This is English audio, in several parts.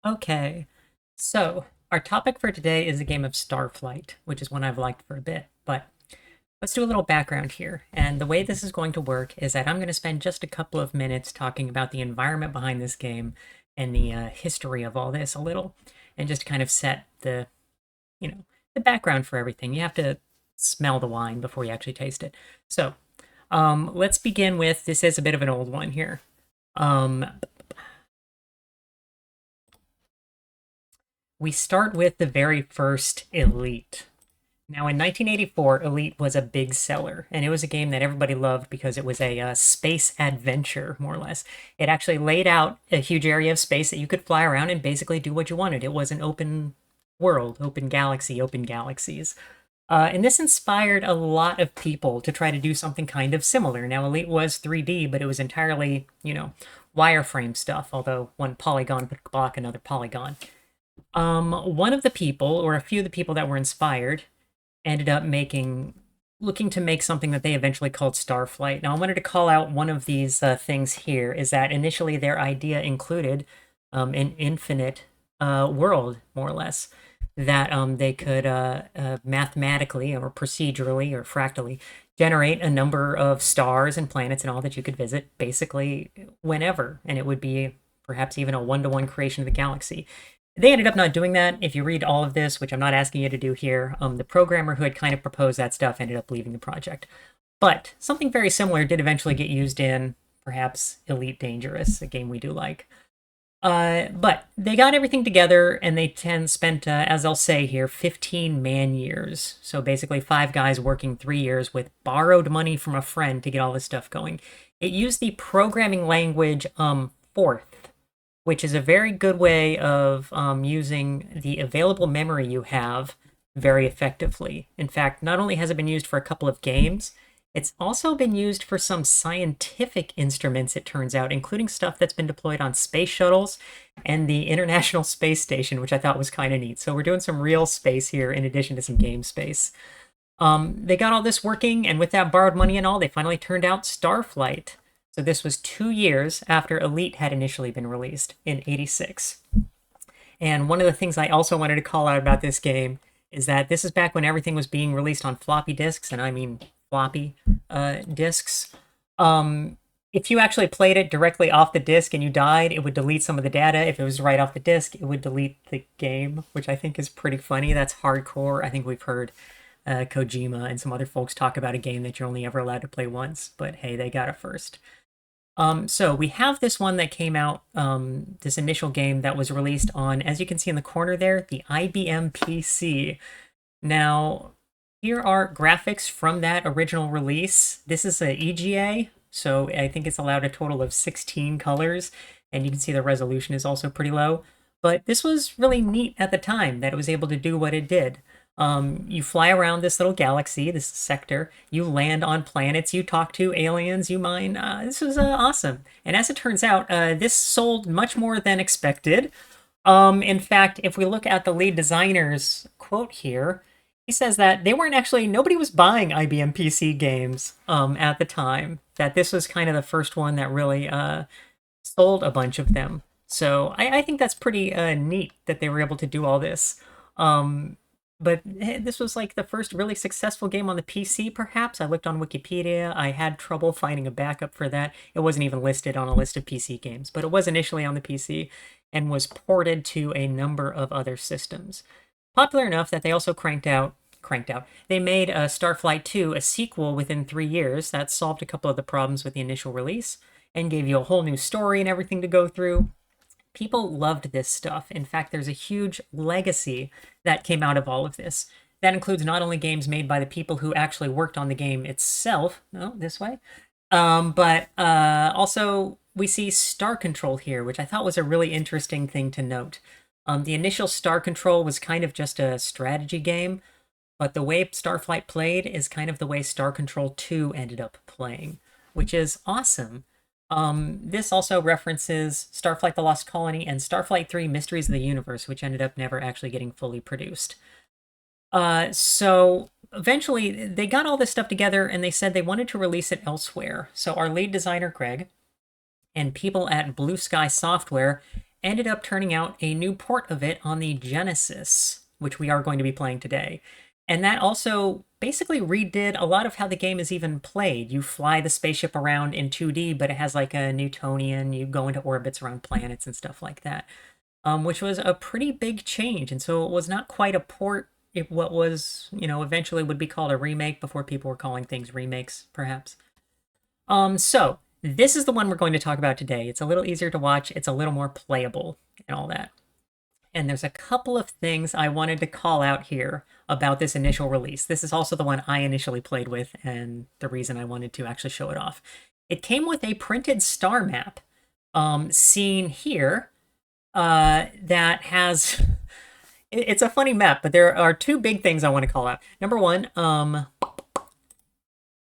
Okay, so our topic for today is a game of Starflight, which is one I've liked for a bit. But let's do a little background here. And the way this is going to work is that I'm going to spend just a couple of minutes talking about the environment behind this game and the history of all this a little, and just kind of set the background for everything. You have to smell the wine before you actually taste it. So let's begin with this is a bit of an old one here. Um, we start with the very first Elite. Now, in 1984, Elite was a big seller, and it was a game that everybody loved because it was a space adventure, more or less. It actually laid out a huge area of space that you could fly around and basically do what you wanted. It was an open world, open galaxy, open galaxies. And this inspired a lot of people to try to do something kind of similar. Now, Elite was 3D, but it was entirely, wireframe stuff, although one polygon would block another polygon. One of the people, or a few of the people that were inspired, ended up looking to make something that they eventually called Starflight. Now, I wanted to call out one of these things here is that initially their idea included an infinite world, more or less, that they could mathematically or procedurally or fractally generate a number of stars and planets and all that you could visit basically whenever. And it would be perhaps even a one-to-one creation of the galaxy. They ended up not doing that. If you read all of this, which I'm not asking you to do here, the programmer who had kind of proposed that stuff ended up leaving the project. But something very similar did eventually get used in, perhaps, Elite Dangerous, a game we do like. But they got everything together and they spent, as I'll say here, 15 man years. So basically, 5 guys working 3 years with borrowed money from a friend to get all this stuff going. It used the programming language Forth, which is a very good way of using the available memory you have very effectively. In fact, not only has it been used for a couple of games, it's also been used for some scientific instruments, it turns out, including stuff that's been deployed on space shuttles and the International Space Station, which I thought was kind of neat. So we're doing some real space here in addition to some game space. They got all this working, and with that borrowed money and all, they finally turned out Starflight. So this was 2 years after Elite had initially been released in '86. And one of the things I also wanted to call out about this game is that this is back when everything was being released on floppy disks, and I mean floppy disks. If you actually played it directly off the disk and you died, it would delete some of the data. If it was right off the disk, it would delete the game, which I think is pretty funny. That's hardcore. I think we've heard Kojima and some other folks talk about a game that you're only ever allowed to play once, but hey, they got it first. So we have this one that came out, this initial game that was released on, as you can see in the corner there, the IBM PC. Now, here are graphics from that original release. This is a EGA, so I think it's allowed a total of 16 colors, and you can see the resolution is also pretty low. But this was really neat at the time that it was able to do what it did. You fly around this little galaxy, this sector. You land on planets. You talk to aliens. You mine. This was awesome. And as it turns out, this sold much more than expected. In fact, if we look at the lead designer's quote here, he says that nobody was buying IBM PC games at the time. That this was kind of the first one that really sold a bunch of them. So I think that's pretty neat that they were able to do all this. But this was like the first really successful game on the PC, perhaps. I looked on Wikipedia. I had trouble finding a backup for that. It wasn't even listed on a list of PC games, but it was initially on the PC and was ported to a number of other systems. Popular enough that they also cranked out. They made Starflight 2, a sequel within 3 years that solved a couple of the problems with the initial release and gave you a whole new story and everything to go through. People loved this stuff. In fact, there's a huge legacy that came out of all of this. That includes not only games made by the people who actually worked on the game itself, no, this way, but also we see Star Control here, which I thought was a really interesting thing to note. The initial Star Control was kind of just a strategy game, but the way Starflight played is kind of the way Star Control 2 ended up playing, which is awesome. This also references Starflight the Lost Colony and Starflight 3 Mysteries of the Universe, which ended up never actually getting fully produced. So eventually they got all this stuff together and they said they wanted to release it elsewhere. So our lead designer, Greg, and people at Blue Sky Software ended up turning out a new port of it on the Genesis, which we are going to be playing today. And that also basically redid a lot of how the game is even played. You fly the spaceship around in 2D, but it has like a Newtonian, you go into orbits around planets and stuff like that, which was a pretty big change. And so it was not quite a port. What was, eventually would be called a remake before people were calling things remakes, perhaps. So this is the one we're going to talk about today. It's a little easier to watch. It's a little more playable and all that. And there's a couple of things I wanted to call out here about this initial release. This is also the one I initially played with, and the reason I wanted to actually show it off. It came with a printed star map, seen here, that has... It's a funny map, but there are two big things I want to call out. Number one,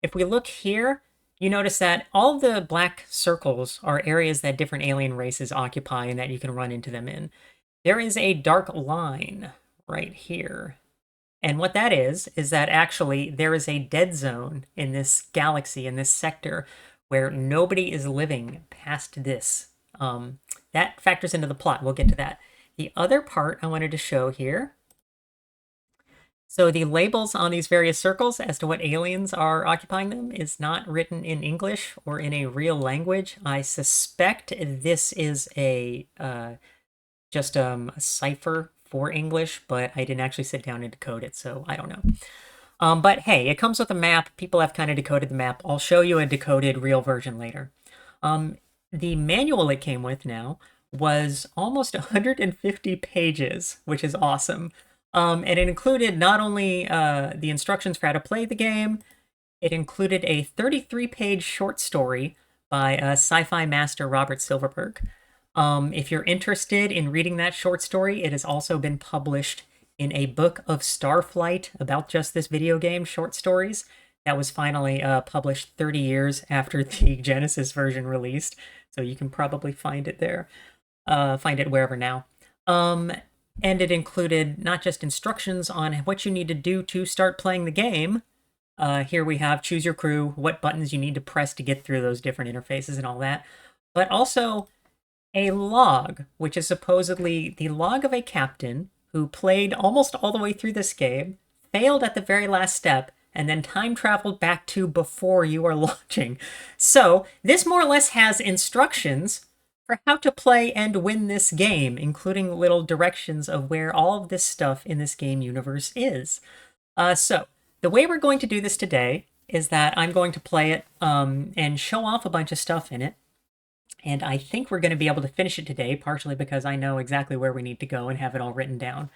if we look here, you notice that all the black circles are areas that different alien races occupy and that you can run into them in. There is a dark line right here. And what that is that actually there is a dead zone in this galaxy, in this sector, where nobody is living past this. That factors into the plot. We'll get to that. The other part I wanted to show here. So the labels on these various circles as to what aliens are occupying them is not written in English or in a real language. I suspect this is just a cipher for English, but I didn't actually sit down and decode it, so I don't know. But hey, it comes with a map. People have kind of decoded the map. I'll show you a decoded real version later. The manual it came with now was almost 150 pages, which is awesome. And it included not only the instructions for how to play the game, it included a 33-page short story by sci-fi master Robert Silverberg. If you're interested in reading that short story, it has also been published in a book of Starflight about just this video game, short stories, that was finally published 30 years after the Genesis version released. So you can probably find it there, find it wherever now. And it included not just instructions on what you need to do to start playing the game. Here we have choose your crew, what buttons you need to press to get through those different interfaces and all that, but also a log, which is supposedly the log of a captain who played almost all the way through this game, failed at the very last step, and then time traveled back to before you are launching. So this more or less has instructions for how to play and win this game, including little directions of where all of this stuff in this game universe is. So the way we're going to do this today is that I'm going to play it and show off a bunch of stuff in it. And I think we're going to be able to finish it today, partially because I know exactly where we need to go and have it all written down.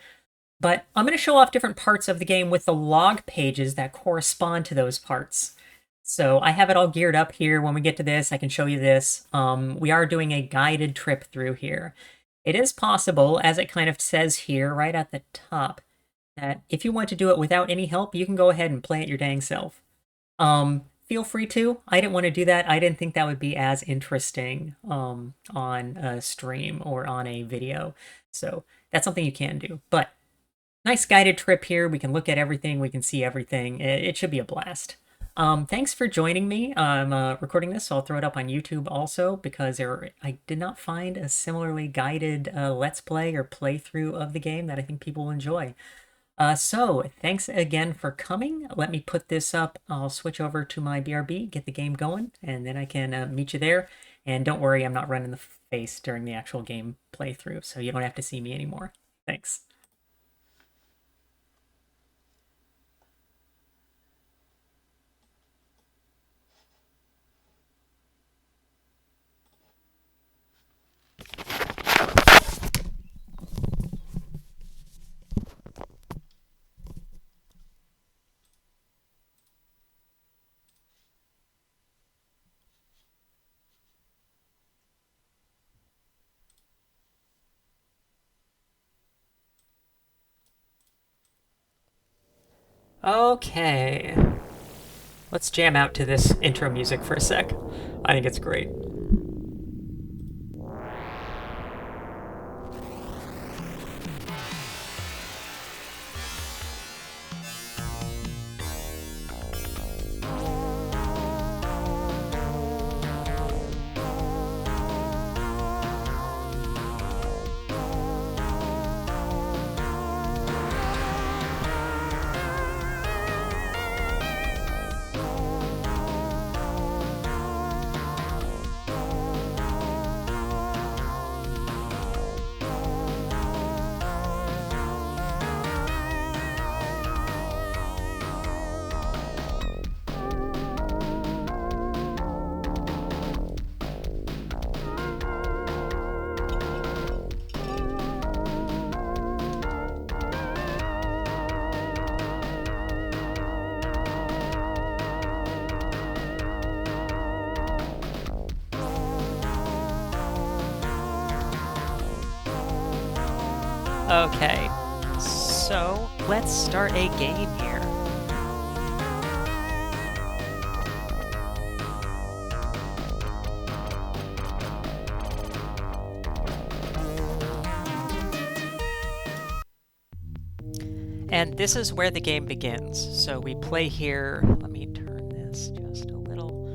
But I'm going to show off different parts of the game with the log pages that correspond to those parts. So I have it all geared up here. When we get to this, I can show you this. We are doing a guided trip through here. It is possible, as it kind of says here right at the top, that if you want to do it without any help, you can go ahead and play it your dang self. Feel free to. I didn't want to do that. I didn't think that would be as interesting on a stream or on a video. So that's something you can do. But nice guided trip here. We can look at everything. We can see everything. It should be a blast. Thanks for joining me. I'm recording this, so I'll throw it up on YouTube also, because I did not find a similarly guided Let's Play or playthrough of the game that I think people will enjoy. So thanks again for coming. Let me put this up. I'll switch over to my BRB, get the game going, and then I can meet you there. And don't worry, I'm not running the face during the actual game playthrough, so you don't have to see me anymore. Thanks. Okay. Let's jam out to this intro music for a sec. I think it's great. Okay, so let's start a game here. And this is where the game begins. So we play here. Let me turn this just a little.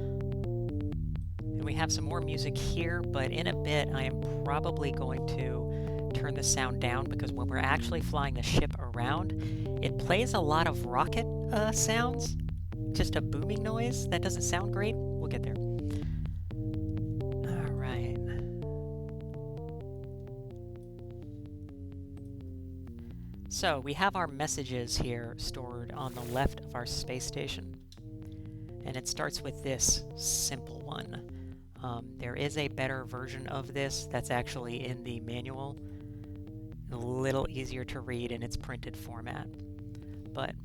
And we have some more music here, but in a bit I am probably going to turn the sound down because when we're actually flying the ship around, it plays a lot of rocket sounds. Just a booming noise that doesn't sound great. We'll get there. All right. So we have our messages here stored on the left of our space station. And it starts with this simple one. There is a better version of this that's actually in the manual. A little easier to read in its printed format. But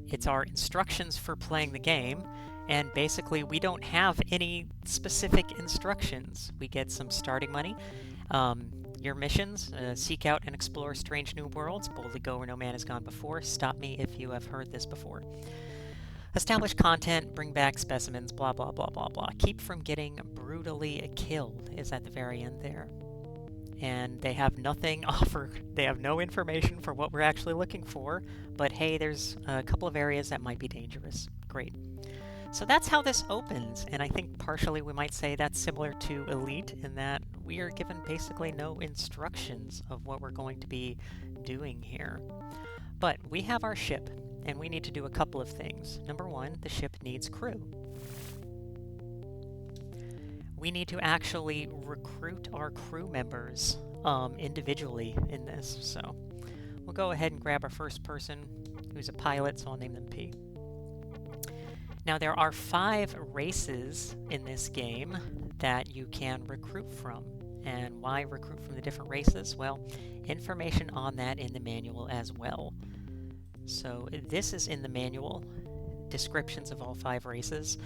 it's our instructions for playing the game, and basically we don't have any specific instructions. We get some starting money. Your missions, seek out and explore strange new worlds, boldly go where no man has gone before, stop me if you have heard this before. Establish content, bring back specimens, blah blah blah blah blah. Keep from getting brutally killed is at the very end there. And they have nothing offered. They have no information for what we're actually looking for, but hey, there's a couple of areas that might be dangerous. Great. So that's how this opens, and I think partially we might say that's similar to Elite in that we are given basically no instructions of what we're going to be doing here. But we have our ship, and we need to do a couple of things. Number one, the ship needs crew. We need to actually recruit our crew members individually in this. So we'll go ahead and grab our first person who's a pilot, so I'll name them P. Now there are 5 races in this game that you can recruit from. And why recruit from the different races? Well, information on that in the manual as well. So this is in the manual, descriptions of all 5 races.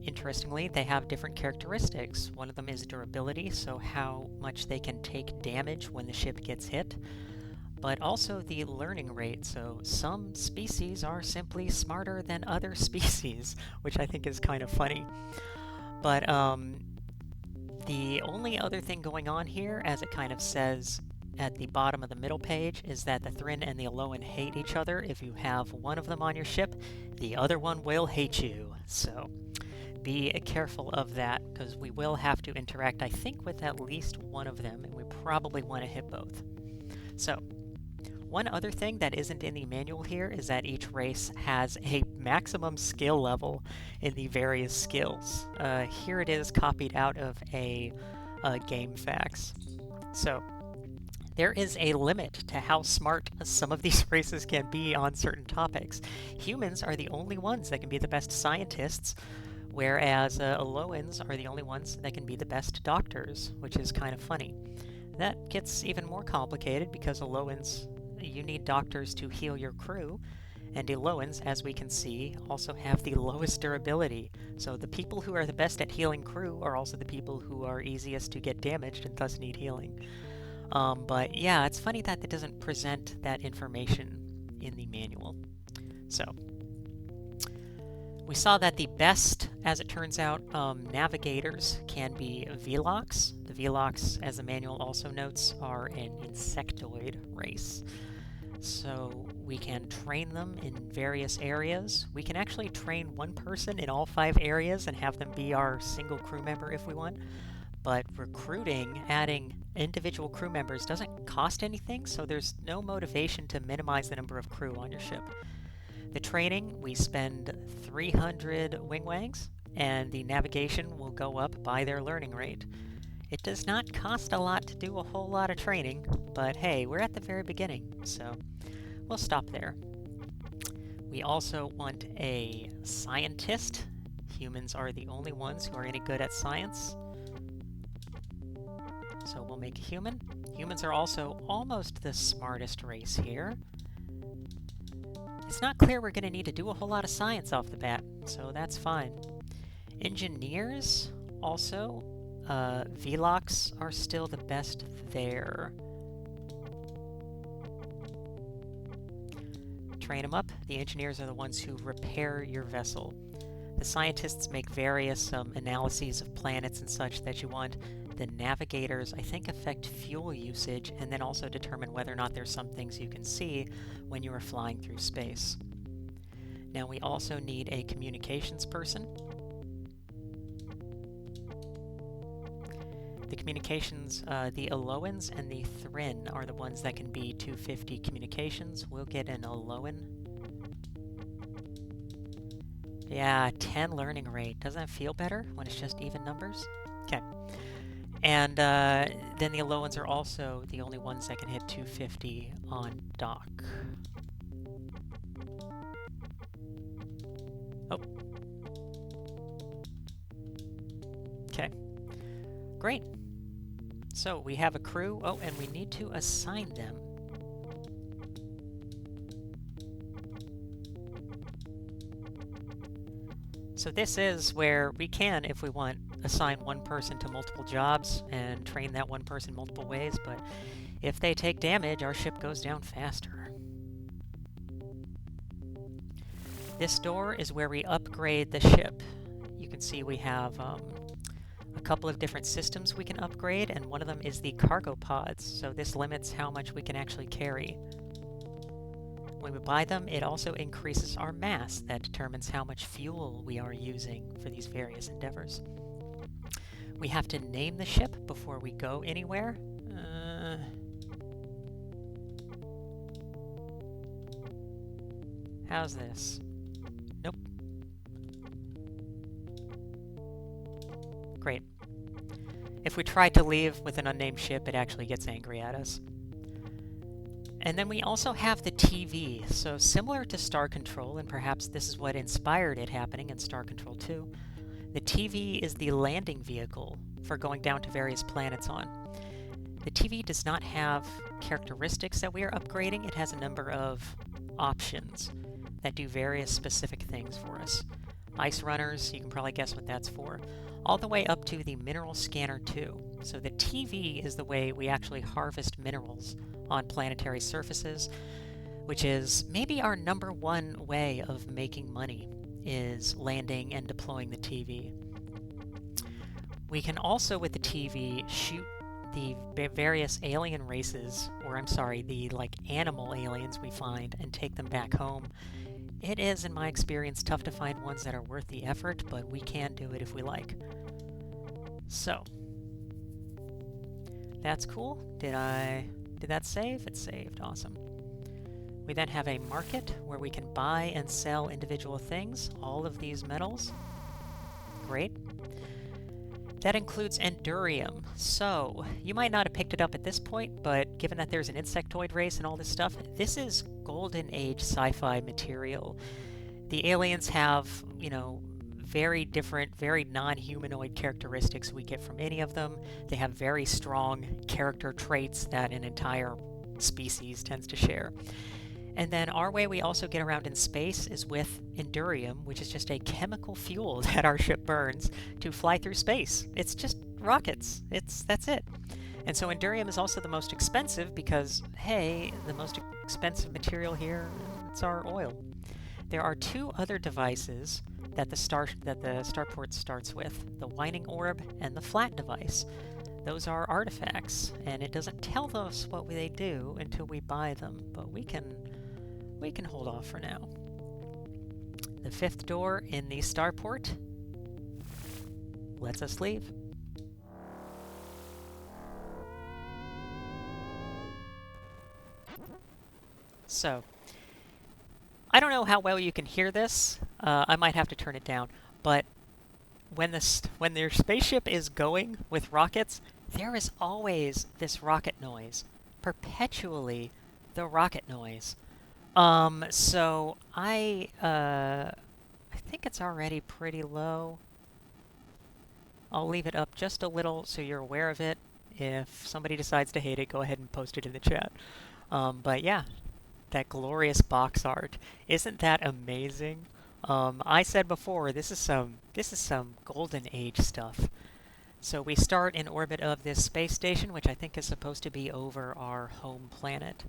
Interestingly, they have different characteristics. One of them is durability, so how much they can take damage when the ship gets hit, but also the learning rate. So some species are simply smarter than other species, which I think is kind of funny. But the only other thing going on here, as it kind of says at the bottom of the middle page, is that the Thrin and the Alolan hate each other. If you have one of them on your ship, the other one will hate you. So be careful of that, because we will have to interact, I think, with at least one of them, and we probably want to hit both. So, one other thing that isn't in the manual here is that each race has a maximum skill level in the various skills. Here it is copied out of a game facts. So, there is a limit to how smart some of these races can be on certain topics. Humans are the only ones that can be the best scientists, whereas Aloans are the only ones that can be the best doctors, which is kind of funny. That gets even more complicated because Aloans, you need doctors to heal your crew, and Aloans, as we can see, also have the lowest durability. So the people who are the best at healing crew are also the people who are easiest to get damaged and thus need healing. But yeah, it's funny that it doesn't present that information in the manual. So we saw that the best, as it turns out, navigators can be Velox. The Velox, as the manual also notes, are an insectoid race. So we can train them in various areas. We can actually train one person in all 5 areas and have them be our single crew member if we want. But recruiting, adding individual crew members doesn't cost anything, so there's no motivation to minimize the number of crew on your ship. The training, we spend 300 wing-wangs, and the navigation will go up by their learning rate. It does not cost a lot to do a whole lot of training, but hey, we're at the very beginning, so we'll stop there. We also want a scientist. Humans are the only ones who are any good at science, so we'll make a human. Humans are also almost the smartest race here. It's not clear we're going to need to do a whole lot of science off the bat, so that's fine. Engineers, also, Velox are still the best there. train them up. The engineers are the ones who repair your vessel. The scientists make various analyses of planets and such that you want. The navigators, I think, affect fuel usage and then also determine whether or not there's some things you can see when you are flying through space. Now we also need a communications person. The communications, the Aloans and the Thrin are the ones that can be 250 communications. We'll get an Aloan. Yeah, 10 learning rate. Doesn't that feel better when it's just even numbers? Okay. And then the Aloans are also the only ones that can hit 250 on dock. Oh. Okay. Great. So we have a crew. Oh, and we need to assign them. So this is where we can, if we want, assign one person to multiple jobs and train that one person multiple ways, but if they take damage, our ship goes down faster. This door is where we upgrade the ship. You can see we have a couple of different systems we can upgrade, and one of them is the cargo pods, so this limits how much we can actually carry. When we buy them, it also increases our mass. That determines how much fuel we are using for these various endeavors. We have to name the ship before we go anywhere. How's this? Nope. Great. If we try to leave with an unnamed ship, it actually gets angry at us. And then we also have the TV, so similar to Star Control, and perhaps this is what inspired it happening in Star Control 2, the TV is the landing vehicle for going down to various planets on. The TV does not have characteristics that we are upgrading, it has a number of options that do various specific things for us. Ice runners, you can probably guess what that's for, all the way up to the mineral scanner 2. So the TV is the way we actually harvest minerals on planetary surfaces, which is maybe our #1 way of making money, is landing and deploying the TV. We can also, with the TV, shoot the various alien races, or I'm sorry, the animal aliens we find and take them back home. It is, in my experience, tough to find ones that are worth the effort, but we can do it if we like. So, that's cool. Did that save? It saved. Awesome. We then have a market where we can buy and sell individual things, all of these metals. Great. That includes Endurium. So, you might not have picked it up at this point, but given that there's an insectoid race and all this stuff, this is Golden Age sci-fi material. The aliens have, very different, very non-humanoid characteristics we get from any of them. They have very strong character traits that an entire species tends to share. And then our way we also get around in space is with Endurium, which is just a chemical fuel that our ship burns to fly through space. It's just rockets. That's it. And so Endurium is also the most expensive because, hey, the most expensive material here, it's our oil. There are 2 other devices that the starport starts with, the Whining Orb and the Flat device. Those are artifacts, and it doesn't tell us what they do until we buy them, but we can hold off for now. The 5th door in the starport lets us leave. So, I don't know how well you can hear this. I might have to turn it down, but when their spaceship is going with rockets, there is always this rocket noise. Perpetually the rocket noise. So I think it's already pretty low. I'll leave it up just a little so you're aware of it. If somebody decides to hate it, go ahead and post it in the chat. But yeah, that glorious box art. Isn't that amazing? I said before, this is some Golden Age stuff. So we start in orbit of this space station, which I think is supposed to be over our home planet.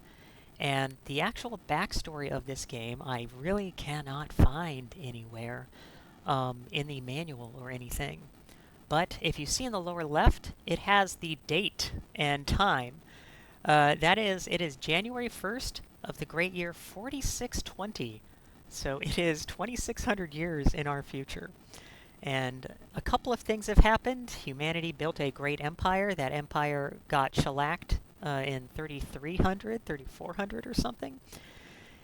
And the actual backstory of this game I really cannot find anywhere in the manual or anything. But if you see in the lower left, it has the date and time. It is January 1st of the great year 4620. So it is 2600 years in our future. And a couple of things have happened. Humanity built a great empire. That empire got shellacked in 3300, 3400 or something.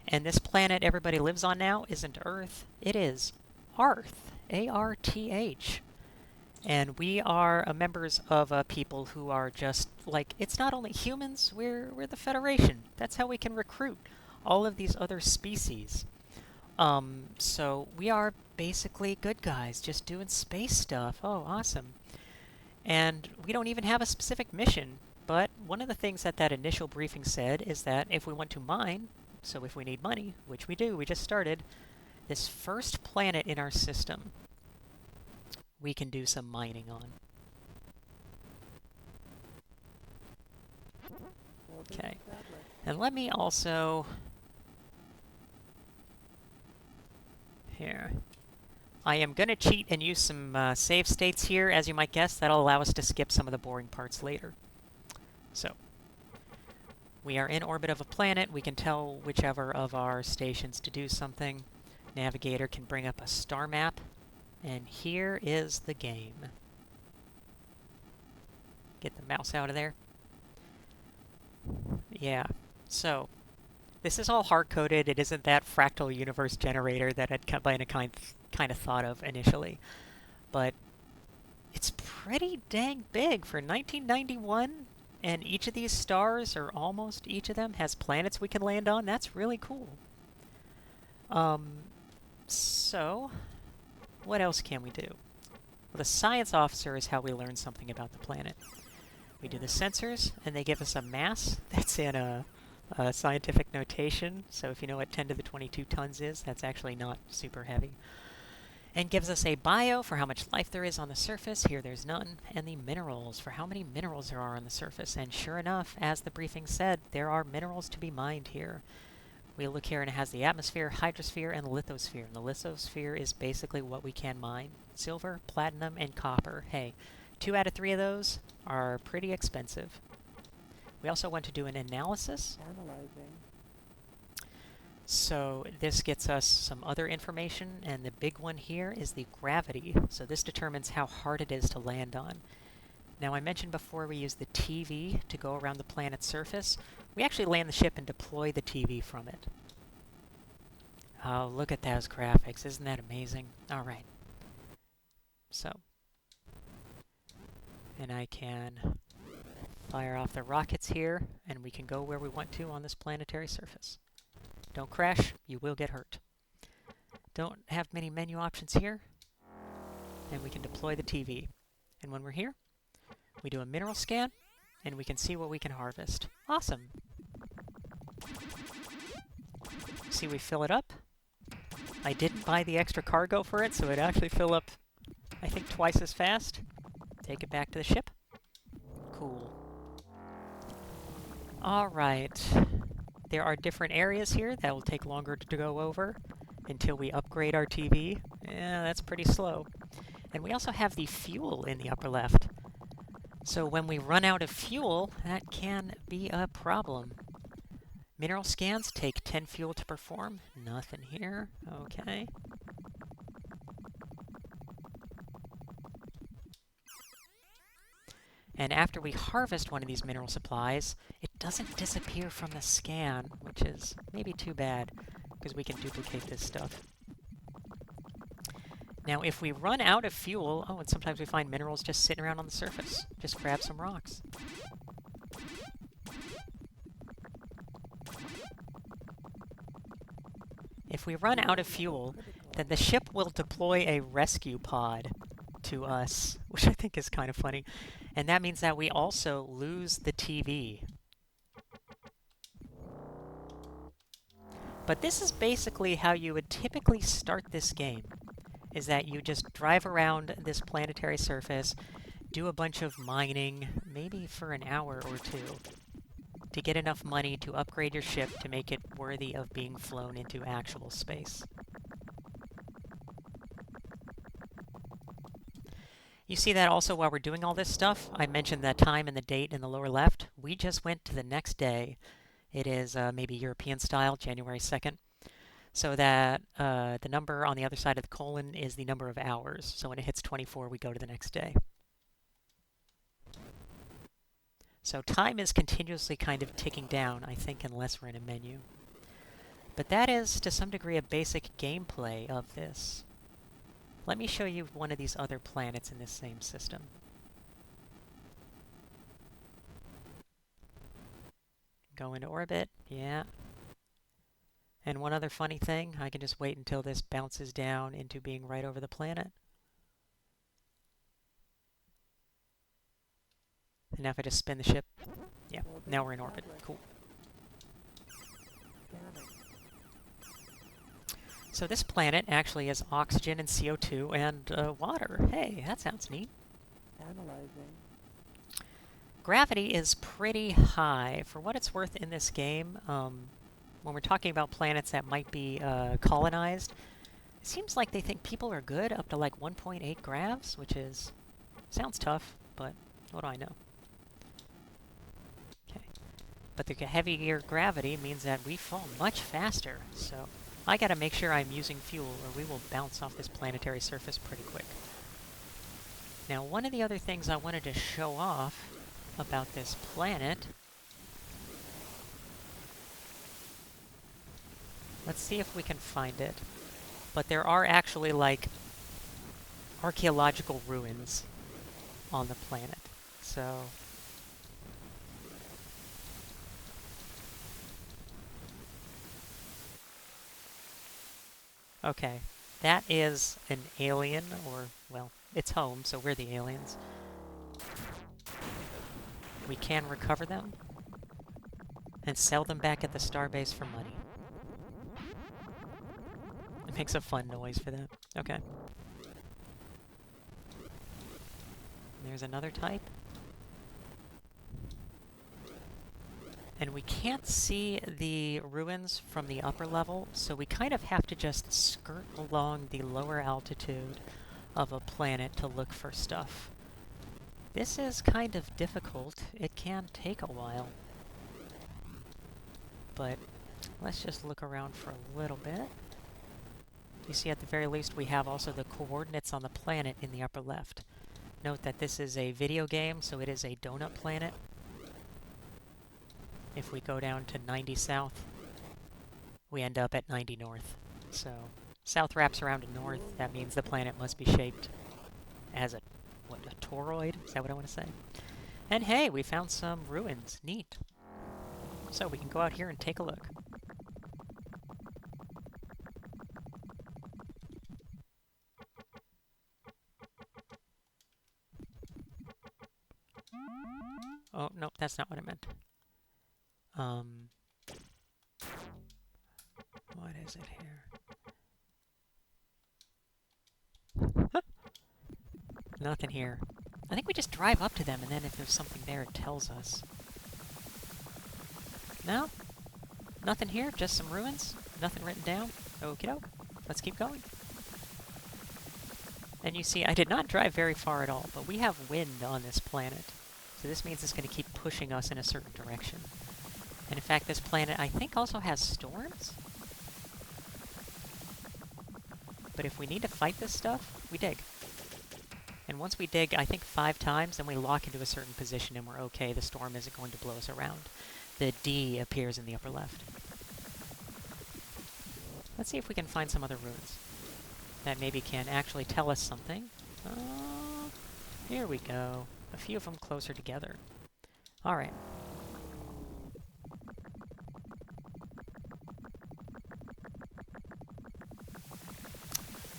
And this planet everybody lives on now isn't Earth. It is Arth. A-R-T-H. And we are members of a people who are just like, it's not only humans, we're the Federation. That's how we can recruit all of these other species. So we are basically good guys, just doing space stuff. Oh, awesome. And we don't even have a specific mission, but one of the things that that initial briefing said is that if we want to mine, so if we need money, which we do, we just started, this first planet in our system, we can do some mining on. Okay. And let me also... Here. I am going to cheat and use some save states here, as you might guess. That'll allow us to skip some of the boring parts later. So, we are in orbit of a planet. We can tell whichever of our stations to do something. Navigator can bring up a star map. And here is the game. Get the mouse out of there. Yeah, so this is all hard-coded. It isn't that fractal universe generator that I'd kind of thought of initially. But it's pretty dang big for 1991, and each of these stars, or almost each of them, has planets we can land on. That's really cool. So... what else can we do? Well, the science officer is how we learn something about the planet. We do the sensors, and they give us a mass that's in a scientific notation. So if you know what 10 to the 22 tons is, that's actually not super heavy. And gives us a bio for how much life there is on the surface. Here there's none. And the minerals for how many minerals there are on the surface. And sure enough, as the briefing said, there are minerals to be mined here. We look here and it has the atmosphere, hydrosphere, and lithosphere. And the lithosphere is basically what we can mine. Silver, platinum, and copper. Hey, 2 out of 3 of those are pretty expensive. We also want to do an analysis. Analyzing. So this gets us some other information, and the big one here is the gravity. So this determines how hard it is to land on. Now I mentioned before we use the TV to go around the planet's surface. We actually land the ship and deploy the TV from it. Oh, look at those graphics. Isn't that amazing? All right. So. And I can fire off the rockets here, and we can go where we want to on this planetary surface. Don't crash. You will get hurt. Don't have many menu options here. And we can deploy the TV. And when we're here, we do a mineral scan, and we can see what we can harvest. Awesome. See, we fill it up. I didn't buy the extra cargo for it, so it'd actually fill up, I think, twice as fast. Take it back to the ship. Cool. Alright. There are different areas here that will take longer to go over until we upgrade our TV. Yeah, that's pretty slow. And we also have the fuel in the upper left. So when we run out of fuel, that can be a problem. Mineral scans take 10 fuel to perform. Nothing here. Okay. And after we harvest one of these mineral supplies, it doesn't disappear from the scan, which is maybe too bad, because we can duplicate this stuff. Now, if we run out of fuel... Oh, and sometimes we find minerals just sitting around on the surface. Just grab some rocks. If we run out of fuel, then the ship will deploy a rescue pod to us, which I think is kind of funny. And that means that we also lose the TV. But this is basically how you would typically start this game, is that you just drive around this planetary surface, do a bunch of mining, maybe for an hour or two. to get enough money to upgrade your ship to make it worthy of being flown into actual space. You see that also while we're doing all this stuff? I mentioned the time and the date in the lower left. We just went to the next day. It is maybe European style, January 2nd. So that the number on the other side of the colon is the number of hours. So when it hits 24, we go to the next day. So time is continuously kind of ticking down, I think, unless we're in a menu. But that is, to some degree, a basic gameplay of this. Let me show you one of these other planets in this same system. Go into orbit, yeah. And one other funny thing, I can just wait until this bounces down into being right over the planet. And now if I just spin the ship, yeah, now we're in orbit. Cool. So this planet actually has oxygen and CO2 and water. Hey, that sounds neat. Analyzing. Gravity is pretty high. For what it's worth in this game, when we're talking about planets that might be colonized, it seems like they think people are good up to like 1.8 gravs, which is... sounds tough, but what do I know? Okay. But the heavier gravity means that we fall much faster, so I gotta make sure I'm using fuel or we will bounce off this planetary surface pretty quick. Now, one of the other things I wanted to show off about this planet... let's see if we can find it. But there are actually, like, archaeological ruins on the planet. So... okay, that is an alien, or, well, it's home, so we're the aliens. We can recover them and sell them back at the starbase for money. It makes a fun noise for that. Okay. There's another type. And we can't see the ruins from the upper level, so we kind of have to just skirt along the lower altitude of a planet to look for stuff. This is kind of difficult. It can take a while. But let's just look around for a little bit. You see, at the very least, we have also the coordinates on the planet in the upper left. Note that this is a video game, so it is a donut planet. If we go down to 90 south, we end up at 90 north. So, south wraps around to north. That means the planet must be shaped as a, what, a toroid? Is that what I want to say? And hey, we found some ruins. Neat. So we can go out here and take a look. Oh, nope, that's not what I meant. What is it here? Nothing here. I think we just drive up to them, and then if there's something there, it tells us. No? Nothing here? Just some ruins? Nothing written down? Okie doke. Let's keep going. And you see, I did not drive very far at all, but we have wind on this planet. So this means it's going to keep pushing us in a certain direction. And in fact, this planet, I think, also has storms? But if we need to fight this stuff, we dig. And once we dig, I think 5 times, then we lock into a certain position and we're okay. The storm isn't going to blow us around. The D appears in the upper left. Let's see if we can find some other ruins that maybe can actually tell us something. Here we go. A few of them closer together. Alright.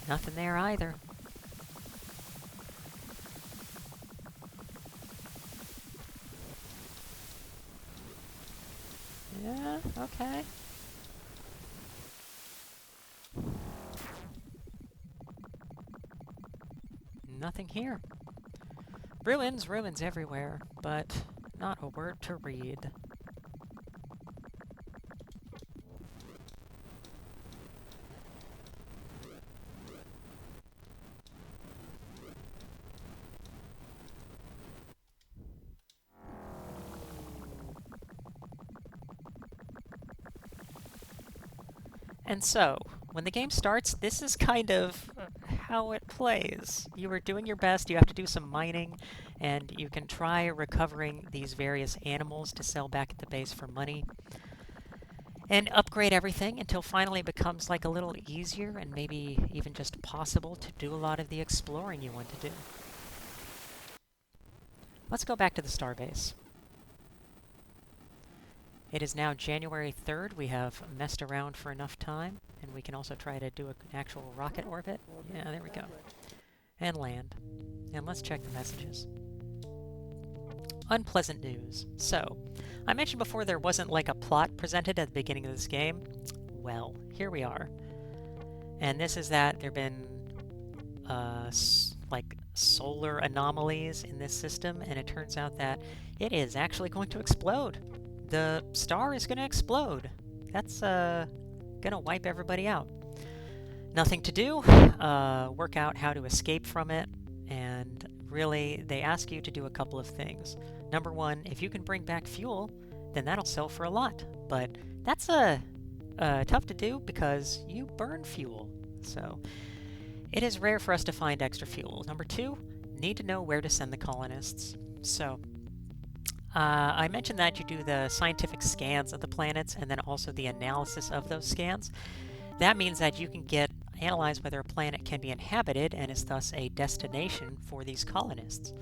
Nothing there either. Yeah, okay. Nothing here. Ruins, ruins everywhere, but not a word to read. And so, when the game starts, this is kind of how it plays. You are doing your best, you have to do some mining, and you can try recovering these various animals to sell back at the base for money, and upgrade everything until finally it becomes like a little easier and maybe even just possible to do a lot of the exploring you want to do. Let's go back to the starbase. It is now January 3rd. We have messed around for enough time, and we can also try to do an actual rocket orbit. Yeah, there we go. And land. And let's check the messages. Unpleasant news. So, I mentioned before there wasn't like a plot presented at the beginning of this game. Well, here we are. And this is that there have been like solar anomalies in this system, and it turns out that it is actually going to explode. The star is going to explode. That's going to wipe everybody out. Nothing to do. Work out how to escape from it, and really they ask you to do a couple of things. Number one, if you can bring back fuel, then that'll sell for a lot. But that's tough to do because you burn fuel. So it is rare for us to find extra fuel. Number two, need to know where to send the colonists. So I mentioned that you do the scientific scans of the planets and then also the analysis of those scans. That means that you can analyze whether a planet can be inhabited and is thus a destination for these colonists.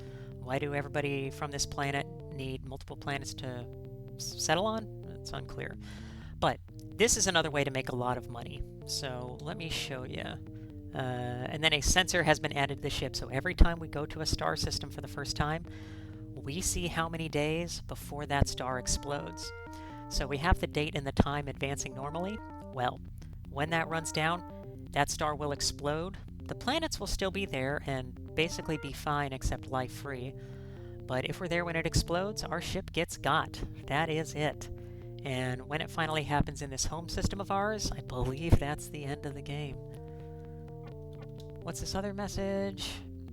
Why do everybody from this planet need multiple planets to settle on? It's unclear. But this is another way to make a lot of money. So let me show you. And then a sensor has been added to the ship, so every time we go to a star system for the first time, we see how many days before that star explodes. So we have the date and the time advancing normally. Well, when that runs down, that star will explode. The planets will still be there and basically be fine except life-free. But if we're there when it explodes, our ship gets got. That is it. And when it finally happens in this home system of ours, I believe that's the end of the game. What's this other message?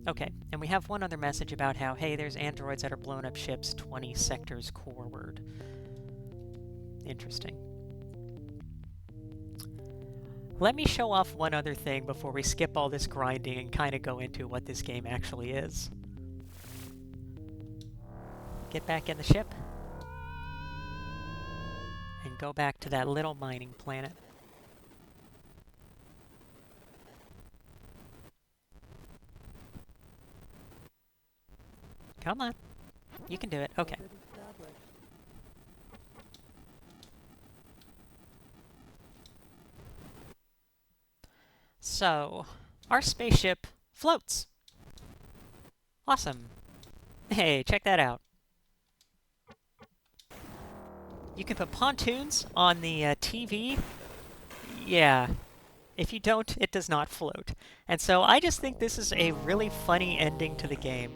Okay, and we have one other message about how, hey, there's androids that are blowing up ships 20 sectors forward. Interesting. Let me show off one other thing before we skip all this grinding and kind of go into what this game actually is. Get back in the ship. And go back to that little mining planet. Come on. You can do it. Okay. So, our spaceship floats. Awesome. Hey, check that out. You can put pontoons on the TV. Yeah. If you don't, it does not float. And so I just think this is a really funny ending to the game,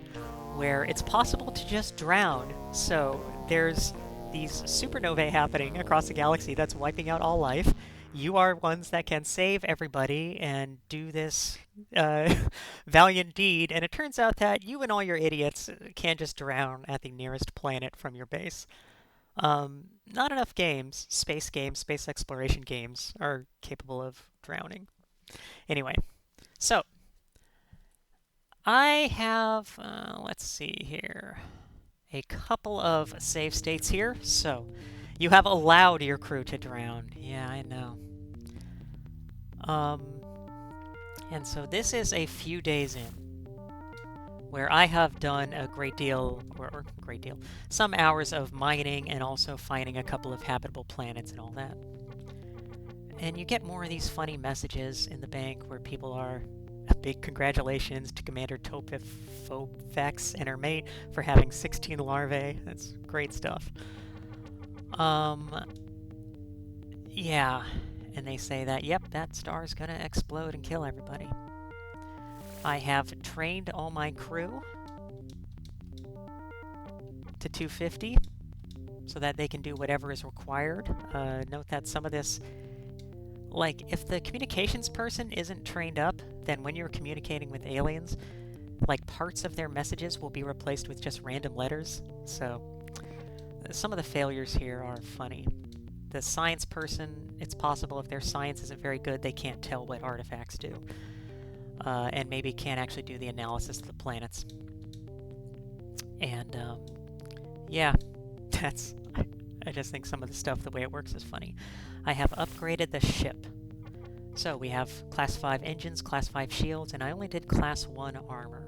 where it's possible to just drown. So there's these supernovae happening across the galaxy that's wiping out all life. You are ones that can save everybody and do this valiant deed, and it turns out that you and all your idiots can just drown at the nearest planet from your base. Not enough games, space exploration games, are capable of drowning. Anyway, so I have, let's see here, a couple of save states here. So you have allowed your crew to drown. Yeah, I know. And so this is a few days in, where I have done a great deal, some hours of mining and also finding a couple of habitable planets and all that. And you get more of these funny messages in the bank where people are, a big congratulations to Commander Topifofex and her mate for having 16 larvae. That's great stuff. Yeah, and they say that, yep, that star's gonna explode and kill everybody. I have trained all my crew to 250 so that they can do whatever is required. Note that some of this, like, if the communications person isn't trained up, then when you're communicating with aliens, like, parts of their messages will be replaced with just random letters. So some of the failures here are funny. The science person, it's possible if their science isn't very good, they can't tell what artifacts do. And maybe can't actually do the analysis of the planets. And yeah, that's. I just think some of the stuff, the way it works, is funny. I have upgraded the ship. So we have Class 5 engines, Class 5 shields, and I only did Class 1 armor.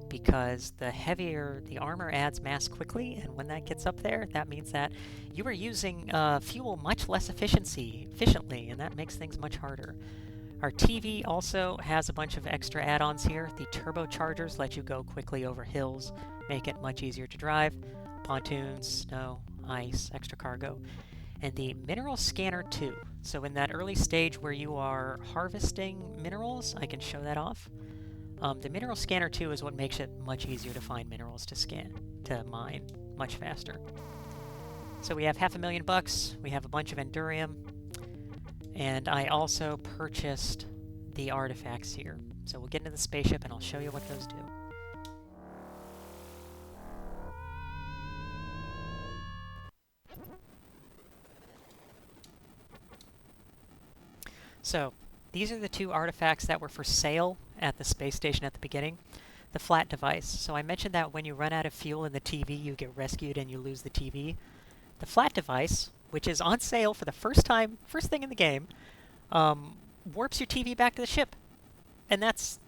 Because the heavier the armor adds mass quickly, and when that gets up there, that means that you are using fuel much less efficiently, and that makes things much harder. Our TV also has a bunch of extra add-ons here. The turbochargers let you go quickly over hills, make it much easier to drive. Pontoons, snow, ice, extra cargo. And the mineral scanner too. So in that early stage where you are harvesting minerals, I can show that off. The mineral scanner too is what makes it much easier to find minerals to mine much faster. So we have $500,000, we have a bunch of endurium, and I also purchased the artifacts here. So we'll get into the spaceship and I'll show you what those do. So these are the two artifacts that were for sale at the space station at the beginning. The flat device. So I mentioned that when you run out of fuel in the TV, you get rescued and you lose the TV. The flat device, which is on sale for the first thing in the game, warps your TV back to the ship. And that's...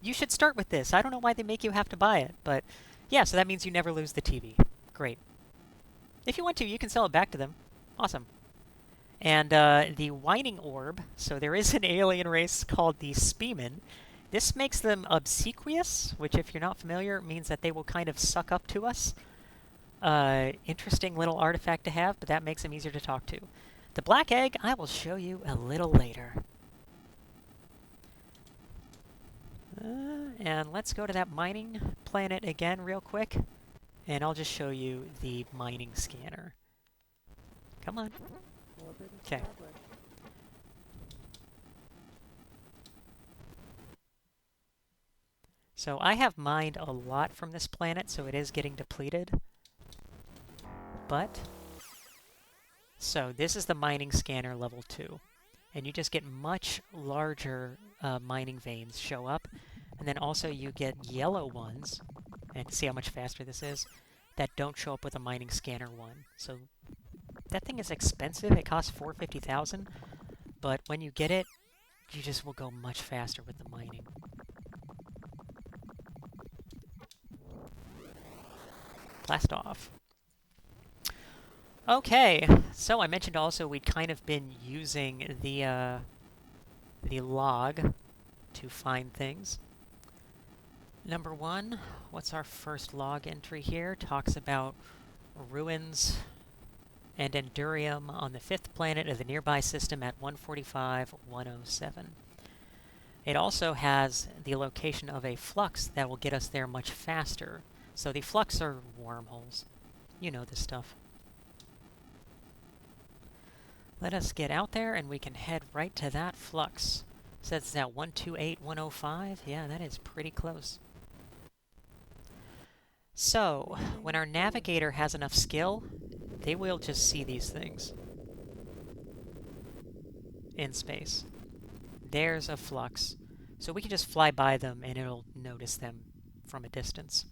You should start with this. I don't know why they make you have to buy it, but yeah, so that means you never lose the TV. Great. If you want to, you can sell it back to them. Awesome. And the whining orb, so there is an alien race called the Speeman. This makes them obsequious, which if you're not familiar, means that they will kind of suck up to us. Interesting little artifact to have, but that makes them easier to talk to. The black egg, I will show you a little later. And let's go to that mining planet again real quick, and I'll just show you the mining scanner. Come on. Okay. So I have mined a lot from this planet, so it is getting depleted. But, so this is the mining scanner level 2. And you just get much larger mining veins show up. And then also you get yellow ones, and see how much faster this is, that don't show up with a mining scanner 1. So that thing is expensive. It costs $450,000, but when you get it, you just will go much faster with the mining. Blast off. Okay, so I mentioned also we'd kind of been using the log to find things. Number 1, what's our first log entry here? Talks about ruins and endurium on the 5th planet of the nearby system at 145-107. It also has the location of a flux that will get us there much faster. So the flux are wormholes. You know this stuff. Let us get out there and we can head right to that flux. Says it's at 128-105. Yeah, that is pretty close. So, when our navigator has enough skill, they will just see these things in space. There's a flux. So we can just fly by them and it'll notice them from a distance.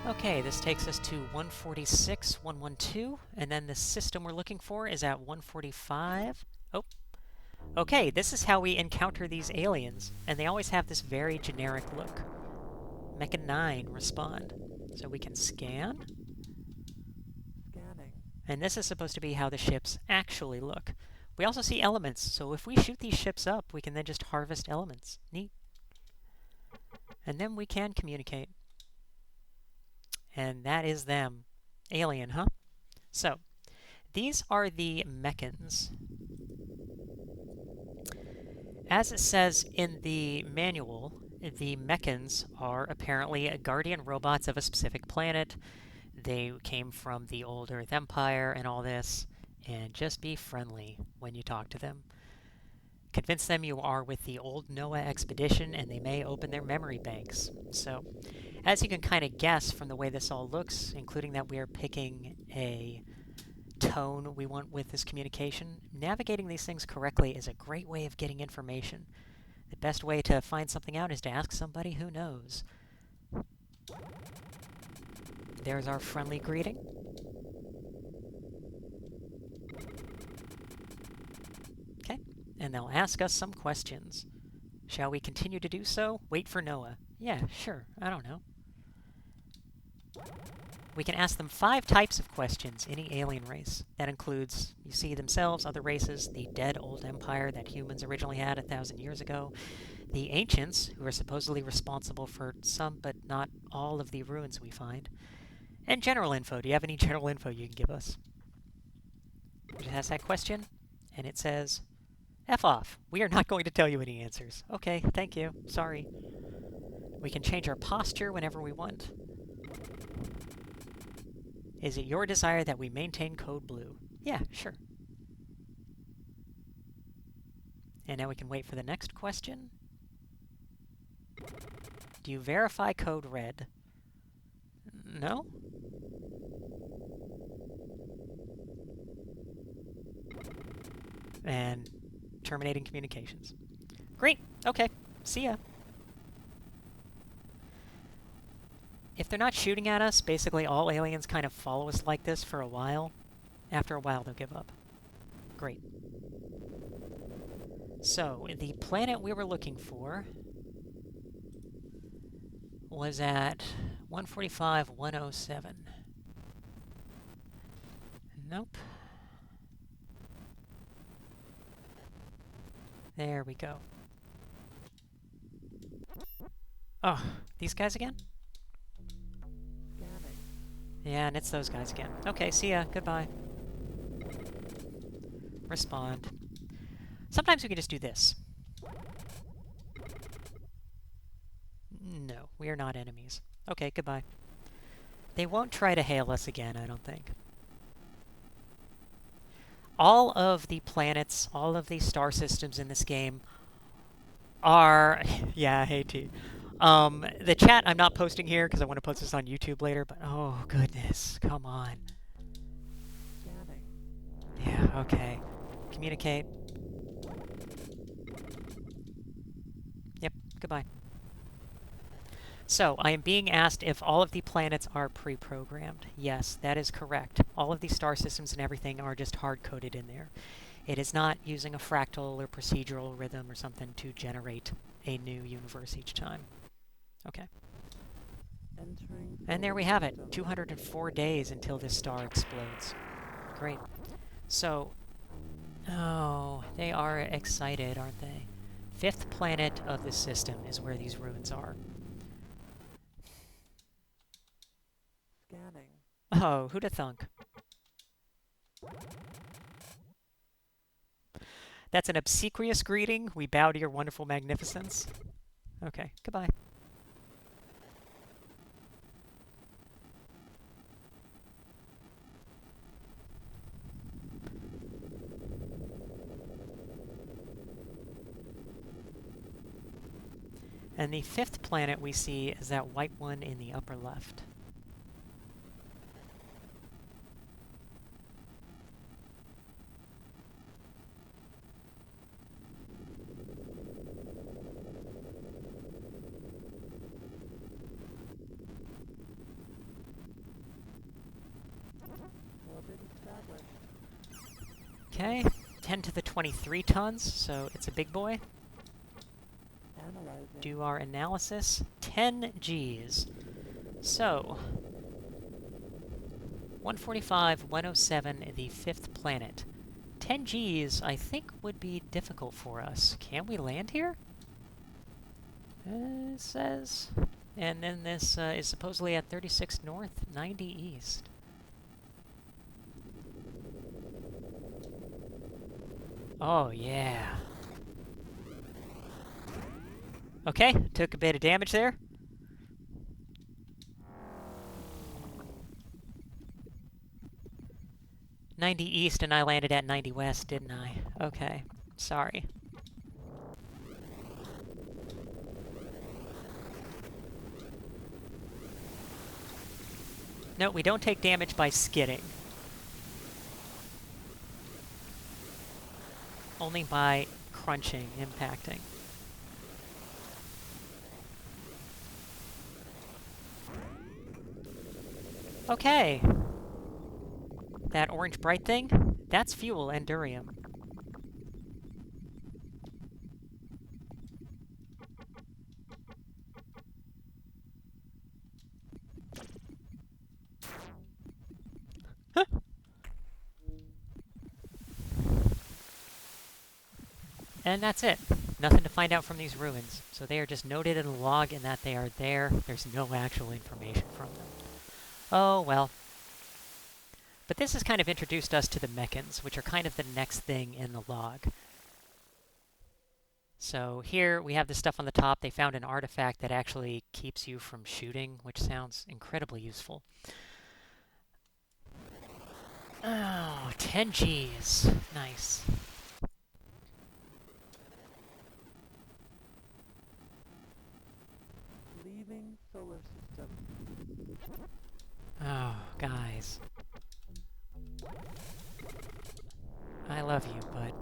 Okay, this takes us to 146-112, and then the system we're looking for is at 145. Oh, okay, this is how we encounter these aliens, and they always have this very generic look. Mecha 9, respond. So we can scan. Scanning. And this is supposed to be how the ships actually look. We also see elements, so if we shoot these ships up, we can then just harvest elements. Neat. And then we can communicate. And that is them. Alien, huh? So, these are the mechans. As it says in the manual, the mechans are apparently guardian robots of a specific planet. They came from the old Earth Empire and all this, and just be friendly when you talk to them. Convince them you are with the old Noah expedition, and they may open their memory banks. So, As you can kind of guess from the way this all looks, including that we are picking a tone we want with this communication, navigating these things correctly is a great way of getting information. The best way to find something out is to ask somebody who knows. There's our friendly greeting. Okay, and they'll ask us some questions. Shall we continue to do so? Wait for Noah. Yeah, sure, I don't know. We can ask them 5 types of questions, any alien race. That includes, you see, themselves, other races, the dead old empire that humans originally had 1,000 years ago, the ancients, who are supposedly responsible for some but not all of the ruins we find, and general info. Do you have any general info you can give us? We just ask that question, and it says, F off. We are not going to tell you any answers. Okay, thank you. Sorry. We can change our posture whenever we want. Is it your desire that we maintain code blue? Yeah, sure. And now we can wait for the next question. Do you verify code red? No? And terminating communications. Great. Okay. See ya. If they're not shooting at us, basically all aliens kind of follow us like this for a while. After a while, they'll give up. Great. So, the planet we were looking for was at 145-107. Nope. There we go. Oh, these guys again? Yeah, and it's those guys again. Okay, see ya. Goodbye. Respond. Sometimes we can just do this. No, we are not enemies. Okay, goodbye. They won't try to hail us again, I don't think. All of the planets, all of the star systems in this game are... yeah, hey T. The chat I'm not posting here because I want to post this on YouTube later, but oh goodness, come on. Yeah, okay. Communicate. Yep, goodbye. So, I am being asked if all of the planets are pre-programmed. Yes, that is correct. All of the star systems and everything are just hard-coded in there. It is not using a fractal or procedural rhythm or something to generate a new universe each time. Okay. And there we have it. 204 days until this star explodes. Great. So, oh, they are excited, aren't they? 5th planet of the system is where these ruins are. Scanning. Oh, who'da thunk? That's an obsequious greeting. We bow to your wonderful magnificence. Okay, goodbye. And the 5th planet we see is that white one in the upper left. Okay, 10 to the 23 tons, so it's a big boy. Analyzing. Do our analysis. 10 Gs. So, 145-107, the 5th planet. 10 Gs, I think, would be difficult for us. Can we land here? It says... And then this is supposedly at 36 north, 90 east. Oh, yeah. Okay, took a bit of damage there. "90 east" and I landed at 90 west, didn't I? Okay, sorry. No, we don't take damage by skidding. Only by crunching, impacting. Okay. That orange bright thing, that's fuel and durium. And that's it. Nothing to find out from these ruins. So they are just noted in the log in that they are there. There's no actual information from them. Oh, well. But this has kind of introduced us to the mechans, which are kind of the next thing in the log. So here we have this stuff on the top. They found an artifact that actually keeps you from shooting, which sounds incredibly useful. Oh, 10 Gs. Nice. Leaving solar system. Oh, guys. I love you, but...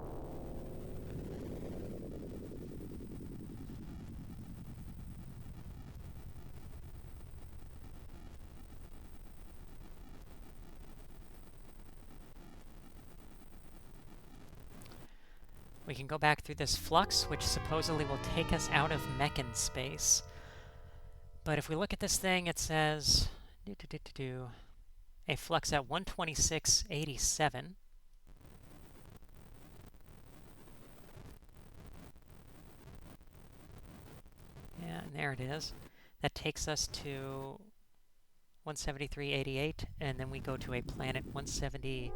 we can go back through this flux, which supposedly will take us out of Mechan space. But if we look at this thing, it says... a flux at 126.87. Yeah, and there it is. That takes us to 173.88, and then we go to a planet 175.94.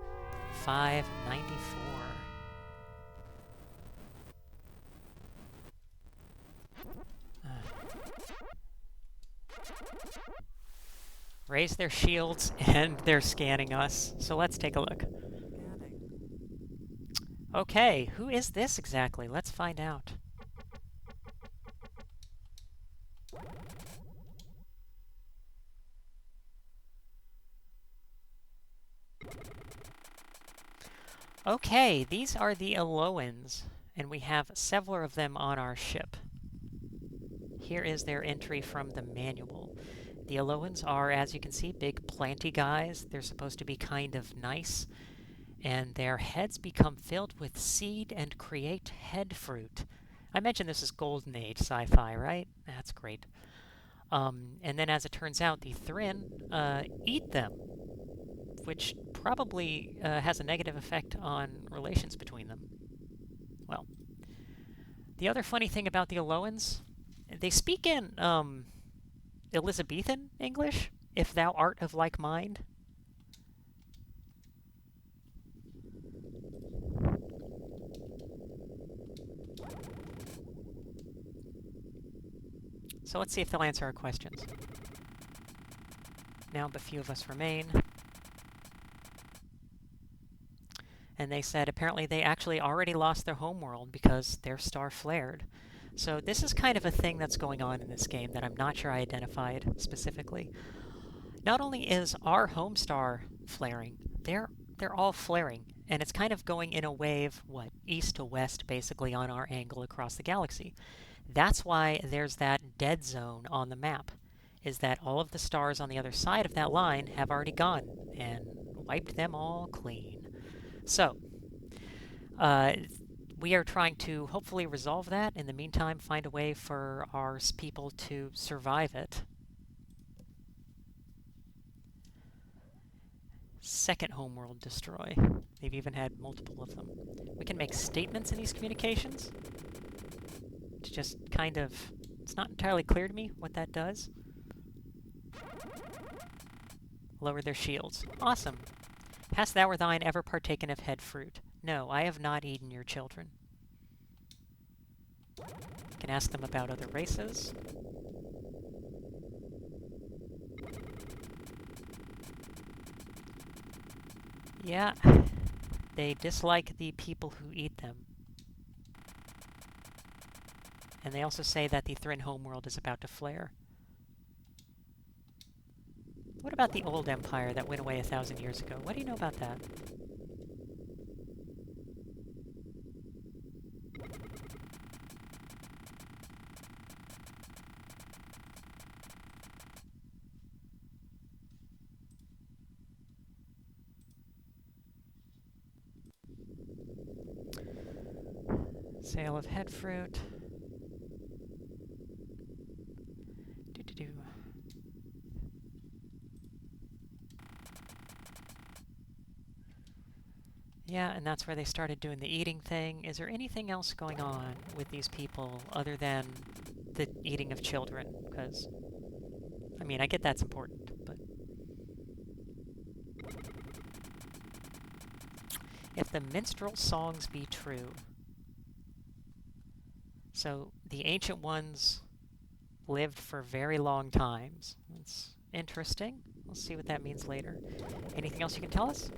Raise their shields, and they're scanning us. So let's take a look. Scanning. Okay, who is this exactly? Let's find out. Okay, these are the Eloans, and we have several of them on our ship. Here is their entry from the manual. The Eloans are, as you can see, big planty guys. They're supposed to be kind of nice, and their heads become filled with seed and create head fruit. I mentioned this is Golden Age sci-fi, right? That's great. And then as it turns out, the Thrin eat them, which probably has a negative effect on relations between them. Well, the other funny thing about the Eloans, they speak in Elizabethan English, if thou art of like mind. So let's see if they'll answer our questions. Now but few of us remain. And they said apparently they actually already lost their homeworld because their star flared. So this is kind of a thing that's going on in this game that I'm not sure I identified specifically. Not only is our home star flaring, they're all flaring, and it's kind of going in a wave, east to west, basically on our angle across the galaxy. That's why there's that dead zone on the map, is that all of the stars on the other side of that line have already gone and wiped them all clean. So, we are trying to hopefully resolve that. In the meantime, find a way for our people to survive it. Second homeworld destroy. They've even had multiple of them. We can make statements in these communications to just kind of... it's not entirely clear to me what that does. Lower their shields. Awesome. Hast thou or thine ever partaken of head fruit? No, I have not eaten your children. Can ask them about other races. Yeah, they dislike the people who eat them. And they also say that the Thrin homeworld is about to flare. What about the old empire that went away 1,000 years ago? What do you know about that? Sale of head fruit. Do-do-do. Yeah, and that's where they started doing the eating thing. Is there anything else going on with these people other than the eating of children? Because, I mean, I get that's important, but... If the minstrel songs be true... So, the ancient ones lived for very long times. That's interesting. We'll see what that means later. Anything else you can tell us?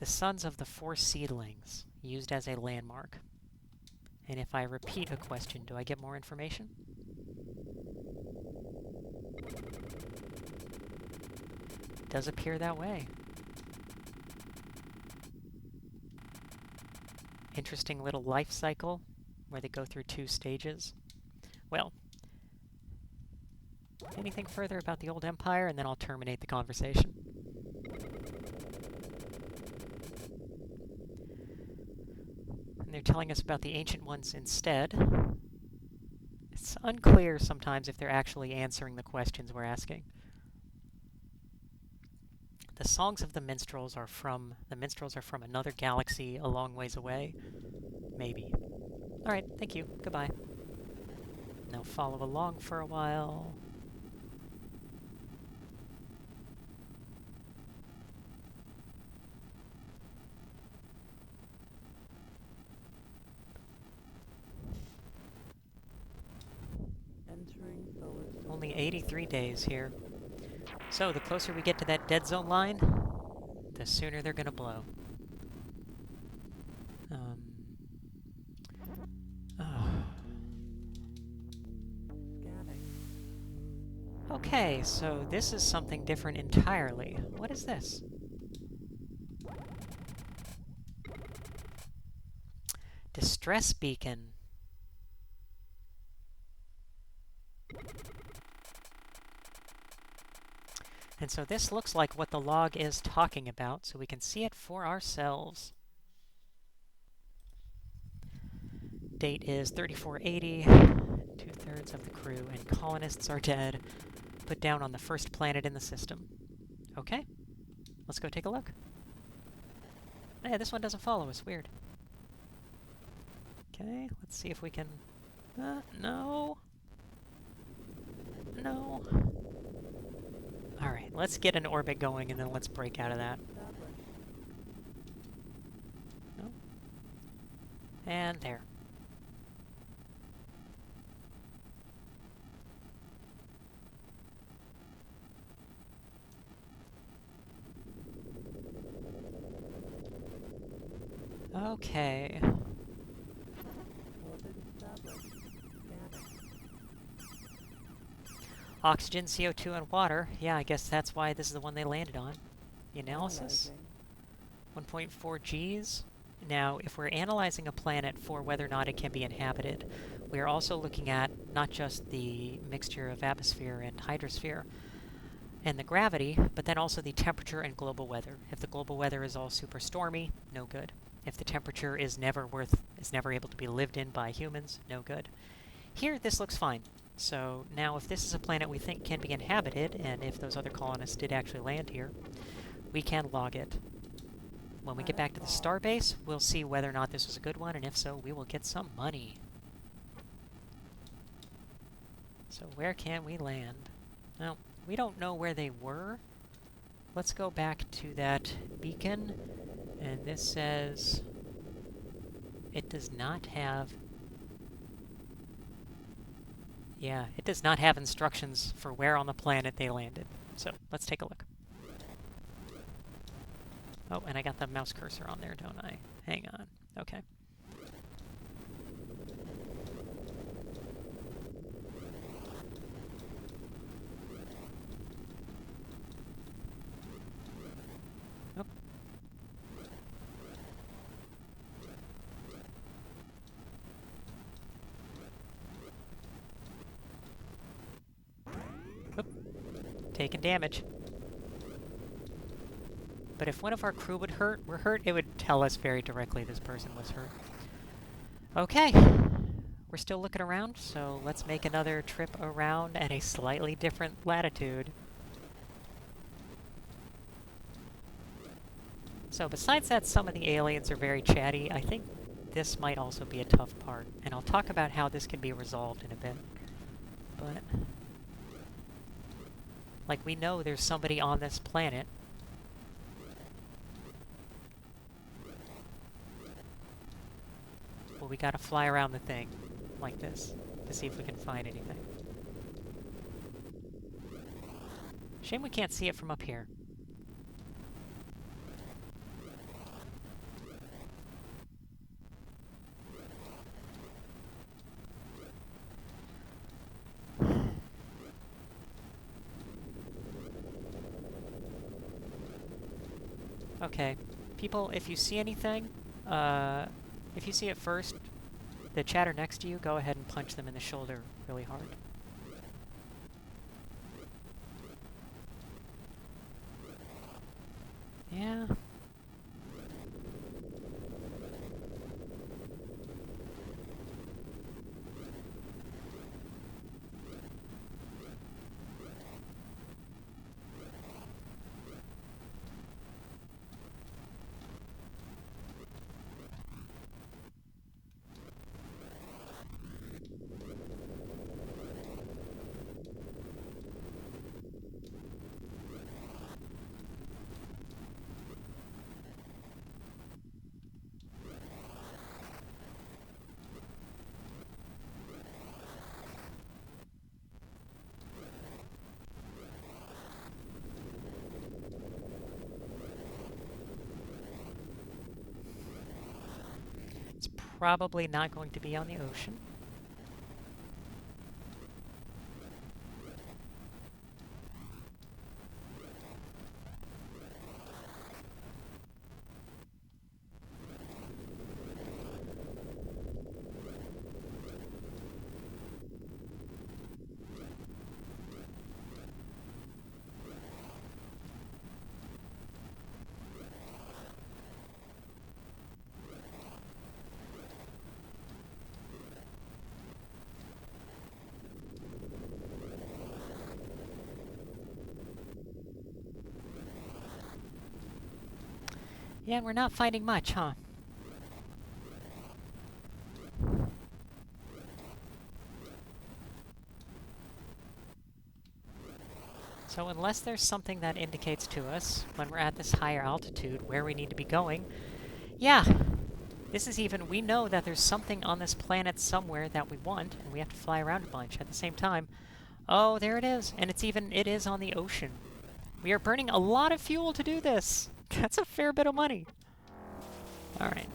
The sons of the four seedlings, used as a landmark. And if I repeat a question, do I get more information? It does appear that way. Interesting little life cycle, where they go through 2 stages. Well, anything further about the old empire, and then I'll terminate the conversation. And they're telling us about the ancient ones instead. It's unclear sometimes if they're actually answering the questions we're asking. The songs of the minstrels are from another galaxy a long ways away. Maybe. Alright, thank you. Goodbye. Now follow along for a while. Entering solar system. Only 83 days here. So, the closer we get to that dead zone line, the sooner they're gonna blow. Oh. Scanning. Okay, so this is something different entirely. What is this? Distress beacon. And so this looks like what the log is talking about, so we can see it for ourselves. Date is 3480. 2/3 of the crew and colonists are dead. Put down on the first planet in the system. Okay, let's go take a look. Yeah, this one doesn't follow us. Weird. Okay, let's see if we can... no. No. Alright, let's get an orbit going and then let's break out of that. Established. No. And there. Okay. Orbit established. Scanning. Oxygen, CO2, and water. Yeah, I guess that's why this is the one they landed on. The analysis. Analyzing. 1.4 Gs. Now, if we're analyzing a planet for whether or not it can be inhabited, we are also looking at not just the mixture of atmosphere and hydrosphere and the gravity, but then also the temperature and global weather. If the global weather is all super stormy, no good. If the temperature is never able to be lived in by humans, no good. Here, this looks fine. So now if this is a planet we think can be inhabited, and if those other colonists did actually land here, we can log it. When we get back to the starbase, we'll see whether or not this was a good one, and if so, we will get some money. So where can we land? Now, we don't know where they were. Let's go back to that beacon, and this says it does not have... Yeah, it does not have instructions for where on the planet they landed. So, let's take a look. Oh, and I got the mouse cursor on there, don't I? Hang on. Okay. Oh. Oop. Taking damage. But if one of our crew were hurt, it would tell us very directly this person was hurt. Okay. We're still looking around, so let's make another trip around at a slightly different latitude. So besides that some of the aliens are very chatty, I think this might also be a tough part. And I'll talk about how this can be resolved in a bit. But like, we know there's somebody on this planet. Well, we gotta fly around the thing like this to see if we can find anything. Shame we can't see it from up here. Okay, people, if you see anything, if you see it first, the chatter next to you, go ahead and punch them in the shoulder really hard. Yeah. It's probably not going to be on the ocean. Yeah, we're not finding much, huh? So unless there's something that indicates to us, when we're at this higher altitude, where we need to be going, yeah, this is even, we know that there's something on this planet somewhere that we want, and we have to fly around a bunch. At the same time, oh, there it is, and it is on the ocean. We are burning a lot of fuel to do this. That's a fair bit of money. All right.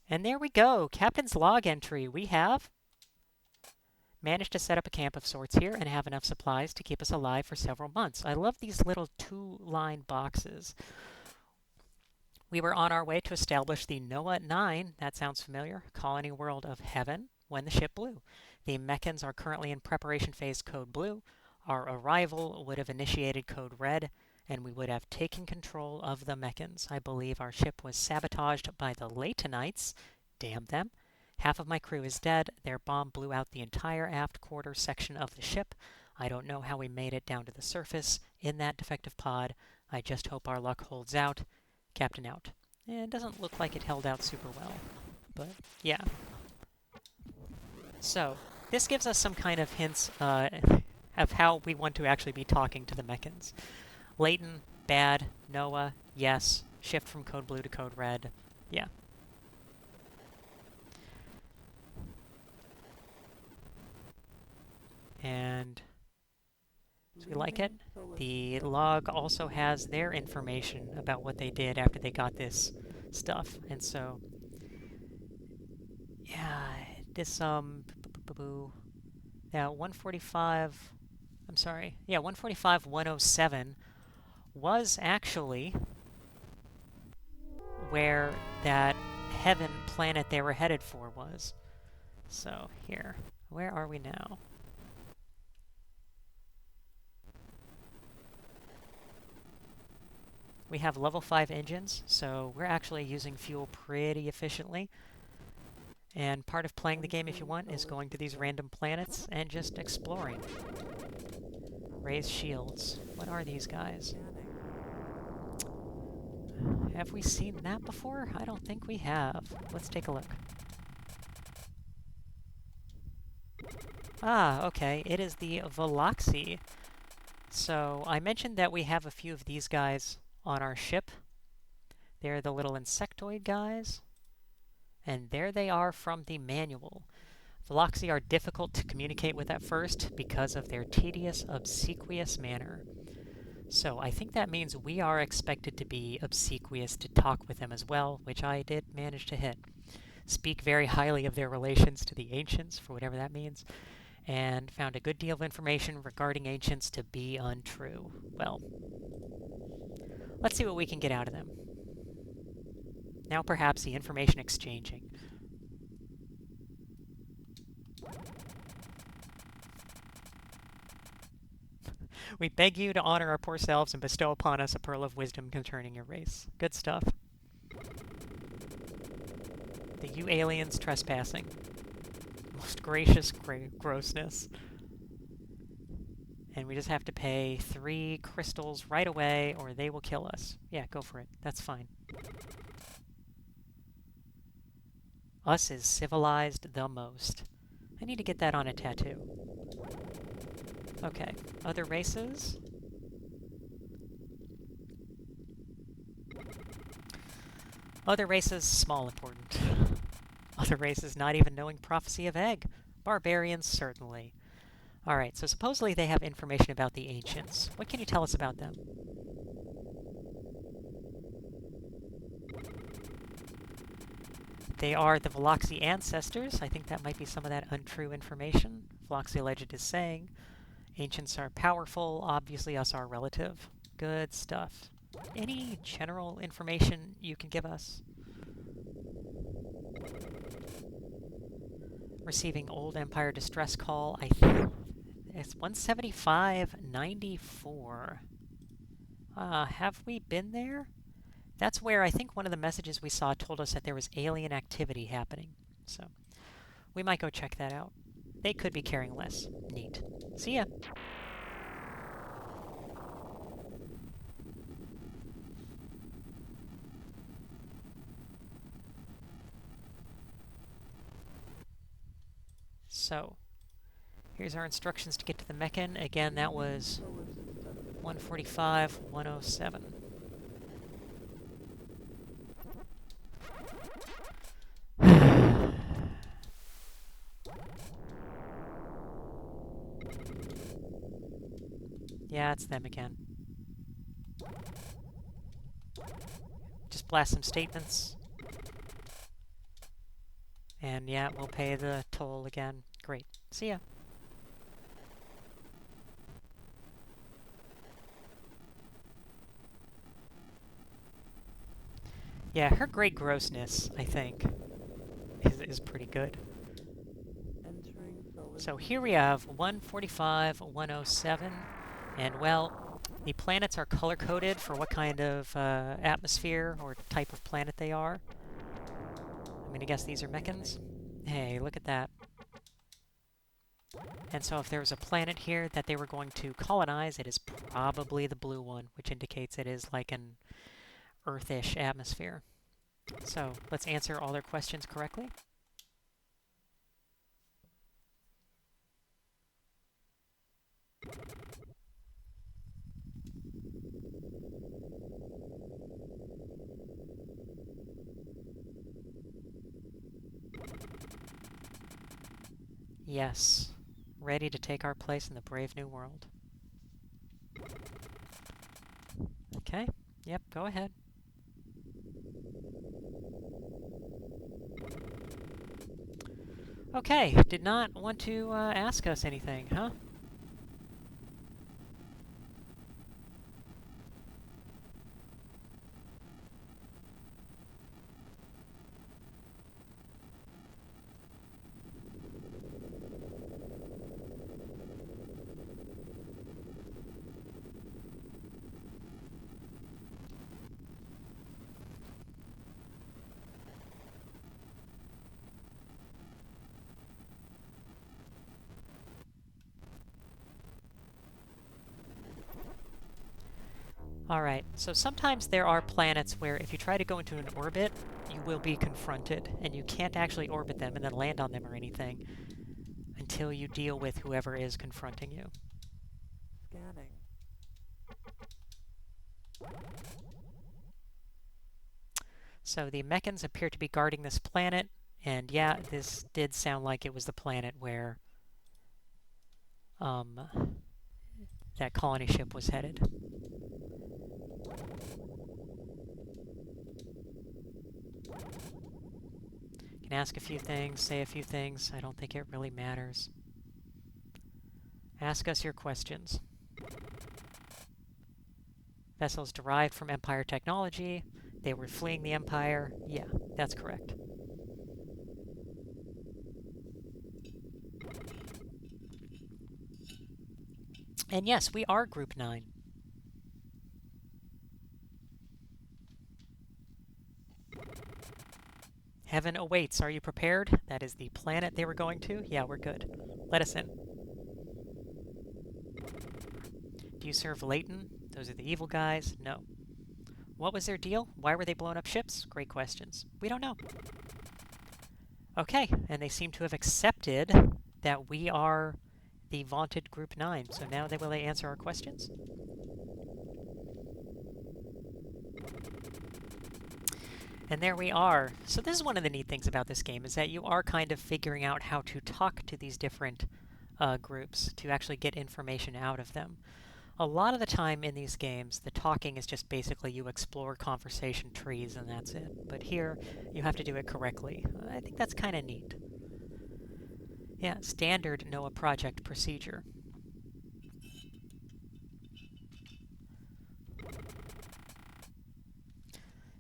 And there we go. Captain's log entry. We have managed to set up a camp of sorts here and have enough supplies to keep us alive for several months. I love these little two-line boxes. We were on our way to establish the Noah 9, that sounds familiar, colony world of heaven, when the ship blew. The Meccans are currently in preparation phase code blue. Our arrival would have initiated code red, and we would have taken control of the Meccans. I believe our ship was sabotaged by the Latonites. Damn them. Half of my crew is dead. Their bomb blew out the entire aft quarter section of the ship. I don't know how we made it down to the surface in that defective pod. I just hope our luck holds out. Captain out. It doesn't look like it held out super well, but yeah. So, this gives us some kind of hints of how we want to actually be talking to the Meccans. Leighton, bad. Noah, yes. Shift from code blue to code red. Yeah. And So we like it. The log also has their information about what they did after they got this stuff. And so, yeah, this, yeah, 145, I'm sorry, yeah, 145, 107 was actually where that heaven planet they were headed for was. So, here, where are we now? We have level 5 engines, so we're actually using fuel pretty efficiently. And part of playing the game, if you want, is going to these random planets and just exploring. Raise shields. What are these guys? Have we seen that before? I don't think we have. Let's take a look. Ah, okay. It is the Veloxi. So I mentioned that we have a few of these guys on our ship. They're the little insectoid guys. And there they are from the manual. Veloxi are difficult to communicate with at first because of their tedious, obsequious manner. So I think that means we are expected to be obsequious to talk with them as well, which I did manage to hit. Speak very highly of their relations to the ancients, for whatever that means, and found a good deal of information regarding ancients to be untrue. Well, let's see what we can get out of them. Now perhaps the information exchanging. We beg you to honor our poor selves and bestow upon us a pearl of wisdom concerning your race. Good stuff. The you aliens trespassing. Most gracious grossness. And we just have to pay 3 crystals right away or they will kill us. Yeah, go for it. That's fine. Us is civilized the most. I need to get that on a tattoo. Okay, other races? Other races, small important. Other races not even knowing prophecy of egg. Barbarians, certainly. Alright, so supposedly they have information about the ancients. What can you tell us about them? They are the Veloxi ancestors. I think that might be some of that untrue information. Veloxi Legend is saying ancients are powerful, obviously us are relative. Good stuff. Any general information you can give us? Receiving Old Empire distress call. I think it's 175.94. Have we been there? That's where I think one of the messages we saw told us that there was alien activity happening. So we might go check that out. They could be caring less. Neat. See ya. So, here's our instructions to get to the Meccan. Again, that was 145, 107. Yeah, it's them again. Just blast some statements. And yeah, we'll pay the toll again. Great. See ya. Yeah, her great grossness, I think, is pretty good. So here we have 145, 107, and well, the planets are color-coded for what kind of atmosphere or type of planet they are. I'm gonna guess these are Meccans. Hey, look at that. And so if there was a planet here that they were going to colonize, it is probably the blue one, which indicates it is like an Earth-ish atmosphere. So let's answer all their questions correctly. Yes, ready to take our place in the brave new world. Yep, go ahead. Okay, did not want to ask us anything, huh? Alright, so sometimes there are planets where if you try to go into an orbit, you will be confronted, and you can't actually orbit them and then land on them or anything until you deal with whoever is confronting you. Scanning. So the Mechans appear to be guarding this planet, and yeah, this did sound like it was the planet where that colony ship was headed. Can ask a few things, say a few things. I don't think it really matters. Ask us your questions. Vessels derived from Empire technology. They were fleeing the Empire. Yeah, that's correct. And yes, we are Group 9. Heaven awaits. Are you prepared? That is the planet they were going to? Yeah, we're good. Let us in. Do you serve Leighton? Those are the evil guys? No. What was their deal? Why were they blowing up ships? Great questions. We don't know. Okay, and they seem to have accepted that we are the vaunted Group 9. So now will they answer our questions? And there we are. So this is one of the neat things about this game, is that you are kind of figuring out how to talk to these different groups to actually get information out of them. A lot of the time in these games, the talking is just basically you explore conversation trees and that's it. But here, you have to do it correctly. I think that's kind of neat. Yeah, standard NOAA project procedure.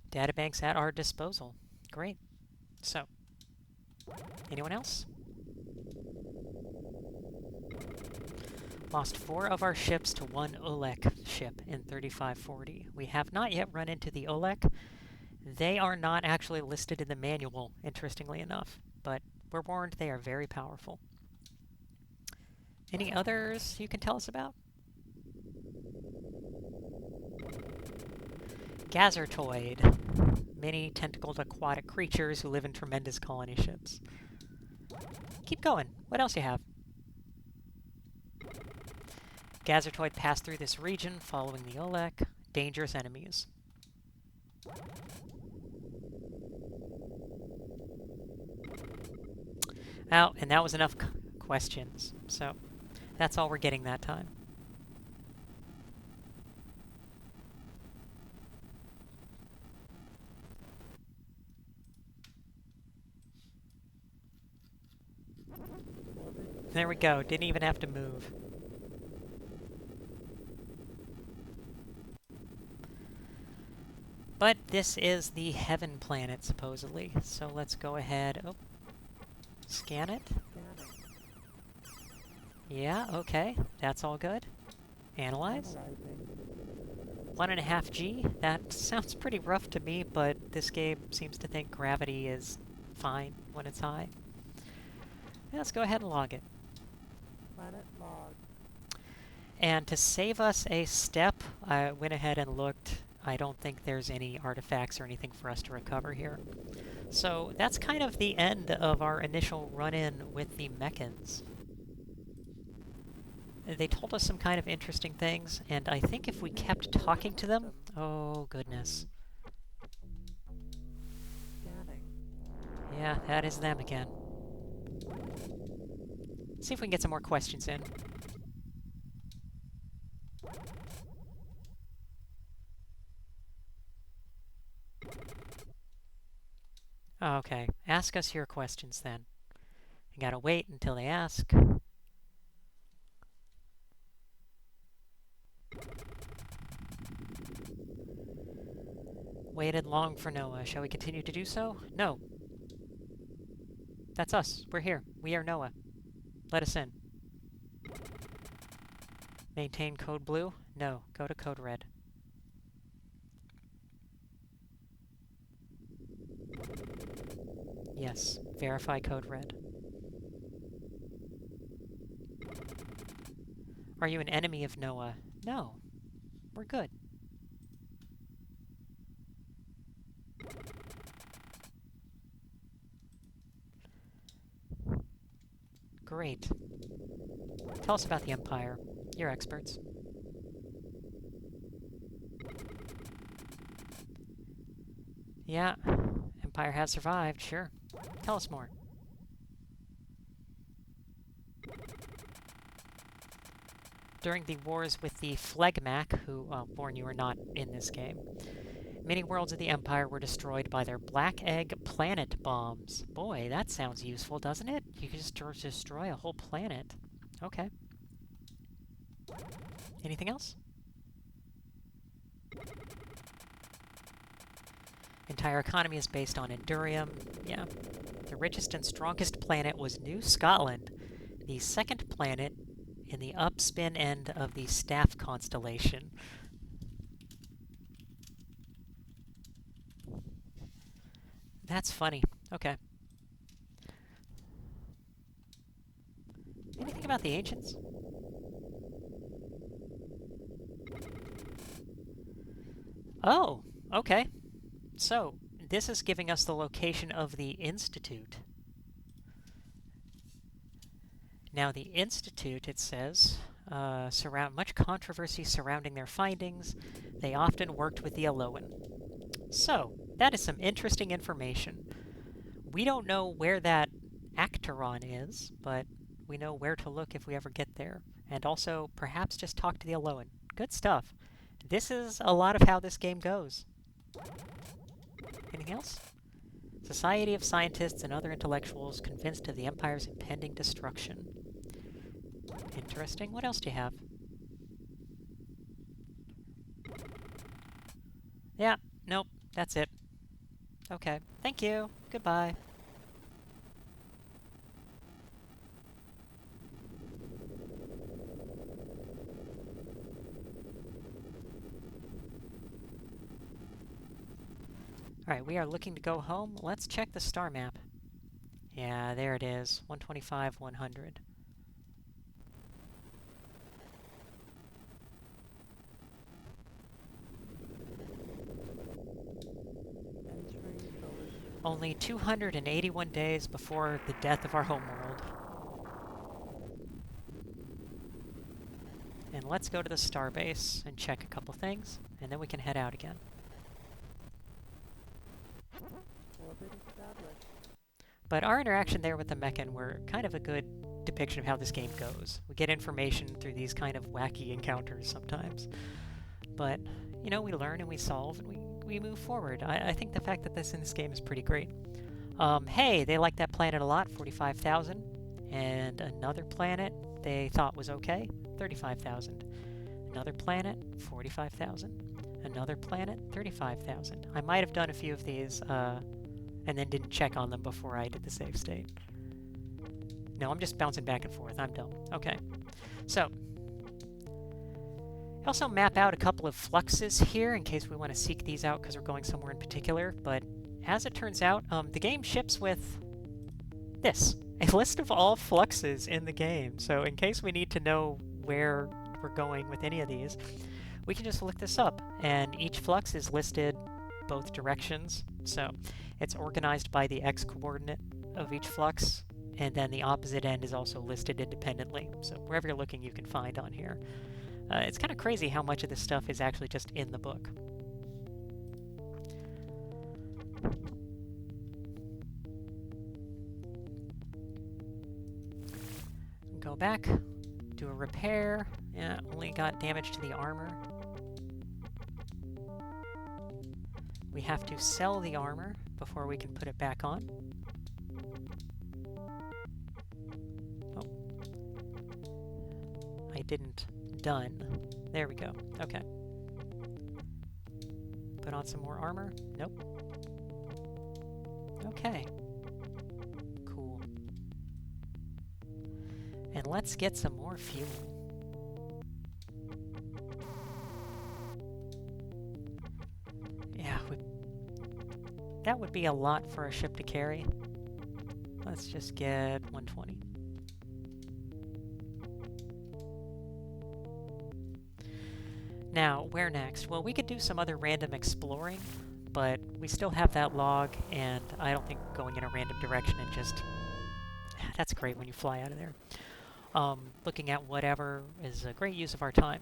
Databanks at our disposal. Great. So, anyone else? Lost 4 of our ships to one Olek ship in 3540. We have not yet run into the Olek. They are not actually listed in the manual, interestingly enough, but we're warned they are very powerful. Any others you can tell us about? Gazertoid. Many tentacled aquatic creatures who live in tremendous colony ships. Keep going. What else you have? Gazertoid passed through this region following the Olek. Dangerous enemies. Oh, and that was enough questions. So, that's all we're getting that time. There we go. Didn't even have to move. But this is the Heaven planet, supposedly. So let's go ahead. Oh, scan it. Scanning. Yeah, okay. That's all good. Analyze. Analyzing. 1.5 G. That sounds pretty rough to me, but this game seems to think gravity is fine when it's high. Yeah, let's go ahead and log it. Planet log. And to save us a step, I went ahead and looked. I don't think there's any artifacts or anything for us to recover here. So that's kind of the end of our initial run-in with the Mechans. They told us some kind of interesting things, and I think if we kept talking to them... Oh, goodness. Scanning. Yeah, that is them again. See if we can get some more questions in. Okay, ask us your questions then. You gotta wait until they ask. Waited long for Noah. Shall we continue to do so? No. That's us. We're here. We are Noah. Let us in. Maintain code blue? No. Go to code red. Yes. Verify code red. Are you an enemy of Noah? No. We're good. Great. Tell us about the Empire. You're experts. Yeah. Empire has survived, sure. Tell us more. During the wars with the Phlegmac, who, warn you, are not in this game, many worlds of the Empire were destroyed by their Black Egg planet bombs. Boy, that sounds useful, doesn't it? You can just destroy a whole planet. Okay. Anything else? Entire economy is based on Endurium. Yeah. The richest and strongest planet was New Scotland, the second planet in the upspin end of the Staff constellation. That's funny. Okay. Anything about the ancients? Oh, okay. So, this is giving us the location of the Institute. Now, the Institute, it says, much controversy surrounding their findings. They often worked with the Alolan. So, that is some interesting information. We don't know where that Acteron is, but we know where to look if we ever get there. And also, perhaps just talk to the Alolan. Good stuff. This is a lot of how this game goes. Anything else? Society of scientists and other intellectuals convinced of the Empire's impending destruction. Interesting. What else do you have? Yeah, nope, that's it. Okay, thank you. Goodbye. Alright, we are looking to go home. Let's check the star map. Yeah, there it is. 125, 100. Only 281 days before the death of our homeworld. And let's go to the starbase and check a couple things, and then we can head out again. But our interaction there with the Mechan were kind of a good depiction of how this game goes. We get information through these kind of wacky encounters sometimes. But, you know, we learn and we solve and we move forward. I think the fact that this in this game is pretty great. Hey, they like that planet a lot, 45,000. And another planet they thought was okay, 35,000. Another planet, 45,000. Another planet, 35,000. I might have done a few of these, and then didn't check on them before I did the save state. No, I'm just bouncing back and forth. I'm dumb. Okay. So, I also map out a couple of fluxes here in case we want to seek these out because we're going somewhere in particular. But as it turns out, the game ships with this. A list of all fluxes in the game. So in case we need to know where we're going with any of these, we can just look this up. And each flux is listed both directions. So it's organized by the x-coordinate of each flux, and then the opposite end is also listed independently. So wherever you're looking, you can find on here. It's kind of crazy how much of this stuff is actually just in the book. Go back, do a repair. Yeah, only got damage to the armor. We have to sell the armor, before we can put it back on. Oh, I didn't. Done. There we go. Okay. Put on some more armor. Nope. Okay. Cool. And let's get some more fuel. Yeah, that would be a lot for a ship to carry. Let's just get 120. Now, where next? Well, we could do some other random exploring, but we still have that log, and I don't think going in a random direction and just... That's great when you fly out of there. Looking at whatever is a great use of our time.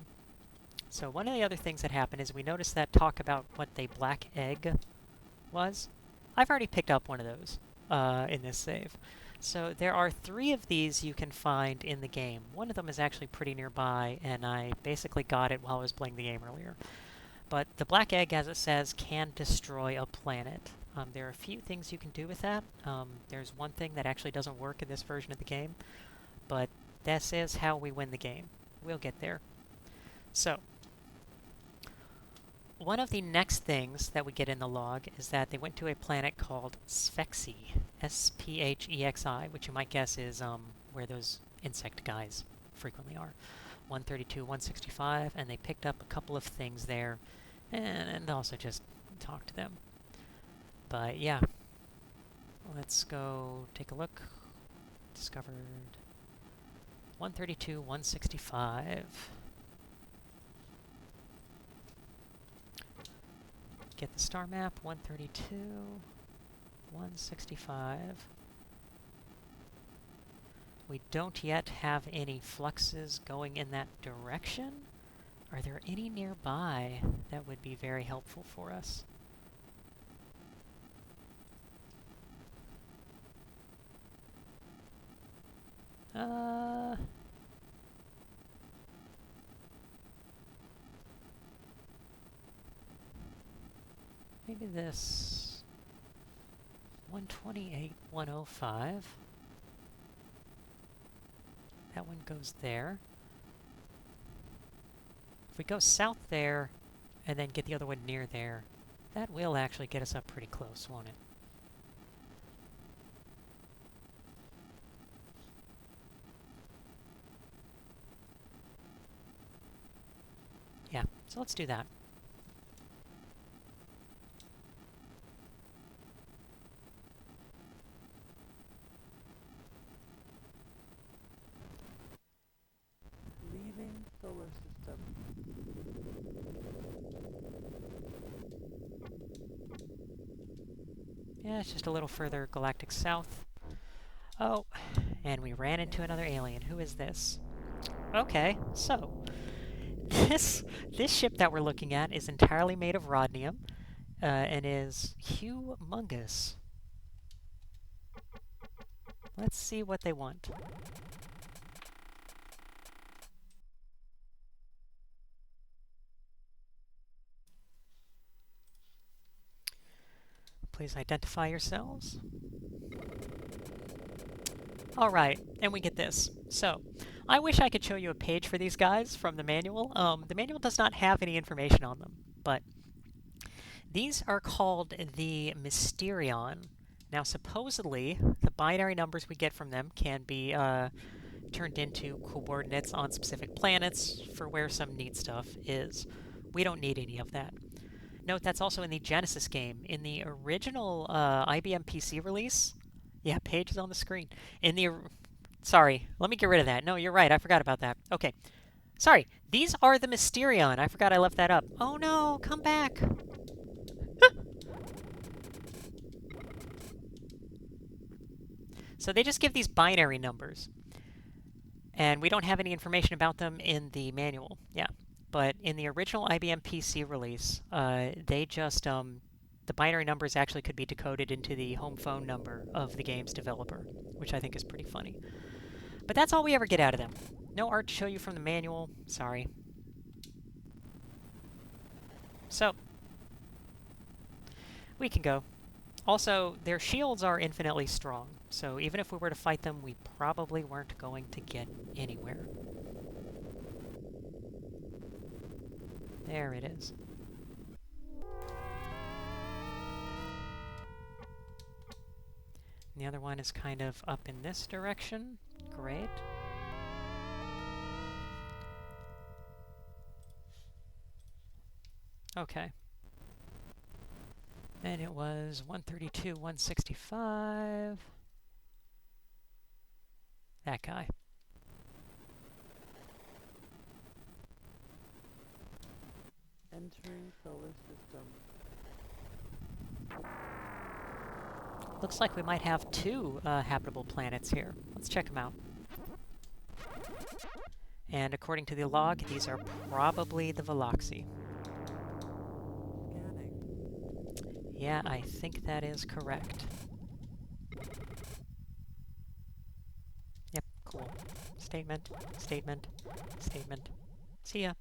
So one of the other things that happened is we noticed that talk about what a black egg was. I've already picked up one of those in this save. So there are 3 of these you can find in the game. One of them is actually pretty nearby, and I basically got it while I was playing the game earlier. But the black egg, as it says, can destroy a planet. There are a few things you can do with that. There's one thing that actually doesn't work in this version of the game, but this is how we win the game. We'll get there. So, one of the next things that we get in the log is that they went to a planet called Sphexi, S-P-H-E-X-I, which you might guess is where those insect guys frequently are. 132, 165, and they picked up a couple of things there, and also just talked to them. But yeah, let's go take a look. Discovered 132, 165. Get the star map, 132, 165. We don't yet have any fluxes going in that direction. Are there any nearby that would be very helpful for us? Maybe this 128, 105. That one goes there. If we go south there and then get the other one near there, that will actually get us up pretty close, won't it? Yeah, so let's do that. Leaving solar system. Yeah, it's just a little further galactic south. Oh, and we ran into another alien. Who is this? Okay, so this ship that we're looking at is entirely made of rodnium and is humongous. Let's see what they want. Please identify yourselves. Alright, and we get this. So, I wish I could show you a page for these guys from the manual. The manual does not have any information on them, but these are called the Mysterion. Now, supposedly, the binary numbers we get from them can be turned into coordinates on specific planets for where some neat stuff is. We don't need any of that. Note that's also in the Genesis game. In the original IBM PC release, yeah, page is on the screen. Sorry, let me get rid of that. No, you're right, I forgot about that. Okay, sorry, these are the Mysterion. I forgot I left that up. Oh no, come back. So they just give these binary numbers. And we don't have any information about them in the manual. Yeah. But in the original IBM PC release, they just, the binary numbers actually could be decoded into the home phone number of the game's developer, which I think is pretty funny. But that's all we ever get out of them. No art to show you from the manual. Sorry. So, we can go. Also, their shields are infinitely strong, so even if we were to fight them, we probably weren't going to get anywhere. There it is. And the other one is kind of up in this direction. Great. Okay. And it was 132, 165. That guy. Entering solar system. Looks like we might have two habitable planets here. Let's check them out. And according to the log, these are probably the Veloxi. Scanning. Yeah, I think that is correct. Yep, cool. Statement, statement, statement. See ya.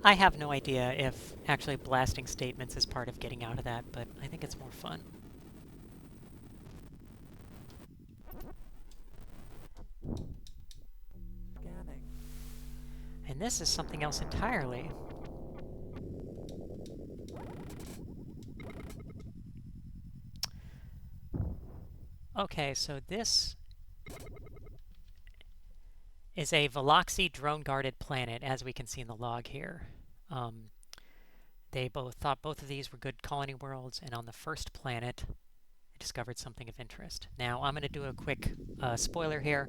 I have no idea if actually blasting statements is part of getting out of that, but I think it's more fun. Scanning. And this is something else entirely. Okay, so this is a Veloxi drone-guarded planet, as we can see in the log here. They both thought both of these were good colony worlds, and on the first planet, they discovered something of interest. Now, I'm going to do a quick spoiler here.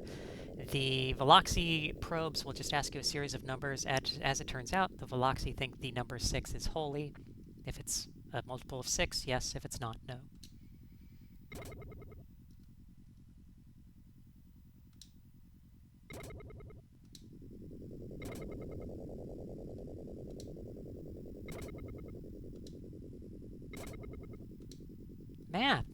The Veloxi probes will just ask you a series of numbers. As it turns out, the Veloxi think the number 6 is holy. If it's a multiple of 6, yes. If it's not, no. Math!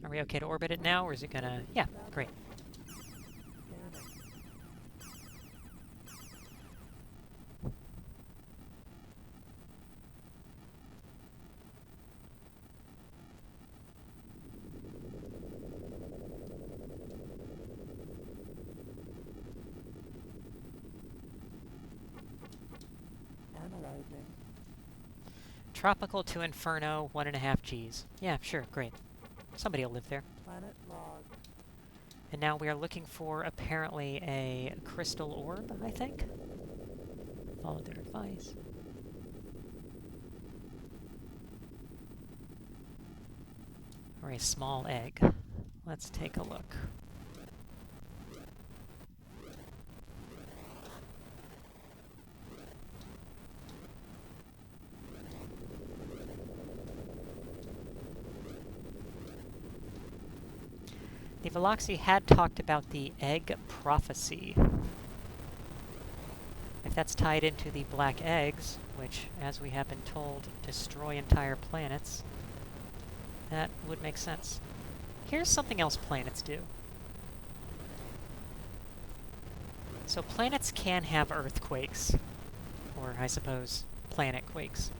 Are we okay to orbit it now, or is it gonna... Yeah, great. Scanning. Analyzing. Tropical to Inferno, 1.5 Gs. Yeah, sure, great. Somebody will live there. Planet log. And now we are looking for, apparently, a crystal orb, I think? Follow their advice. Or a small egg. Let's take a look. The Veloxi had talked about the egg prophecy. If that's tied into the black eggs, which, as we have been told, destroy entire planets, that would make sense. Here's something else planets do. So planets can have earthquakes, or I suppose, planet quakes.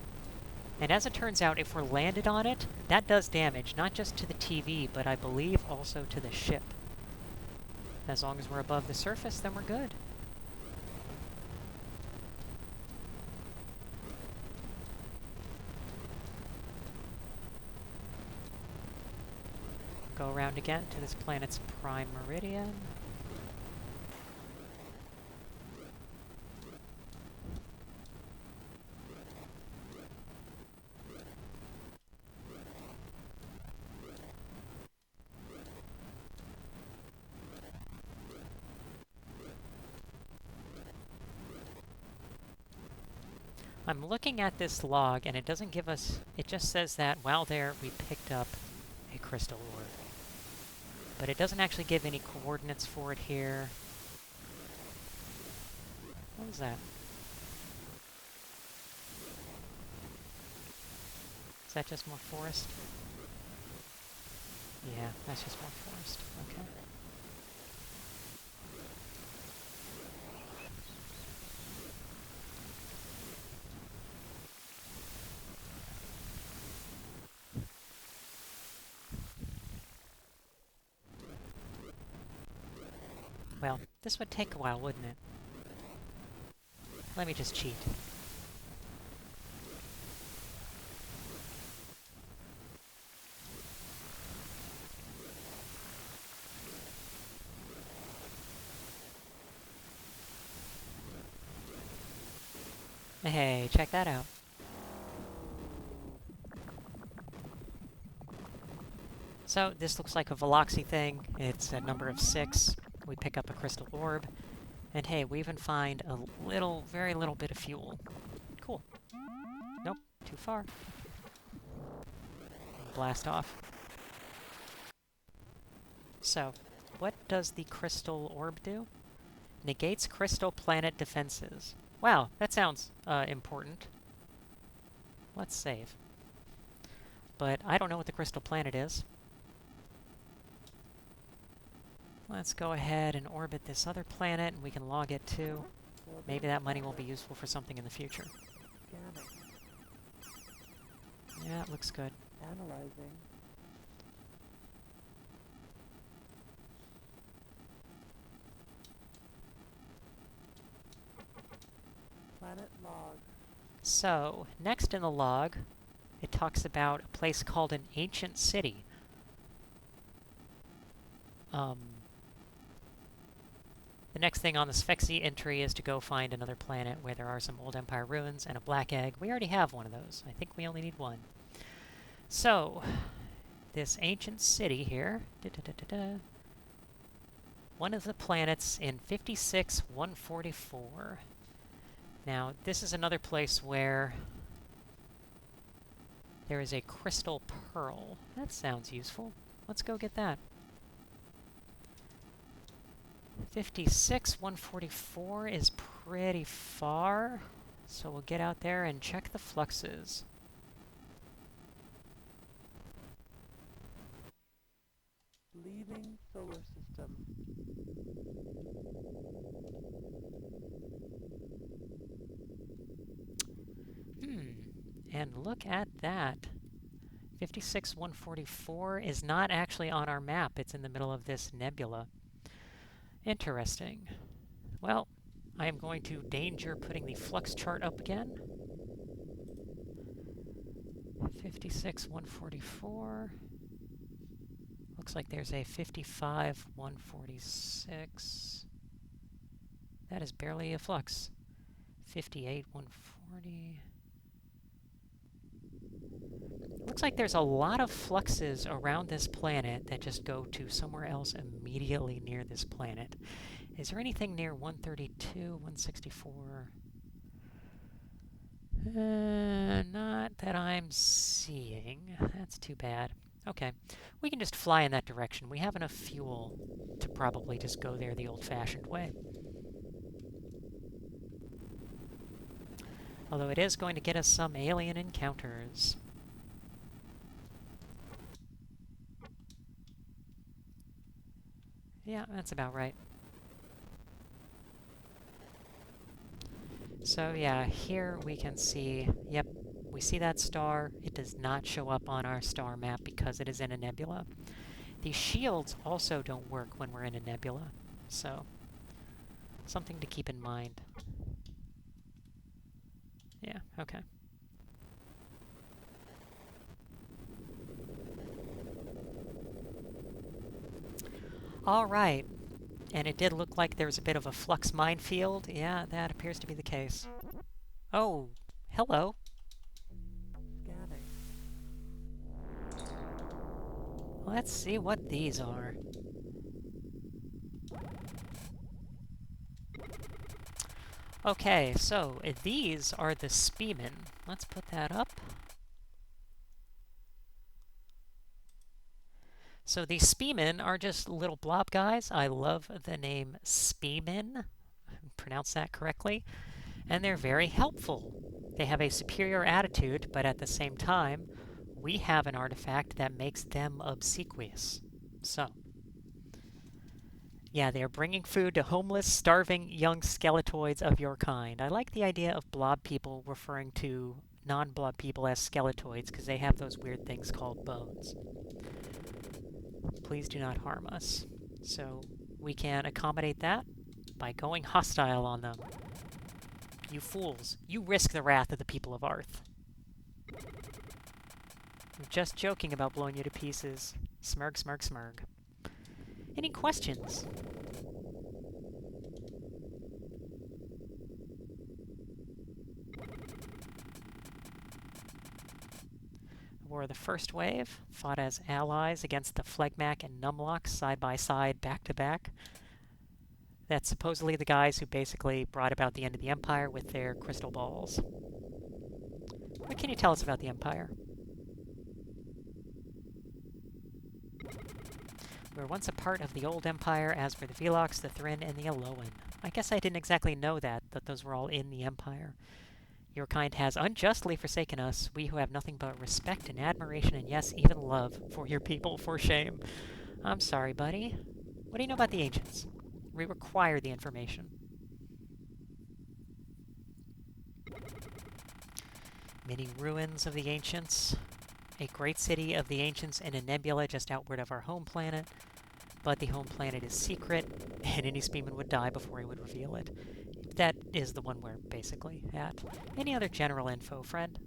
And as it turns out, if we're landed on it, that does damage, not just to the TV, but I believe also to the ship. As long as we're above the surface, then we're good. Go around again to this planet's prime meridian. I'm looking at this log, and it doesn't give us... It just says that while there, we picked up a crystal orb. But it doesn't actually give any coordinates for it here. What was that? Is that just more forest? Yeah, that's just more forest. Okay. Well, this would take a while, wouldn't it? Let me just cheat. Hey, check that out. So, this looks like a Veloxy thing. It's a number of 6. We pick up a crystal orb. And hey, we even find a little, very little bit of fuel. Cool. Nope, too far. Blast off. So, what does the crystal orb do? Negates crystal planet defenses. Wow, that sounds important. Let's save. But I don't know what the crystal planet is. Let's go ahead and orbit this other planet, and we can log it too. Maybe that money will be useful for something in the future. Scanning. Yeah, it looks good. Analyzing. Planet log. So, next in the log, it talks about a place called an ancient city. The next thing on the Sphexy entry is to go find another planet where there are some old Empire ruins and a black egg. We already have one of those. I think we only need one. So, this ancient city here, one of the planets in 56-144. Now, this is another place where there is a crystal pearl. That sounds useful. Let's go get that. 56-144 is pretty far, so we'll get out there and check the fluxes. Leaving solar system. And look at that. 56-144 is not actually on our map. It's in the middle of this nebula. Interesting. Well, I am going to danger putting the flux chart up again. 56-144. Looks like there's a 55-146. That is barely a flux. 58-140. Looks like there's a lot of fluxes around this planet that just go to somewhere else immediately near this planet. Is there anything near 132, 164? Not that I'm seeing. That's too bad. Okay, we can just fly in that direction. We have enough fuel to probably just go there the old-fashioned way. Although it is going to get us some alien encounters. Yeah, that's about right. So yeah, here we can see, yep, we see that star. It does not show up on our star map because it is in a nebula. The shields also don't work when we're in a nebula, so something to keep in mind. Yeah, okay. All right. And it did look like there was a bit of a flux minefield. Yeah, that appears to be the case. Oh, hello. Scanning. Let's see what these are. Okay, so these are the Spearmen. Let's put that up. So these spearmen are just little blob guys. I love the name spearmen. Pronounce that correctly. And they're very helpful. They have a superior attitude, but at the same time, we have an artifact that makes them obsequious. So, yeah, they are bringing food to homeless, starving young skeletoids of your kind. I like the idea of blob people referring to non-blob people as skeletoids because they have those weird things called bones. Please do not harm us. So we can accommodate that by going hostile on them. You fools, you risk the wrath of the people of Arth. I'm just joking about blowing you to pieces. Smurg, smurg, smurg. Any questions? War of the First Wave fought as allies against the Phlegmac and Numlock side by side, back to back. That's supposedly the guys who basically brought about the end of the Empire with their crystal balls. What can you tell us about the Empire? We were once a part of the old Empire, as were the Velox, the Thrin, and the Aloan. I guess I didn't exactly know that those were all in the Empire. Your kind has unjustly forsaken us, we who have nothing but respect and admiration and yes, even love for your people, for shame. I'm sorry, buddy. What do you know about the Ancients? We require the information. Many ruins of the Ancients. A great city of the Ancients in a nebula just outward of our home planet. But the home planet is secret, and any spearman would die before he would reveal it. That is the one we're basically at. Any other general info, friend?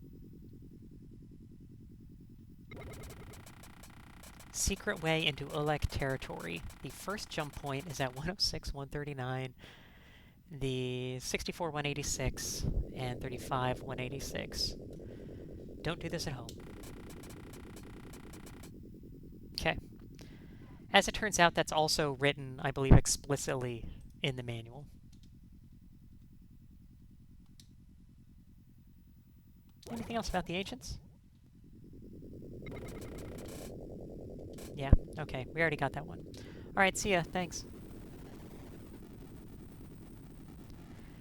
Secret way into Olek territory. The first jump point is at 106, 139, the 64, 186, and 35, 186. Don't do this at home. Okay. As it turns out, that's also written, I believe, explicitly in the manual. Anything else about the Ancients? Yeah, okay, we already got that one. Alright, see ya, thanks.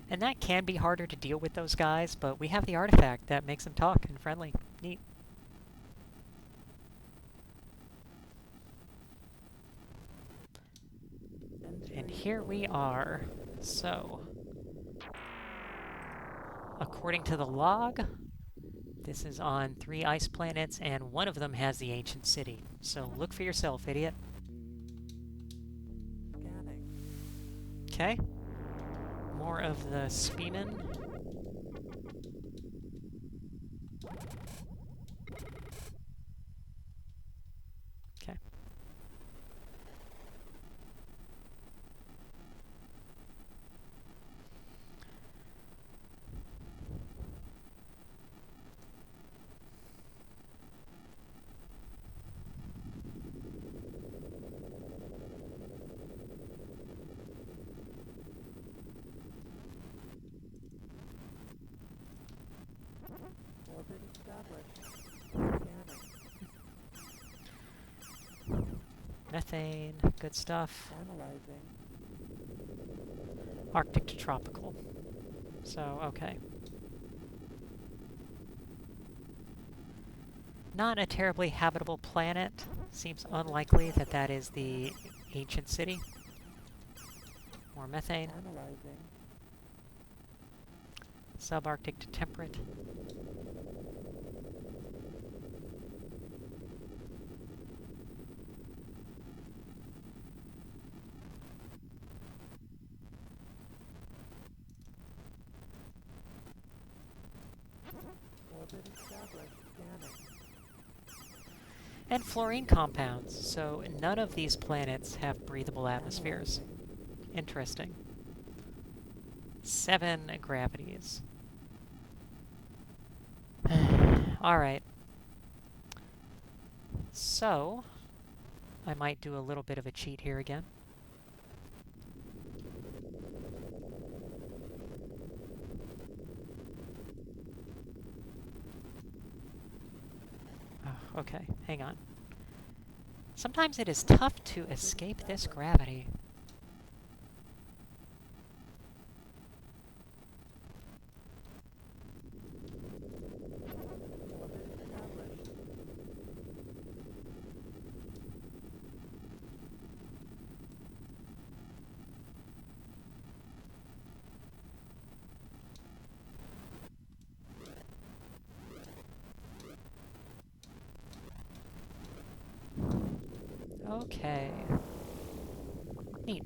And that can be harder to deal with those guys, but we have the artifact that makes them talk and friendly. Neat. And here we are. So, according to the log, this is on 3 ice planets, and one of them has the ancient city. So look for yourself, idiot. Scanning. Okay. More of the spearmen. Okay. Orbit established. Scanning. Methane, good stuff. Analyzing. Arctic to tropical. So, okay. Not a terribly habitable planet. Seems unlikely that that is the ancient city. More methane. Analyzing. Subarctic to temperate. Orbit established. Scanning. And fluorine compounds, so none of these planets have breathable atmospheres. Interesting. 7 gravities. Alright. So, I might do a little bit of a cheat here again. Oh, okay, hang on. Sometimes it is tough to escape this gravity. Orbit established. Okay. Neat.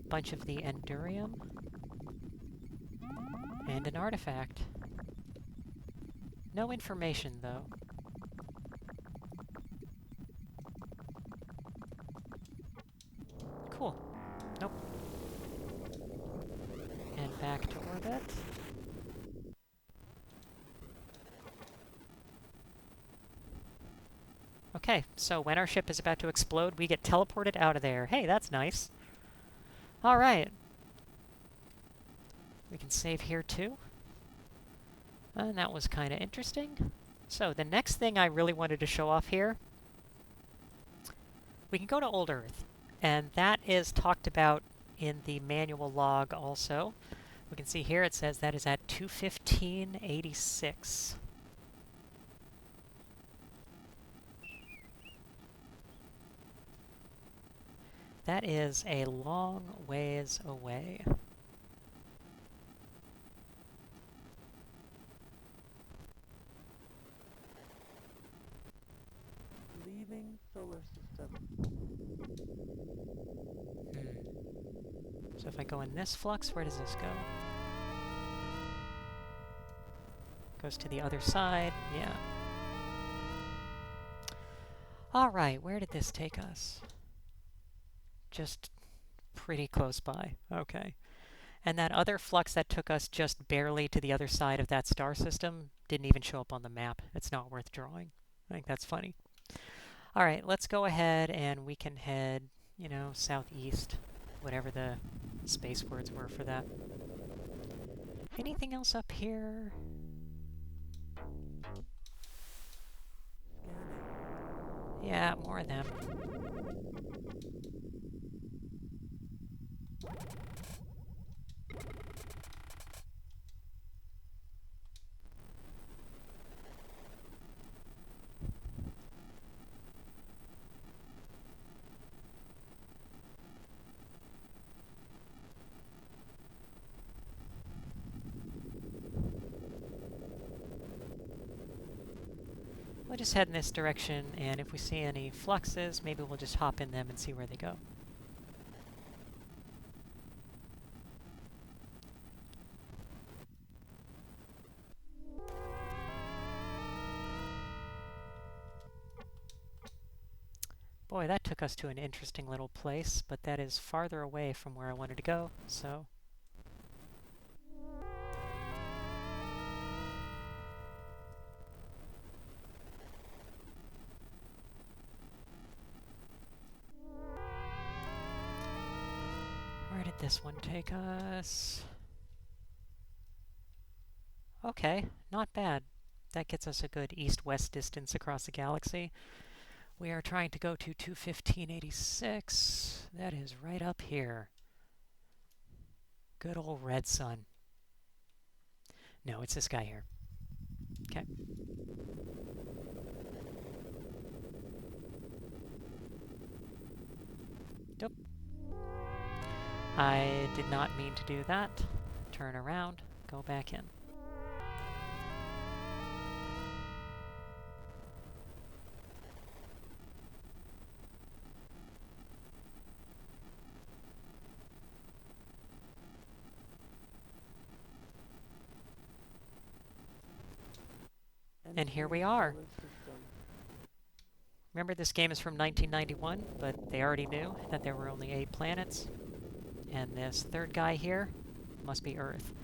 Bunch of the Endurium. And an artifact. No information, though. Cool. Nope. And back to orbit. Okay, so when our ship is about to explode, we get teleported out of there. Hey, that's nice. Alright. We can save here too. And that was kind of interesting. So the next thing I really wanted to show off here, we can go to Old Earth. And that is talked about in the manual log also. We can see here it says that is at 21586. That is a long ways away. Leaving solar system. So if I go in this flux, where does this go? Goes to the other side, yeah. Alright, where did this take us? Just pretty close by, okay. And that other flux that took us just barely to the other side of that star system didn't even show up on the map. It's not worth drawing. I think that's funny. Alright, let's go ahead and we can head, you know, southeast, whatever the space words were for that. Anything else up here? Scanning. Yeah, more of them. We'll just head in this direction, and if we see any fluxes, maybe we'll just hop in them and see where they go. Boy, that took us to an interesting little place, but that is farther away from where I wanted to go, so... Where did this one take us? Okay, not bad. That gets us a good east-west distance across the galaxy. We are trying to go to 21586. That is right up here. Good old red sun. No, it's this guy here. Okay. Nope. I did not mean to do that. Turn around, go back in. And here we are. Solar system. Remember, this game is from 1991, but they already knew that there were only 8 planets. And this third guy here must be Earth.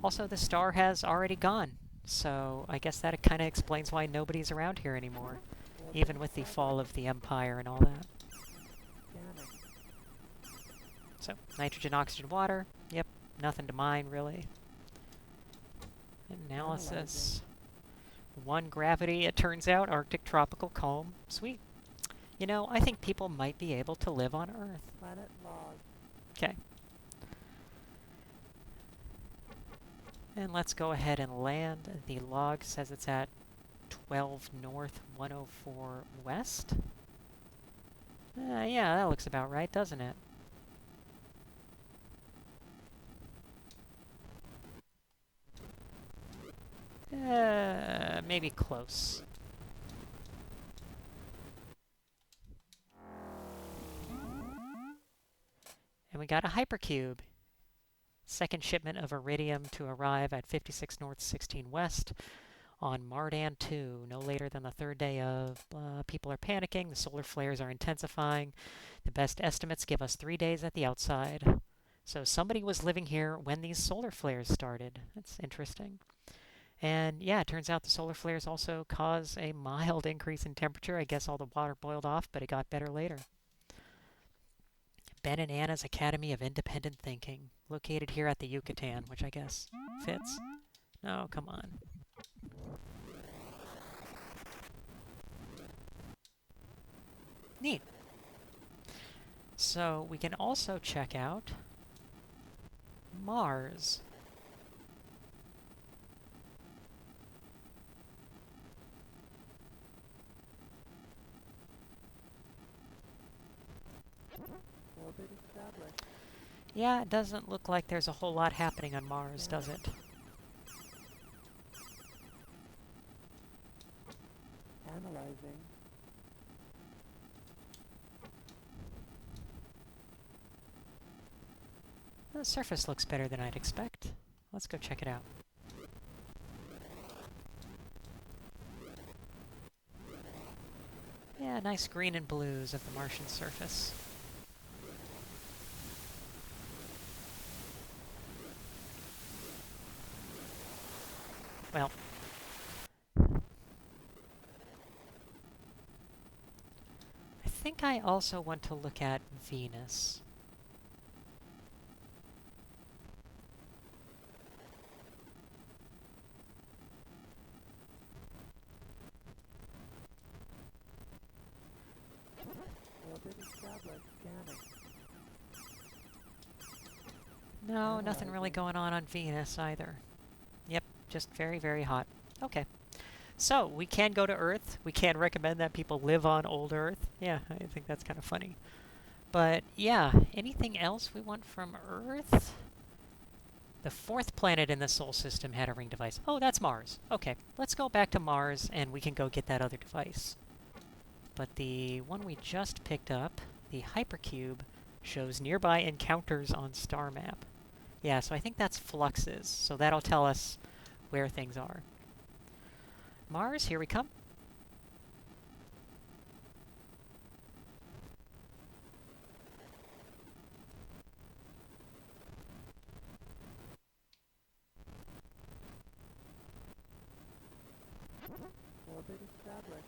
Also, the star has already gone, so I guess that kind of explains why nobody's around here anymore, even with the fall of the Empire and all that. Scanning. So, nitrogen, oxygen, water. Yep, nothing to mine, really. Analysis. 1 gravity, it turns out. Arctic tropical calm. Sweet. You know, I think people might be able to live on Earth. Planet log. Okay. And let's go ahead and land. The log says it's at 12 north, 104 west. Yeah, that looks about right, doesn't it? Maybe close. And we got a hypercube. Second shipment of iridium to arrive at 56 north, 16 west on Mardan 2, no later than the third day of. People are panicking, the solar flares are intensifying. The best estimates give us 3 days at the outside. So somebody was living here when these solar flares started. That's interesting. And yeah, it turns out the solar flares also cause a mild increase in temperature. I guess all the water boiled off, but it got better later. Ben and Anna's Academy of Independent Thinking, located here at the Yucatan, which I guess fits. No, come on. Neat. So we can also check out Mars. Orbit established. Yeah, it doesn't look like there's a whole lot happening on Mars, does it? Analyzing. The surface looks better than I'd expect. Let's go check it out. Yeah, nice green and blues of the Martian surface. Well, I think I also want to look at Venus. Orbit established. Scanning. No, nothing really going on Venus either. Yep, just very, very hot. Okay. So, we can go to Earth. We can recommend that people live on old Earth. Yeah, I think that's kind of funny. But, yeah, anything else we want from Earth? The fourth planet in the Sol system had a ring device. Oh, that's Mars. Okay, let's go back to Mars and we can go get that other device. But the one we just picked up, the hypercube, shows nearby encounters on star map. Yeah, so I think that's fluxes, so that'll tell us where things are. Mars, here we come. Orbit established.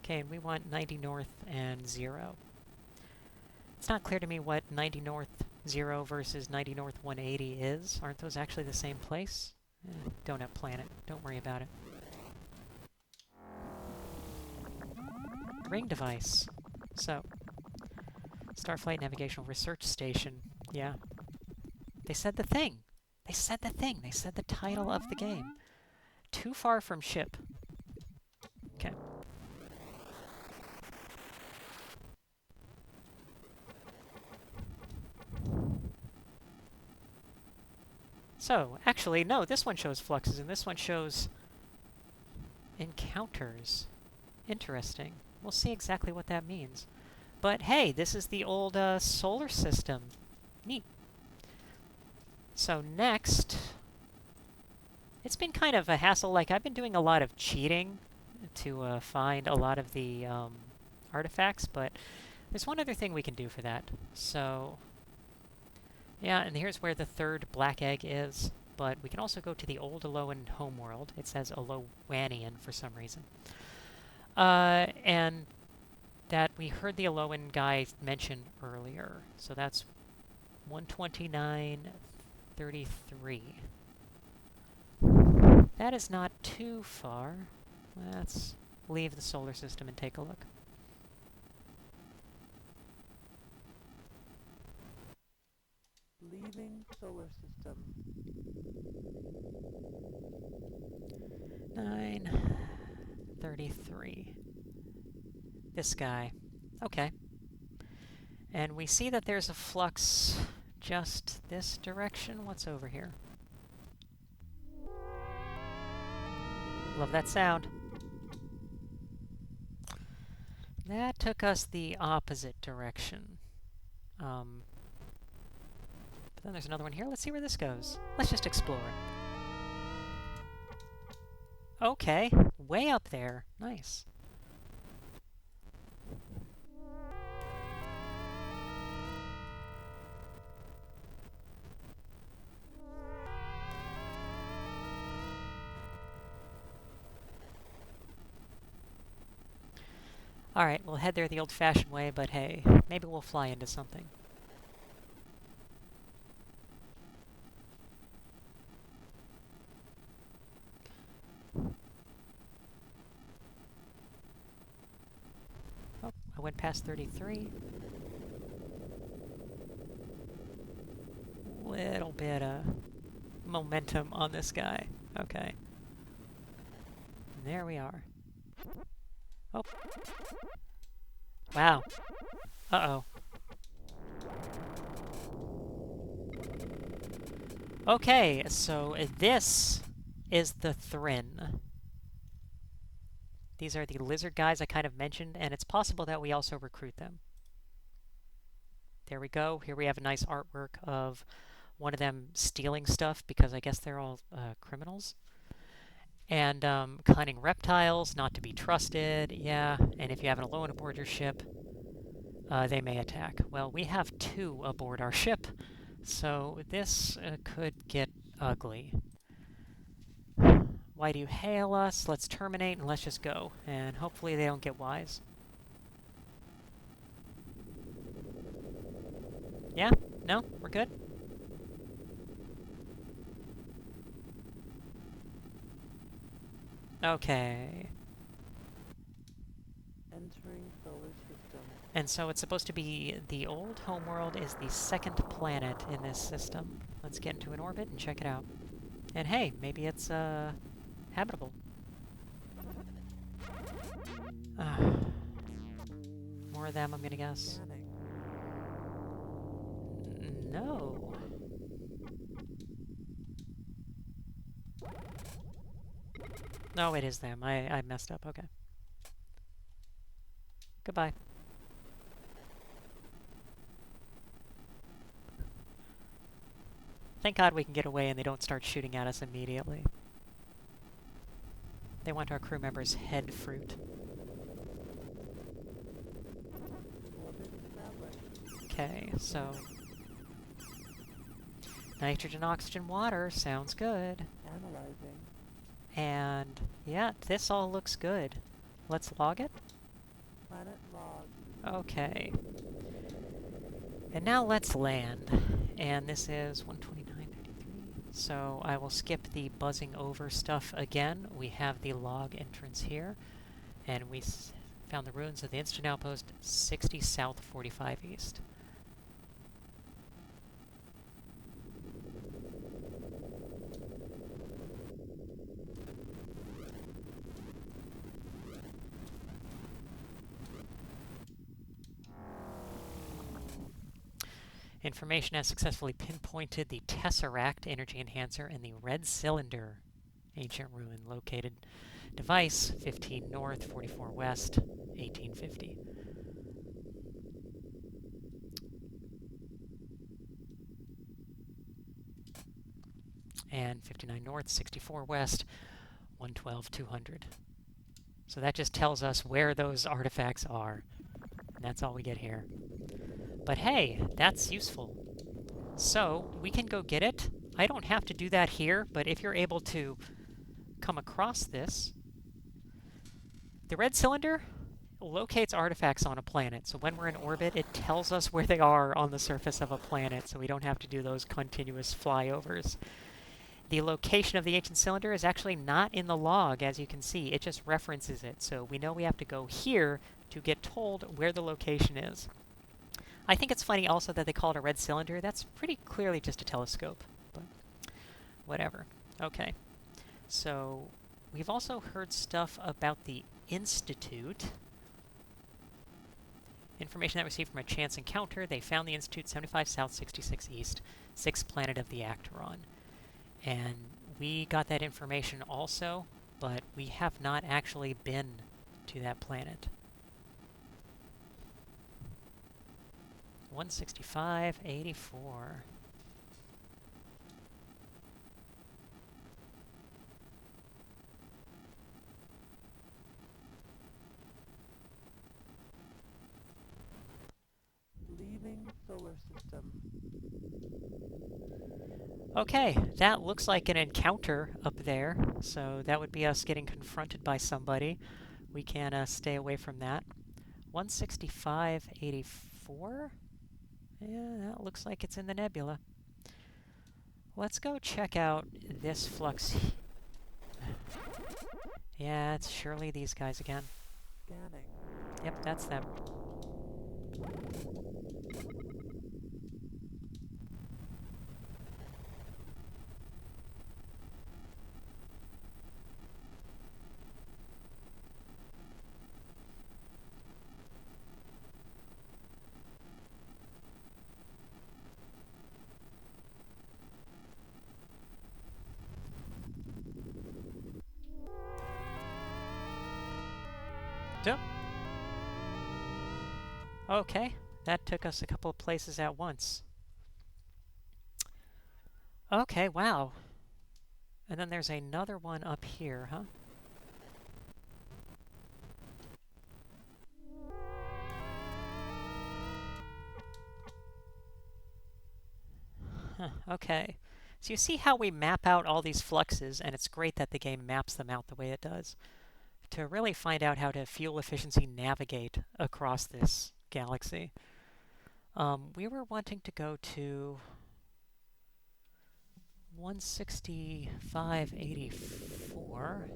Okay, and we want 90 north and 0. It's not clear to me what 90 north 0 versus 90 north 180 is. Aren't those actually the same place? Donut planet. Don't worry about it. Ring device. So, Starflight Navigational Research Station. Yeah. They said the thing. They said the thing. They said the title of the game. Too far from ship. Okay. So, actually, no, this one shows fluxes and this one shows encounters. Interesting. We'll see exactly what that means. But hey, this is the old solar system. Neat. So next, it's been kind of a hassle. Like, I've been doing a lot of cheating to find a lot of the artifacts, but there's one other thing we can do for that. So, yeah, and here's where the third black egg is. But we can also go to the old Alolan homeworld. It says Alowanian for some reason. And that we heard the Alolan guy mention earlier. So that's 129.33. That is not too far. Let's leave the solar system and take a look. Leaving solar system. 9:33. This guy. Okay. And we see that there's a flux just this direction. What's over here? Love that sound. That took us the opposite direction. But then there's another one here. Let's see where this goes. Let's just explore it. Okay, way up there. Nice. Alright, we'll head there the old-fashioned way, but hey, maybe we'll fly into something. Oh, I went past 33. Little bit of momentum on this guy. Okay. There we are. Oh. Wow. Uh-oh. Okay, so this is the Thrin. These are the lizard guys I kind of mentioned, and it's possible that we also recruit them. There we go. Here we have a nice artwork of one of them stealing stuff, because I guess they're all criminals. And cunning reptiles, not to be trusted, yeah. And if you have an alone aboard your ship, they may attack. Well, we have 2 aboard our ship, so this could get ugly. Why do you hail us? Let's terminate and let's just go. And hopefully they don't get wise. Yeah? No? We're good? Okay. Entering solar system. And so it's supposed to be the old homeworld is the 2nd planet in this system. Let's get into an orbit and check it out. And hey, maybe it's habitable. More of them, I'm gonna guess. Scanning. No. No, it is them. I messed up. Okay. Goodbye. Thank God we can get away and they don't start shooting at us immediately. They want our crew members' head fruit. Orbit established. Okay, so... nitrogen, oxygen, water. Sounds good. Analyzing. And yeah, this all looks good. Let's log it. Planet log. Okay. And now let's land. And this is 129.33. So I will skip the buzzing over stuff again. We have the log entrance here. And we found the ruins of the instant outpost 60 south, 45 east. Information has successfully pinpointed the Tesseract energy enhancer and the Red Cylinder ancient ruin located device 15 north, 44 west, 1850. And 59 north, 64 west, 112, 200. So that just tells us where those artifacts are. And that's all we get here. But hey, that's useful. So, we can go get it. I don't have to do that here, but if you're able to come across this, the red cylinder locates artifacts on a planet. So when we're in orbit, it tells us where they are on the surface of a planet, so we don't have to do those continuous flyovers. The location of the ancient cylinder is actually not in the log, as you can see. It just references it, so we know we have to go here to get told where the location is. I think it's funny also that they call it a red cylinder. That's pretty clearly just a telescope, but whatever. Okay, so we've also heard stuff about the Institute. Information that was received from a chance encounter. They found the Institute 75 South, 66 East, 6th planet of the Acteron. And we got that information also, but we have not actually been to that planet. 165.84. Leaving solar system. Okay, that looks like an encounter up there, so that would be us getting confronted by somebody. We can stay away from that. 165.84? Yeah, that looks like it's in the nebula. Let's go check out this flux. Yeah, it's surely these guys again. Scanning. Yep, that's them. Yep. Okay, that took us a couple of places at once. Okay, wow. And then there's another one up here, huh? Huh, okay. So you see how we map out all these fluxes, and it's great that the game maps them out the way it does, to really find out how to fuel efficiency navigate across this galaxy. We were wanting to go to 165.84.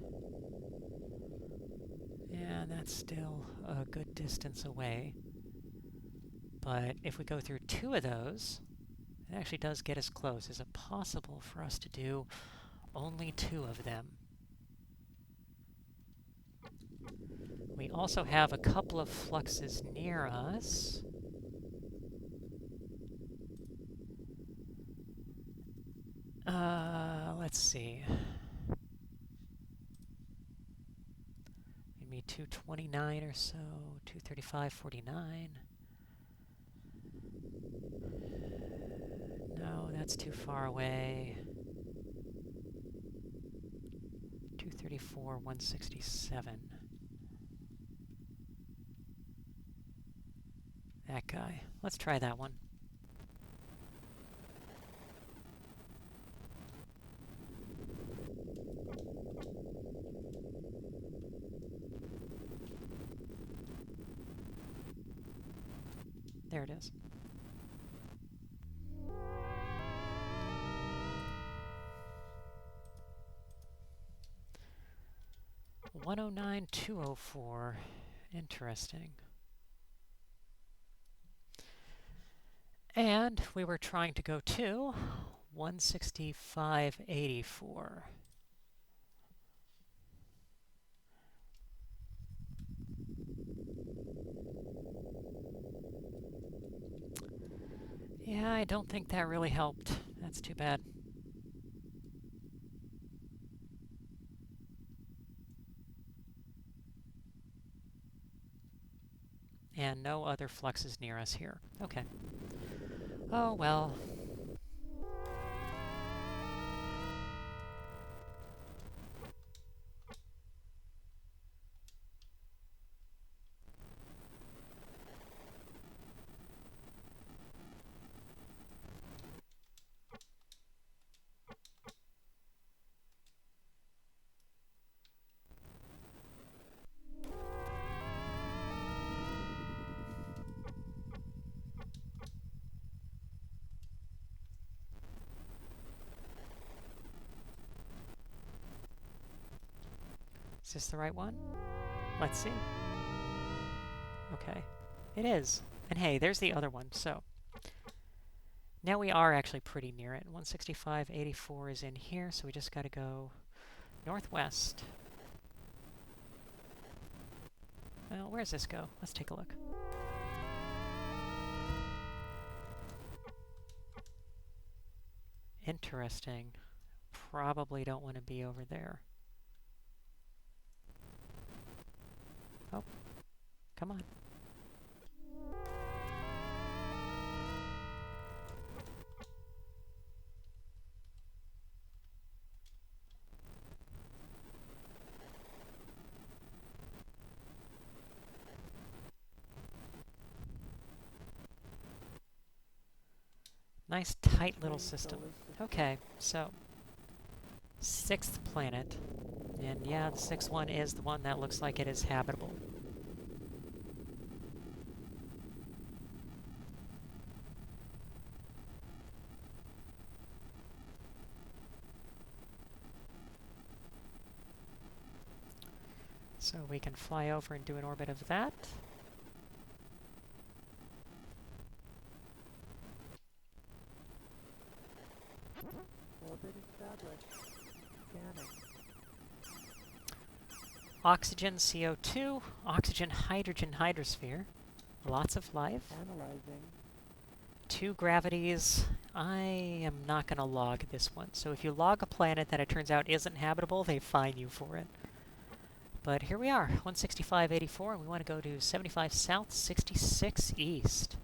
Yeah, that's still a good distance away. But if we go through 2 of those, it actually does get us close. Is it possible for us to do only 2 of them? We also have a couple of fluxes near us. Let's see. Maybe 229 or so, 235.49. No, that's too far away. 234.167. That guy. Let's try that one. There it is. $109,204. Interesting. And we were trying to go to 165.84. Yeah, I don't think that really helped. That's too bad. And no other fluxes near us here. Okay. Oh, well. Is this the right one? Let's see. Okay. It is. And hey, there's the other one, so. Now we are actually pretty near it. 165.84 is in here, so we just gotta go northwest. Well, where does this go? Let's take a look. Interesting. Probably don't want to be over there. Oh, come on. Nice tight little system. Okay, so 6th planet. And yeah, the 6th one is the one that looks like it is habitable. So we can fly over and do an orbit of that. Orbit established. Scanning. Oxygen, CO2, oxygen, hydrogen, hydrosphere. Lots of life. Analyzing. 2 gravities. I am not going to log this one. So if you log a planet that it turns out isn't habitable, they fine you for it. But here we are, 165.84, and we want to go to 75 south, 66 east.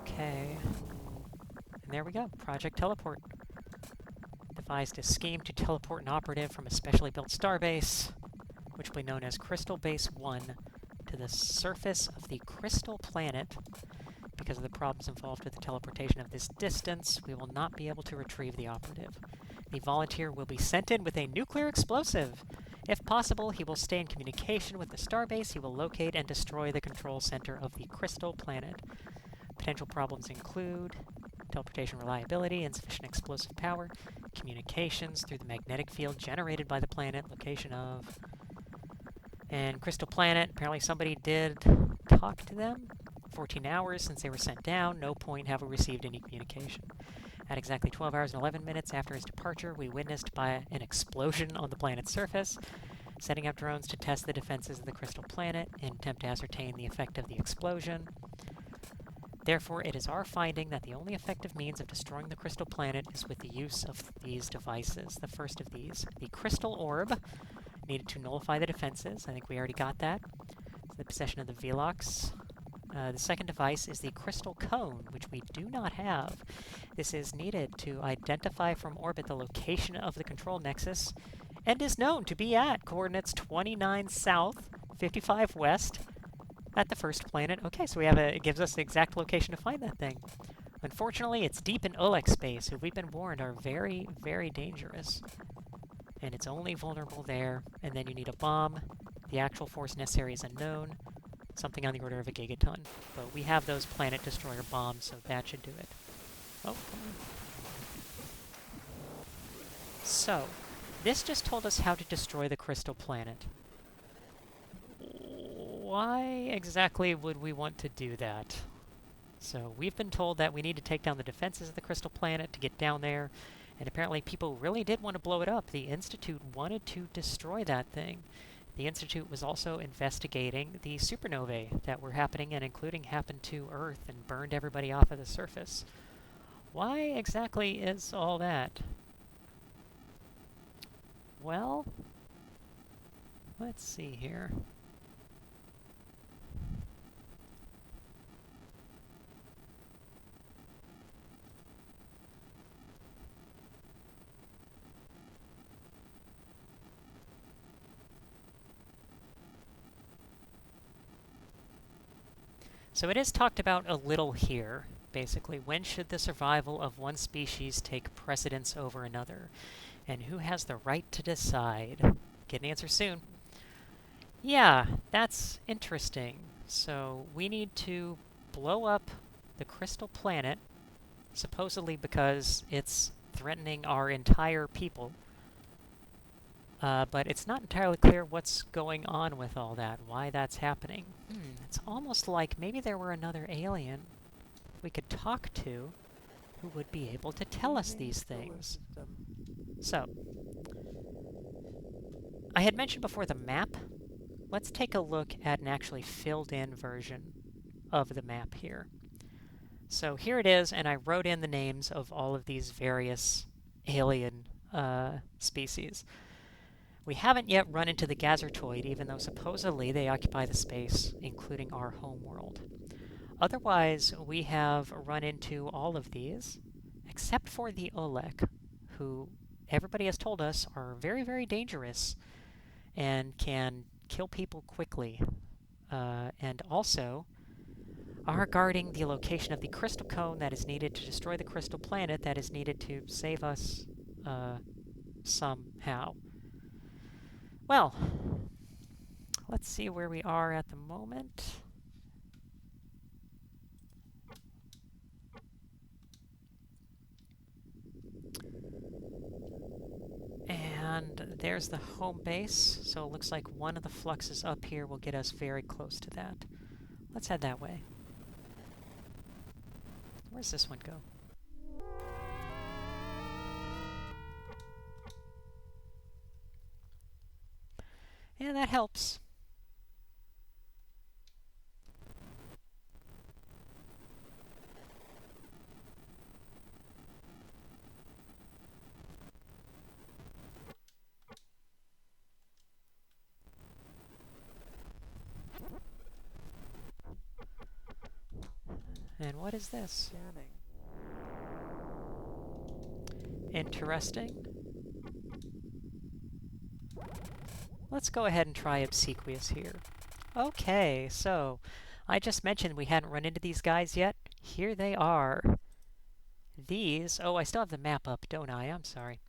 Okay. And there we go, Project Teleport. Devised a scheme to teleport an operative from a specially built starbase, which will be known as Crystal Base 1, to the surface of the Crystal Planet. Because of the problems involved with the teleportation of this distance, we will not be able to retrieve the operative. The volunteer will be sent in with a nuclear explosive. If possible, he will stay in communication with the starbase. He will locate and destroy the control center of the Crystal Planet. Potential problems include teleportation reliability, insufficient explosive power, communications through the magnetic field generated by the planet, location of... And Crystal Planet, apparently somebody did talk to them. 14 hours since they were sent down, no point have we received any communication. At exactly 12 hours and 11 minutes after his departure, we witnessed by an explosion on the planet's surface, setting up drones to test the defenses of the Crystal Planet in attempt to ascertain the effect of the explosion. Therefore, it is our finding that the only effective means of destroying the Crystal Planet is with the use of these devices. The first of these, the Crystal Orb, needed to nullify the defenses. I think we already got that. It's the possession of the Velox. The second device is the Crystal Cone, which we do not have. This is needed to identify from orbit the location of the control nexus, and is known to be at coordinates 29 south, 55 west, at the first planet. Okay, so we have it gives us the exact location to find that thing. Unfortunately, it's deep in Olex space, who we've been warned are very, very dangerous. And it's only vulnerable there, and then you need a bomb. The actual force necessary is unknown, something on the order of a gigaton. But we have those planet destroyer bombs, so that should do it. Oh, come on. So, this just told us how to destroy the Crystal Planet. Why exactly would we want to do that? So, we've been told that we need to take down the defenses of the Crystal Planet to get down there, and apparently people really did want to blow it up. The Institute wanted to destroy that thing. The Institute was also investigating the supernovae that were happening and including happened to Earth and burned everybody off of the surface. Why exactly is all that? Well, let's see here. So it is talked about a little here, basically. When should the survival of one species take precedence over another? And who has the right to decide? Get an answer soon. Yeah, that's interesting. So we need to blow up the crystal planet, supposedly because it's threatening our entire people. But it's not entirely clear what's going on with all that, why that's happening. It's almost like maybe there were another alien we could talk to who would be able to tell us Leaving these solar things. system. So, I had mentioned before the map. Let's take a look at an actually filled in version of the map here. So here it is, and I wrote in the names of all of these various alien species. We haven't yet run into the Gazertoid, even though supposedly they occupy the space, including our homeworld. Otherwise, we have run into all of these, except for the Olek, who everybody has told us are very, very dangerous and can kill people quickly. And also are guarding the location of the crystal cone that is needed to destroy the crystal planet that is needed to save us somehow. Well, let's see where we are at the moment. And there's the home base, so it looks like one of the fluxes up here will get us very close to that. Let's head that way. Where's this one go? Yeah, that helps. And what is this? Scanning. Interesting. Let's go ahead and try Obsequious here. Okay, so I just mentioned we hadn't run into these guys yet. Here they are. These, oh, I still have the map up, don't I? I'm sorry.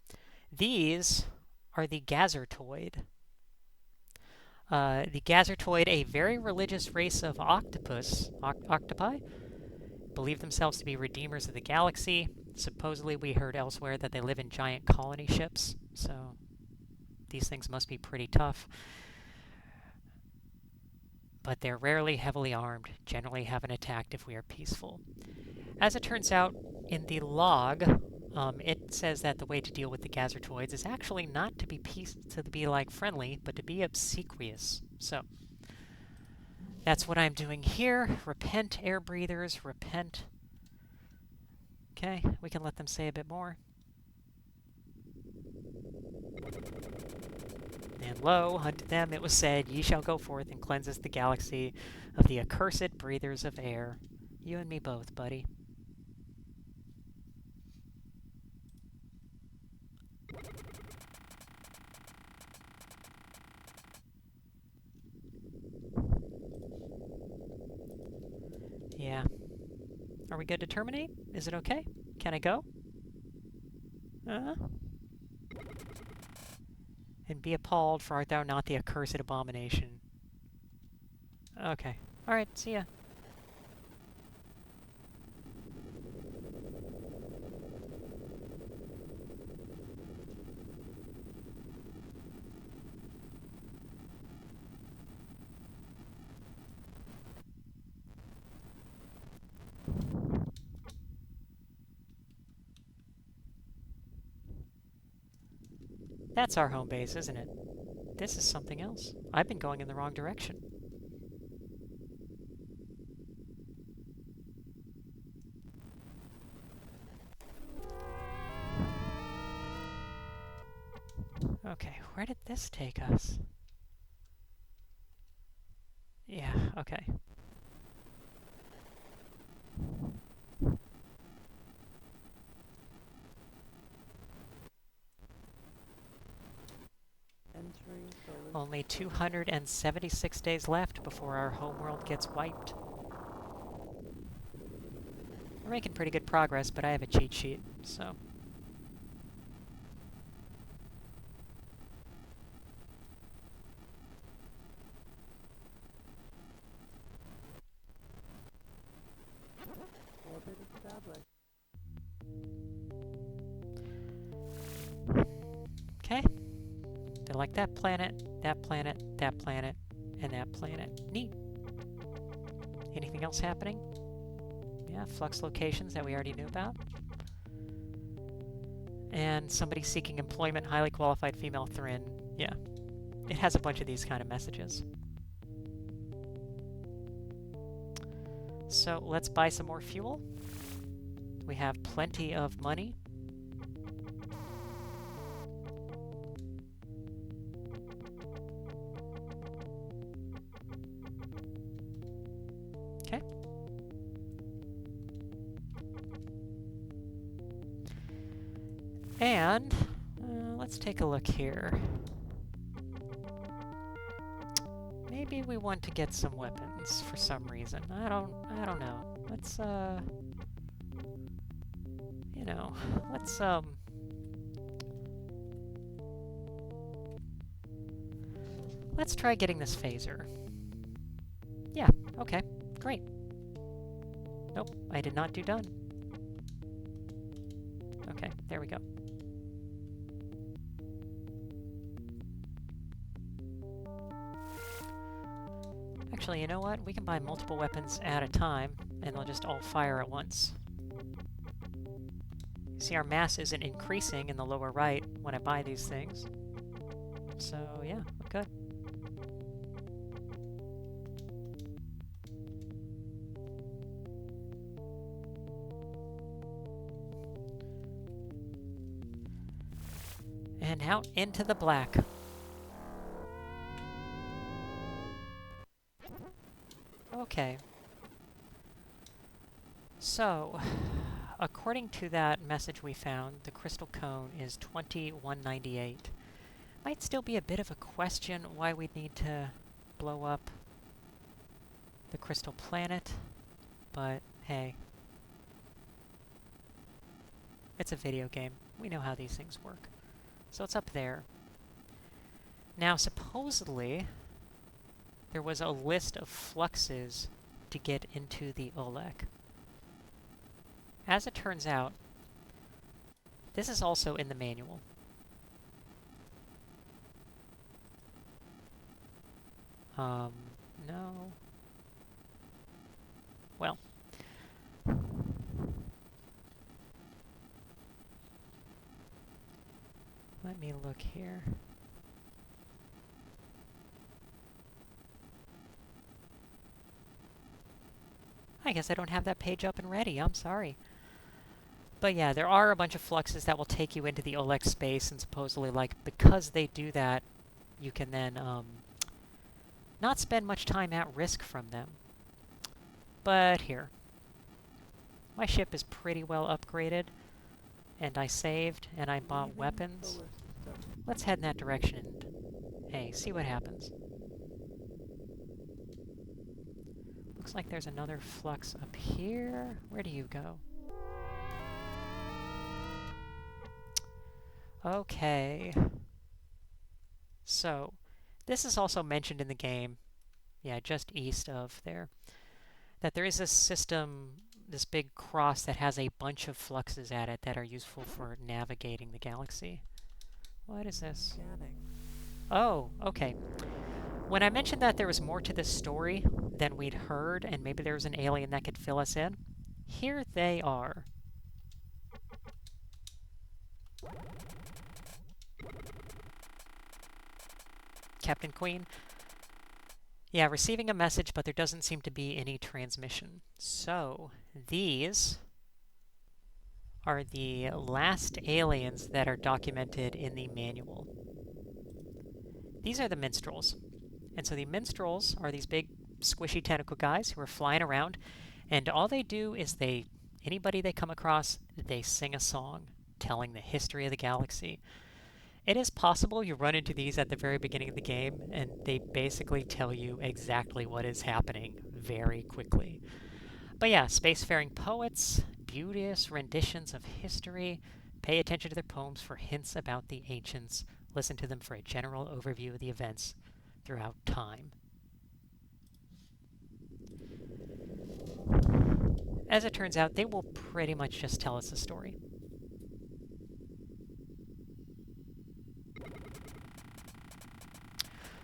These are the Gazertoid. The Gazertoid, a very religious race of octopi, believe themselves to be redeemers of the galaxy. Supposedly, we heard elsewhere that they live in giant colony ships, so these things must be pretty tough. But they're rarely heavily armed, generally haven't attacked if we are peaceful. As it turns out, in the log, it says that the way to deal with the Gazertoids is actually not to be like friendly, but to be obsequious. So that's what I'm doing here. Repent, air breathers, repent. Okay, we can let them say a bit more. And lo, unto them it was said, Ye shall go forth and cleanse the galaxy of the accursed breathers of air. You and me both, buddy. Yeah. Are we good to terminate? Is it okay? Can I go? And be appalled, for art thou not the accursed abomination. Okay. Alright, see ya. That's our home base, isn't it? This is something else. I've been going in the wrong direction. Okay, where did this take us? Yeah, okay. Entering solar Only system. 276 days left before our homeworld gets wiped. We're making pretty good progress, but I have a cheat sheet, so... been established. Okay. They're like that planet, that planet, that planet, and that planet. Neat. Anything else happening? Yeah, flux locations that we already knew about. And somebody seeking employment, highly qualified female Thrin. Yeah, it has a bunch of these kind of messages. So let's buy some more fuel. We have plenty of money. Okay. And let's take a look here. Maybe we want to get some weapons for some reason. I don't know. Let's you know, let's try getting this phaser. Yeah, okay. Great. Nope, I did not do done. Okay, there we go. Actually, you know what? We can buy multiple weapons at a time, and they'll just all fire at once. See, our mass isn't increasing in the lower right when I buy these things. So, yeah, we're good. And out into the black. Okay. So, according to that message we found, the crystal cone is 2198. Might still be a bit of a question why we'd need to blow up the crystal planet, but hey. It's a video game. We know how these things work. So it's up there. Now, supposedly, there was a list of fluxes to get into the Olek. As it turns out, this is also in the manual. No. Well. Let me look here. I guess I don't have that page up and ready. I'm sorry. But yeah, there are a bunch of fluxes that will take you into the Olek space, and supposedly, like, because they do that, you can then not spend much time at risk from them. But here. My ship is pretty well upgraded, and I saved, and I bought weapons. Let's head in that direction and, hey, see what happens. Looks like there's another flux up here. Where do you go? Okay. So, this is also mentioned in the game, yeah, just east of there, that there is this system, this big cross that has a bunch of fluxes at it that are useful for navigating the galaxy. What is this? Oh, okay. When I mentioned that there was more to this story than we'd heard, and maybe there was an alien that could fill us in, here they are. Captain Queen. Yeah, receiving a message, but there doesn't seem to be any transmission. So, these are the last aliens that are documented in the manual. These are the minstrels. And so the minstrels are these big, squishy tentacle guys who are flying around, and all they do is anybody they come across, they sing a song telling the history of the galaxy. It is possible you run into these at the very beginning of the game, and they basically tell you exactly what is happening very quickly. But yeah, spacefaring poets, beauteous renditions of history. Pay attention to their poems for hints about the ancients. Listen to them for a general overview of the events throughout time. As it turns out, they will pretty much just tell us a story.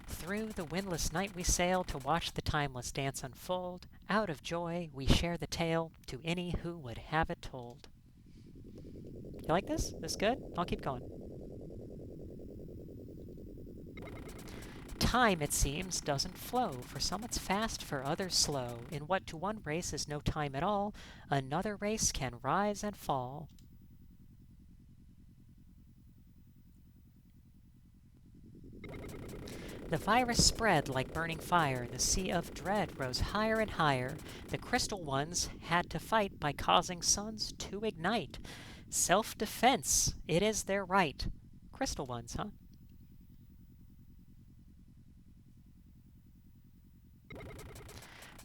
Through the windless night we sail to watch the timeless dance unfold. Out of joy, we share the tale to any who would have it told. You like this? This good? I'll keep going. Time, it seems, doesn't flow. For some it's fast, for others slow. In what to one race is no time at all, another race can rise and fall. The virus spread like burning fire. The sea of dread rose higher and higher. The crystal ones had to fight by causing suns to ignite. Self-defense, it is their right. Crystal ones, huh?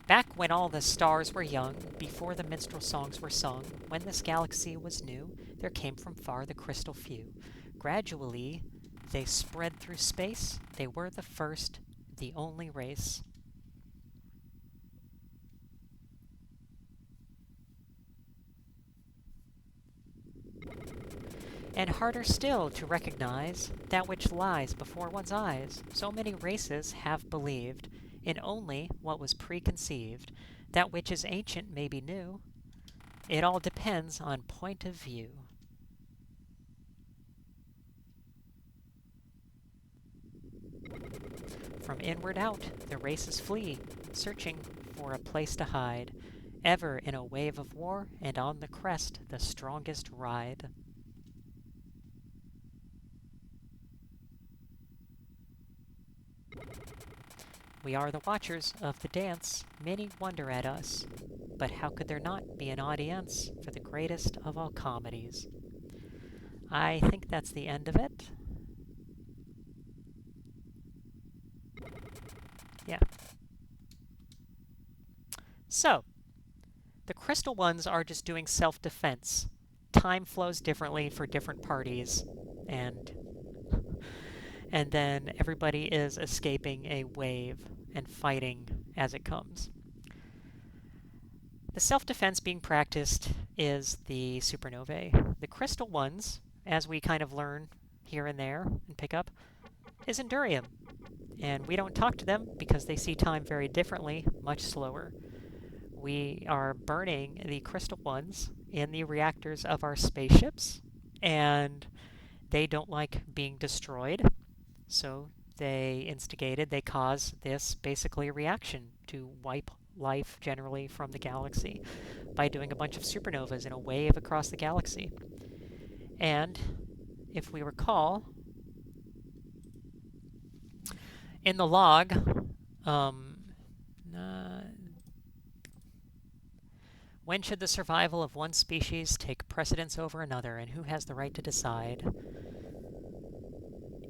Back when all the stars were young, before the minstrel songs were sung, when this galaxy was new, there came from far the crystal few. Gradually, they spread through space. They were the first, the only race. And harder still to recognize that which lies before one's eyes. So many races have believed in only what was preconceived. That which is ancient may be new. It all depends on point of view. From inward out, the races flee, searching for a place to hide. Ever in a wave of war, and on the crest the strongest ride. We are the watchers of the dance. Many wonder at us. But how could there not be an audience for the greatest of all comedies? I think that's the end of it. Yeah. So, the crystal ones are just doing self-defense. Time flows differently for different parties, and then everybody is escaping a wave and fighting as it comes. The self-defense being practiced is the supernovae. The crystal ones, as we kind of learn here and there and pick up, is Endurium. And we don't talk to them because they see time very differently, much slower. We are burning the crystal ones in the reactors of our spaceships, and they don't like being destroyed. So they cause this basically a reaction to wipe life generally from the galaxy by doing a bunch of supernovas in a wave across the galaxy. And if we recall, in the log, when should the survival of one species take precedence over another, and who has the right to decide?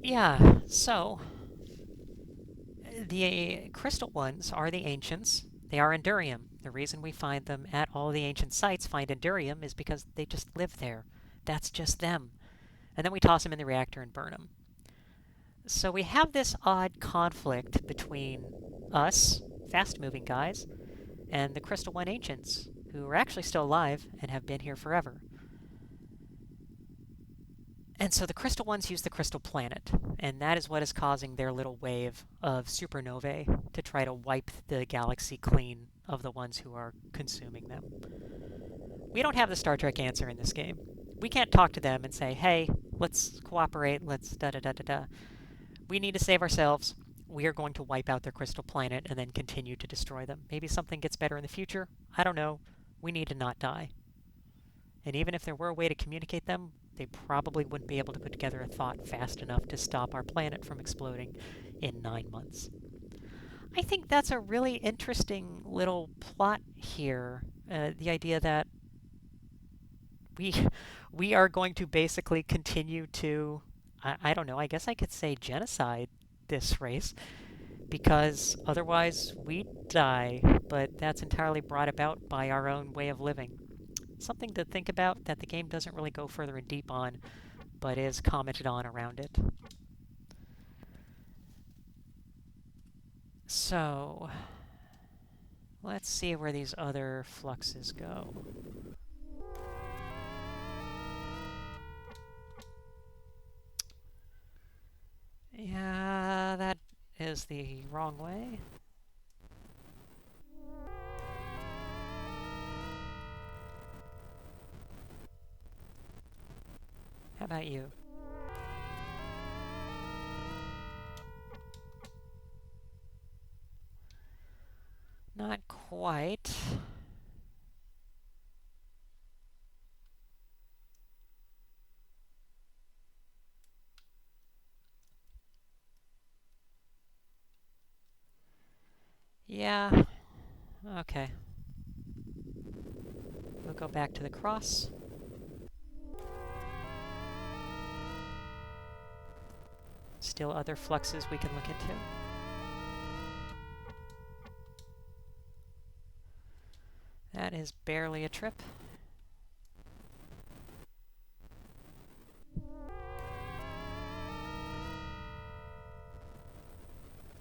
Yeah, so the crystal ones are the ancients. They are Endurium. The reason we find them at all the ancient sites, find Endurium, is because they just live there. That's just them. And then we toss them in the reactor and burn them. So we have this odd conflict between us, fast-moving guys, and the Crystal One ancients, who are actually still alive and have been here forever. And so the Crystal Ones use the Crystal Planet, and that is what is causing their little wave of supernovae to try to wipe the galaxy clean of the ones who are consuming them. We don't have the Star Trek answer in this game. We can't talk to them and say, hey, let's cooperate, let's da-da-da-da-da. We need to save ourselves. We are going to wipe out their crystal planet and then continue to destroy them. Maybe something gets better in the future. I don't know. We need to not die. And even if there were a way to communicate them, they probably wouldn't be able to put together a thought fast enough to stop our planet from exploding in 9 months. I think that's a really interesting little plot here. The idea that we are going to basically continue to, I don't know, I guess I could say genocide this race, because otherwise we die, but that's entirely brought about by our own way of living. Something to think about that the game doesn't really go further in deep on, but is commented on around it. So, Let's see where these other fluxes go. Yeah, that is the wrong way. How about you? Not quite. Yeah, okay. We'll go back to the cross. Still other fluxes we can look into. That is barely a trip.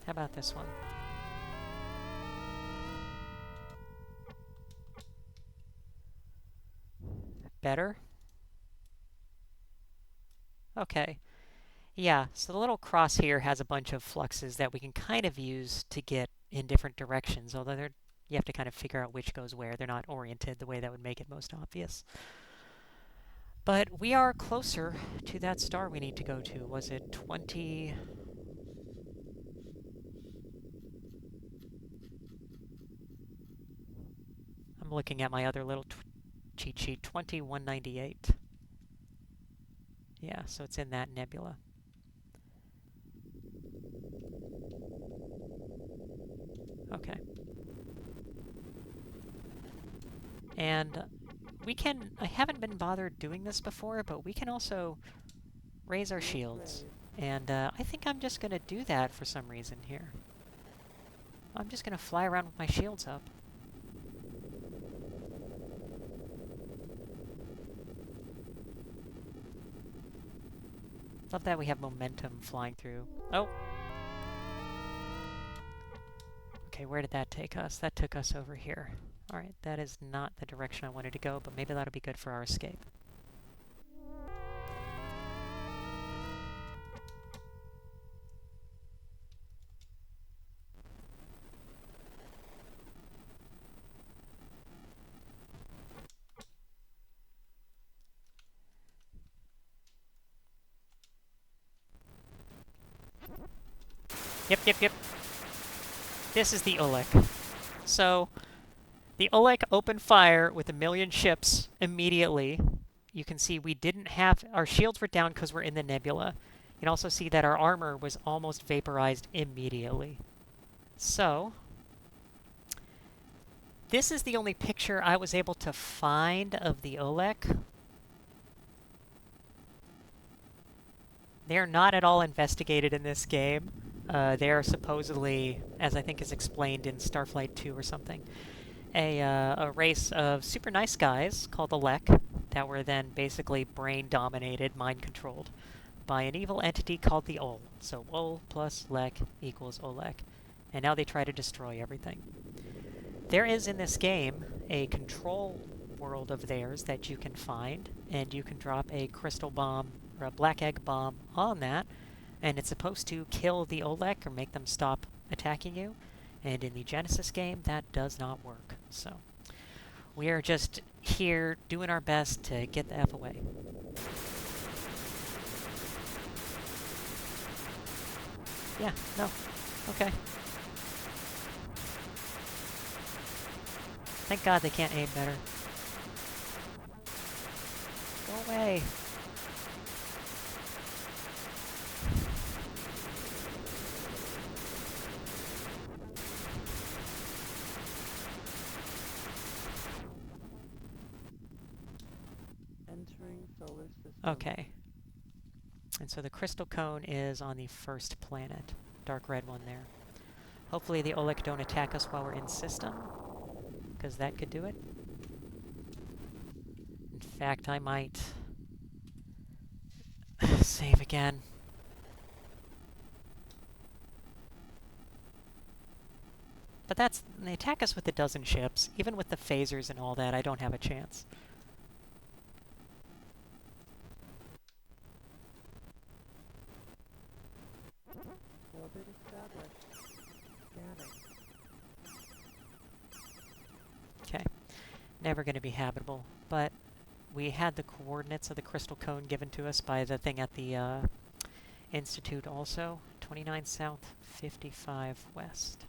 How about this one? Better? Okay. Yeah, so the little cross here has a bunch of fluxes that we can kind of use to get in different directions, although you have to kind of figure out which goes where. They're not oriented the way that would make it most obvious. But we are closer to that star we need to go to. Was it 20? I'm looking at my other little cheat sheet. 2198. Yeah, so it's in that nebula. Okay. And I haven't been bothered doing this before, but we can also raise our shields. And I think I'm just going to do that for some reason here. I'm just going to fly around with my shields up. Love that we have momentum flying through. Oh! Okay, where did that take us? That took us over here. Alright, that is not the direction I wanted to go, but maybe that'll be good for our escape. Yep. This is the Olek. So, the Olek opened fire with 1,000,000 ships immediately. You can see we didn't have... Our shields were down because we're in the nebula. You can also see that our armor was almost vaporized immediately. So, this is the only picture I was able to find of the Olek. They're not at all investigated in this game. They are supposedly, as I think is explained in Starflight 2 or something, a race of super nice guys called the Lek that were then basically brain-dominated, mind-controlled by an evil entity called the Ol. So Ol plus Lek equals Olek. And now they try to destroy everything. There is in this game a control world of theirs that you can find, and you can drop a crystal bomb or a black egg bomb on that, and it's supposed to kill the Olek or make them stop attacking you. And in the Genesis game, that does not work. So we are just here doing our best to get the F away. Yeah, no. Okay. Thank God they can't aim better. Go away. Entering solar system. Okay. And so the crystal cone is on the first planet. Dark red one there. Hopefully the Olek don't attack us while we're in system, because that could do it. In fact, I might save again. But they attack us with a dozen ships. Even with the phasers and all that, I don't have a chance. Orbit established. Scanning. Okay. Never going to be habitable, but we had the coordinates of the crystal cone given to us by the thing at the Institute also. 29 south, 55 west.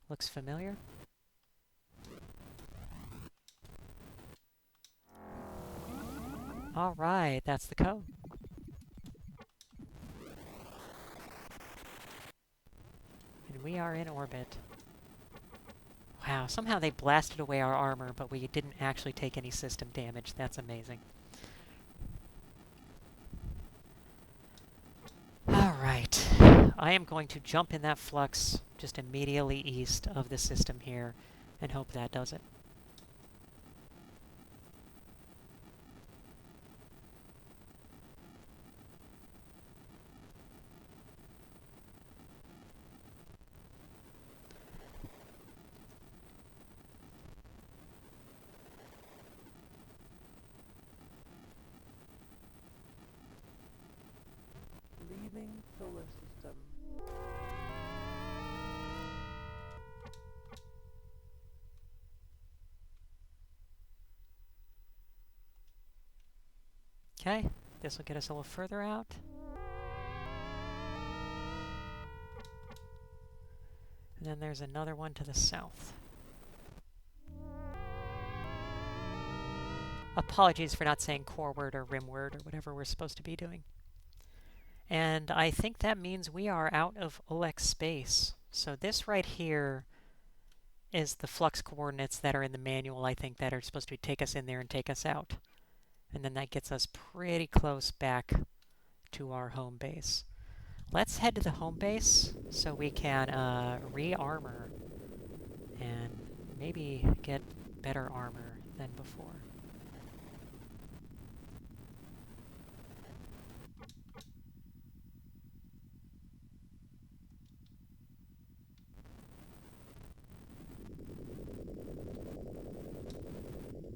Looks familiar? Alright, that's the code. And we are in orbit. Wow, somehow they blasted away our armor, but we didn't actually take any system damage. That's amazing. Alright. I am going to jump in that flux just immediately east of the system here and hope that does it. Leaving solar system. Okay, this will get us a little further out. And then there's another one to the south. Apologies for not saying coreward or rimward or whatever we're supposed to be doing. And I think that means we are out of OX space. So this right here is the flux coordinates that are in the manual, I think, that are supposed to take us in there and take us out. And then that gets us pretty close back to our home base. Let's head to the home base so we can re-armor and maybe get better armor than before.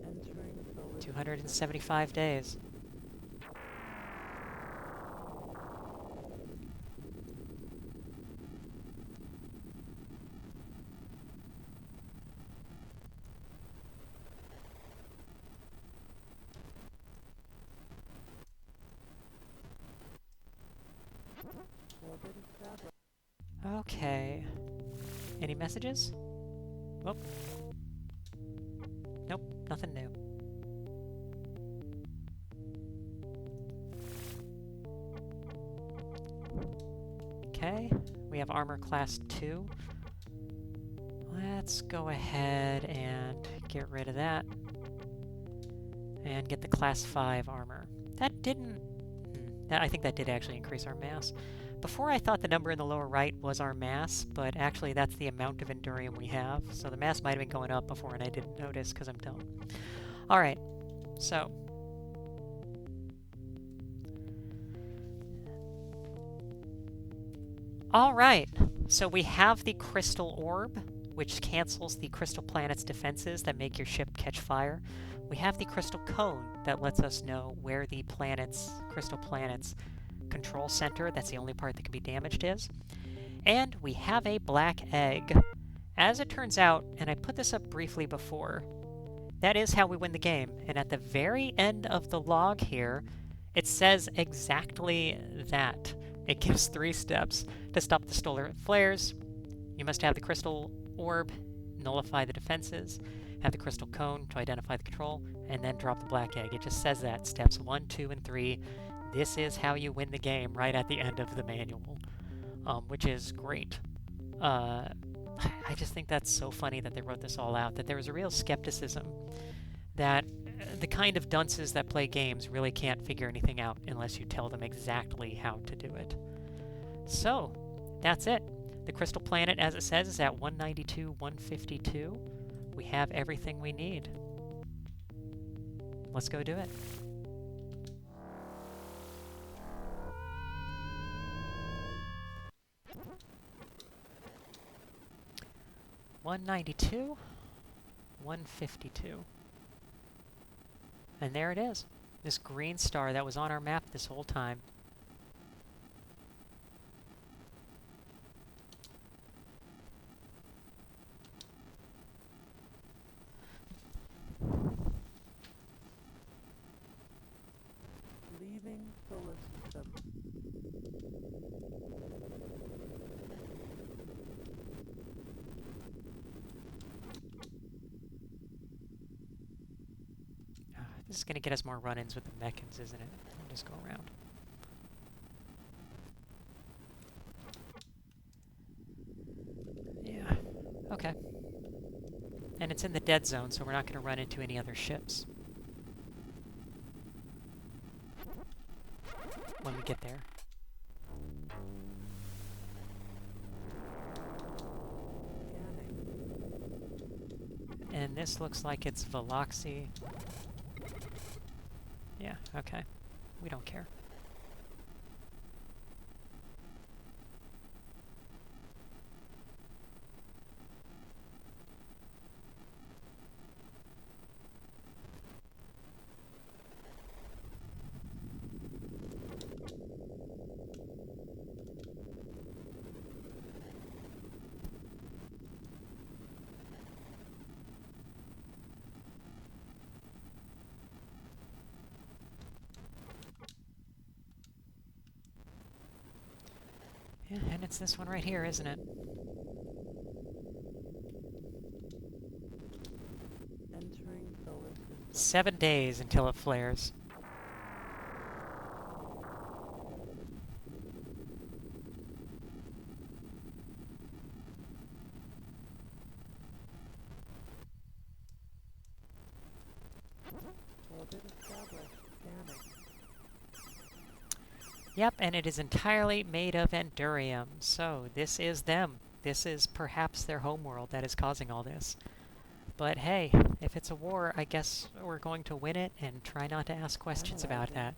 Entering solar 275 days. orbit established. Okay. Any messages? Nope. Nope, nothing new. Okay, we have armor class 2. Let's go ahead and get rid of that. And get the class 5 armor. That didn't... I think that did actually increase our mass. Before I thought the number in the lower right was our mass, but actually that's the amount of Endurium we have. So the mass might have been going up before and I didn't notice because I'm dumb. Alright, so... Alright, so we have the crystal orb, which cancels the crystal planet's defenses that make your ship catch fire. We have the crystal cone that lets us know where the crystal planet's control center, that's the only part that can be damaged, is. And we have a black egg. As it turns out, and I put this up briefly before, that is how we win the game. And at the very end of the log here, it says exactly that. It gives 3 steps to stop the stellar flares. You must have the crystal orb, nullify the defenses, have the crystal cone to identify the control, and then drop the black egg. It just says that. Steps 1, 2, and 3. This is how you win the game right at the end of the manual, which is great. I just think that's so funny that they wrote this all out, that there was a real skepticism that the kind of dunces that play games really can't figure anything out unless you tell them exactly how to do it. So, that's it. The crystal planet, as it says, is at 192, 152. We have everything we need. Let's go do it. 192, 152. And there it is. This green star that was on our map this whole time. Leaving solar system. This is going to get us more run-ins with the mechans, isn't it? We'll just go around. Yeah, okay. And it's in the dead zone, so we're not going to run into any other ships when we get there. Scanning. And this looks like it's Veloxy. Yeah, okay. We don't care. Yeah, and it's this one right here, isn't it? Entering solar system. 7 days until it flares. Orbit established. Scanning. Yep, and it is entirely made of Endurium. So this is them. This is perhaps their homeworld that is causing all this. But hey, if it's a war, I guess we're going to win it and try not to ask questions about that.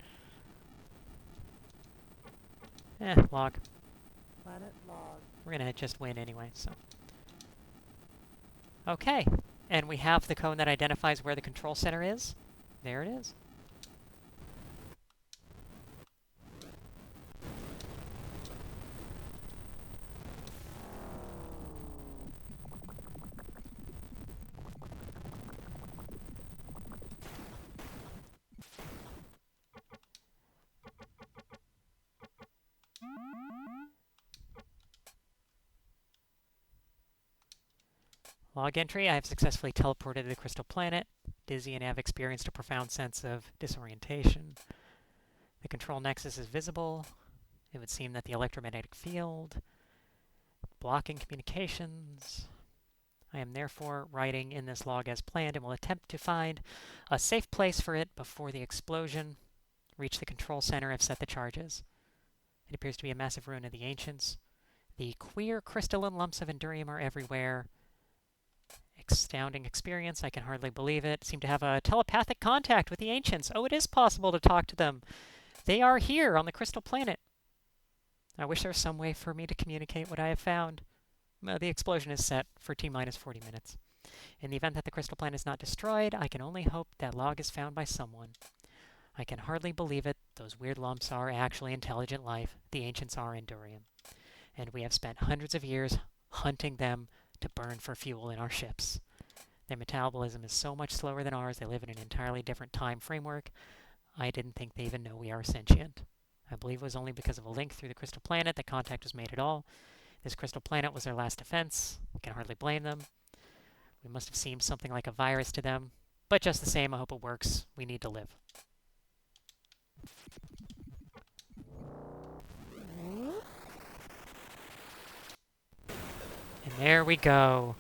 Log. Planet log. We're gonna just win anyway, so. Okay, and we have the cone that identifies where the control center is. There it is. Log entry, I have successfully teleported to the crystal planet. Dizzy and have experienced a profound sense of disorientation. The control nexus is visible. It would seem that the electromagnetic field blocking communications. I am therefore writing in this log as planned and will attempt to find a safe place for it before the explosion. Reach the control center, have set the charges. It appears to be a massive ruin of the ancients. The queer crystalline lumps of Endurium are everywhere. Astounding experience, I can hardly believe it. Seem to have a telepathic contact with the ancients. Oh, it is possible to talk to them. They are here on the crystal planet. I wish there was some way for me to communicate what I have found. The explosion is set for T-minus 40 minutes. In the event that the crystal planet is not destroyed, I can only hope that log is found by someone. I can hardly believe it. Those weird lumps are actually intelligent life. The ancients are Endurium. And we have spent hundreds of years hunting them to burn for fuel in our ships. Their metabolism is so much slower than ours. They live in an entirely different time framework. I didn't think they even know we are sentient. I believe it was only because of a link through the crystal planet that contact was made at all. This crystal planet was their last defense. I can hardly blame them. We must have seemed something like a virus to them. But just the same, I hope it works. We need to live. And there we go.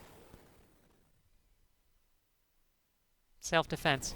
Self-defense.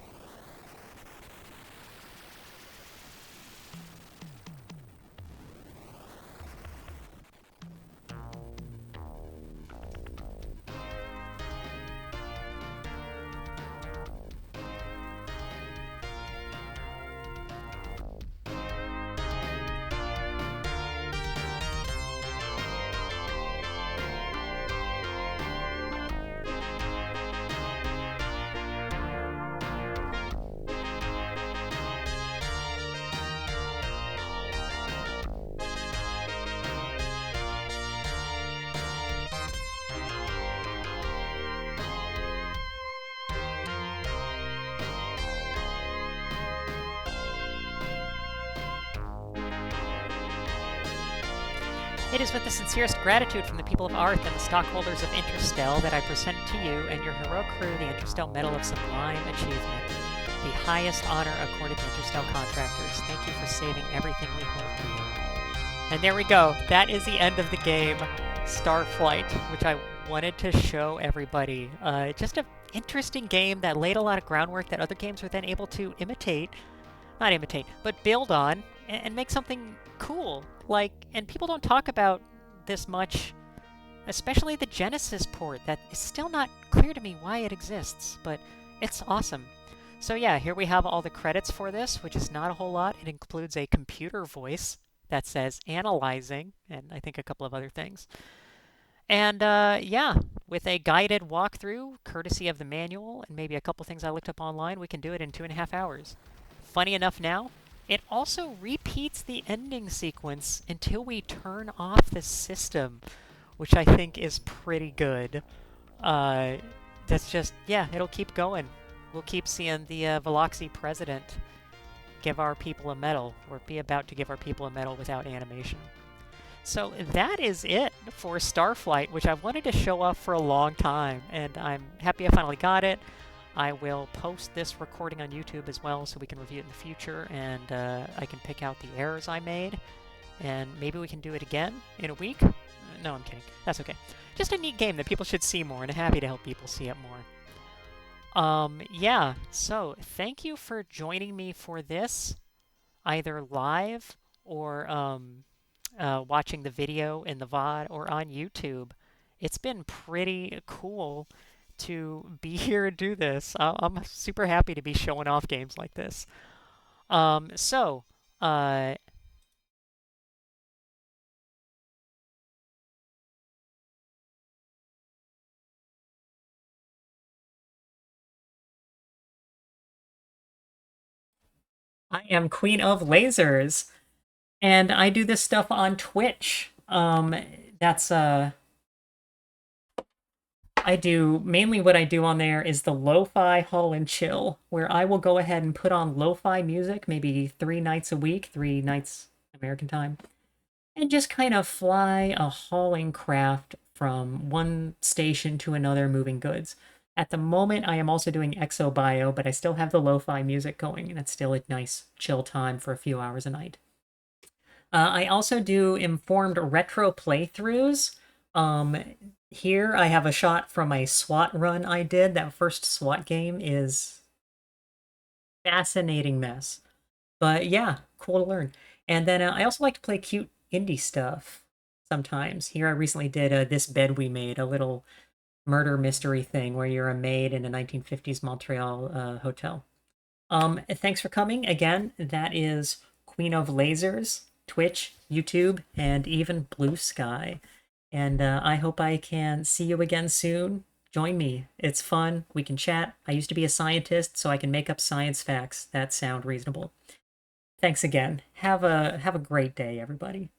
It is with the sincerest gratitude from the people of Arth and the stockholders of Interstel that I present to you and your heroic crew the Interstel Medal of Sublime Achievement, the highest honor accorded to Interstel contractors. Thank you for saving everything we hold dear. And there we go. That is the end of the game, Starflight, which I wanted to show everybody. Just an interesting game that laid a lot of groundwork that other games were then able to imitate. Not imitate, but build on and make something cool. Like, and people don't talk about this much, especially the Genesis port. That is still not clear to me why it exists, but it's awesome. So yeah, here we have all the credits for this, which is not a whole lot. It includes a computer voice that says analyzing, and I think a couple of other things. And yeah, with a guided walkthrough, courtesy of the manual, and maybe a couple things I looked up online, we can do it in 2.5 hours. Funny enough now, it also repeats the ending sequence until we turn off the system, which I think is pretty good. That's just, yeah, it'll keep going. We'll keep seeing the Veloxy president give our people a medal, or be about to give our people a medal without animation. So that is it for Starflight, which I've wanted to show off for a long time, and I'm happy I finally got it. I will post this recording on YouTube as well so we can review it in the future, and I can pick out the errors I made, and maybe we can do it again in a week. No, I'm kidding. That's okay. Just a neat game that people should see more, and I'm happy to help people see it more. Yeah, so thank you for joining me for this, either live or watching the video in the VOD or on YouTube. It's been pretty cool to be here and do this. I'm super happy to be showing off games like this. So, I am Queen of Lasers, and I do this stuff on Twitch. That's I do mainly what I do on there is the lo-fi haul and chill, where I will go ahead and put on lo-fi music maybe 3 nights a week, 3 nights American time, and just kind of fly a hauling craft from one station to another moving goods. At the moment, I am also doing exobio, but I still have the lo-fi music going, and it's still a nice chill time for a few hours a night. I also do informed retro playthroughs. Um, Here I have a shot from a SWAT run I did. That first SWAT game is fascinating mess. But yeah, cool to learn. And then I also like to play cute indie stuff sometimes. Here I recently did This Bed We Made, a little murder mystery thing where you're a maid in a 1950s Montreal hotel. Thanks for coming. Again, that is Queen of Lasers, Twitch, YouTube, and even Blue Sky. And I hope I can see you again soon. Join me. It's fun. We can chat. I used to be a scientist, so I can make up science facts that sound reasonable. Thanks again. Have a great day, everybody.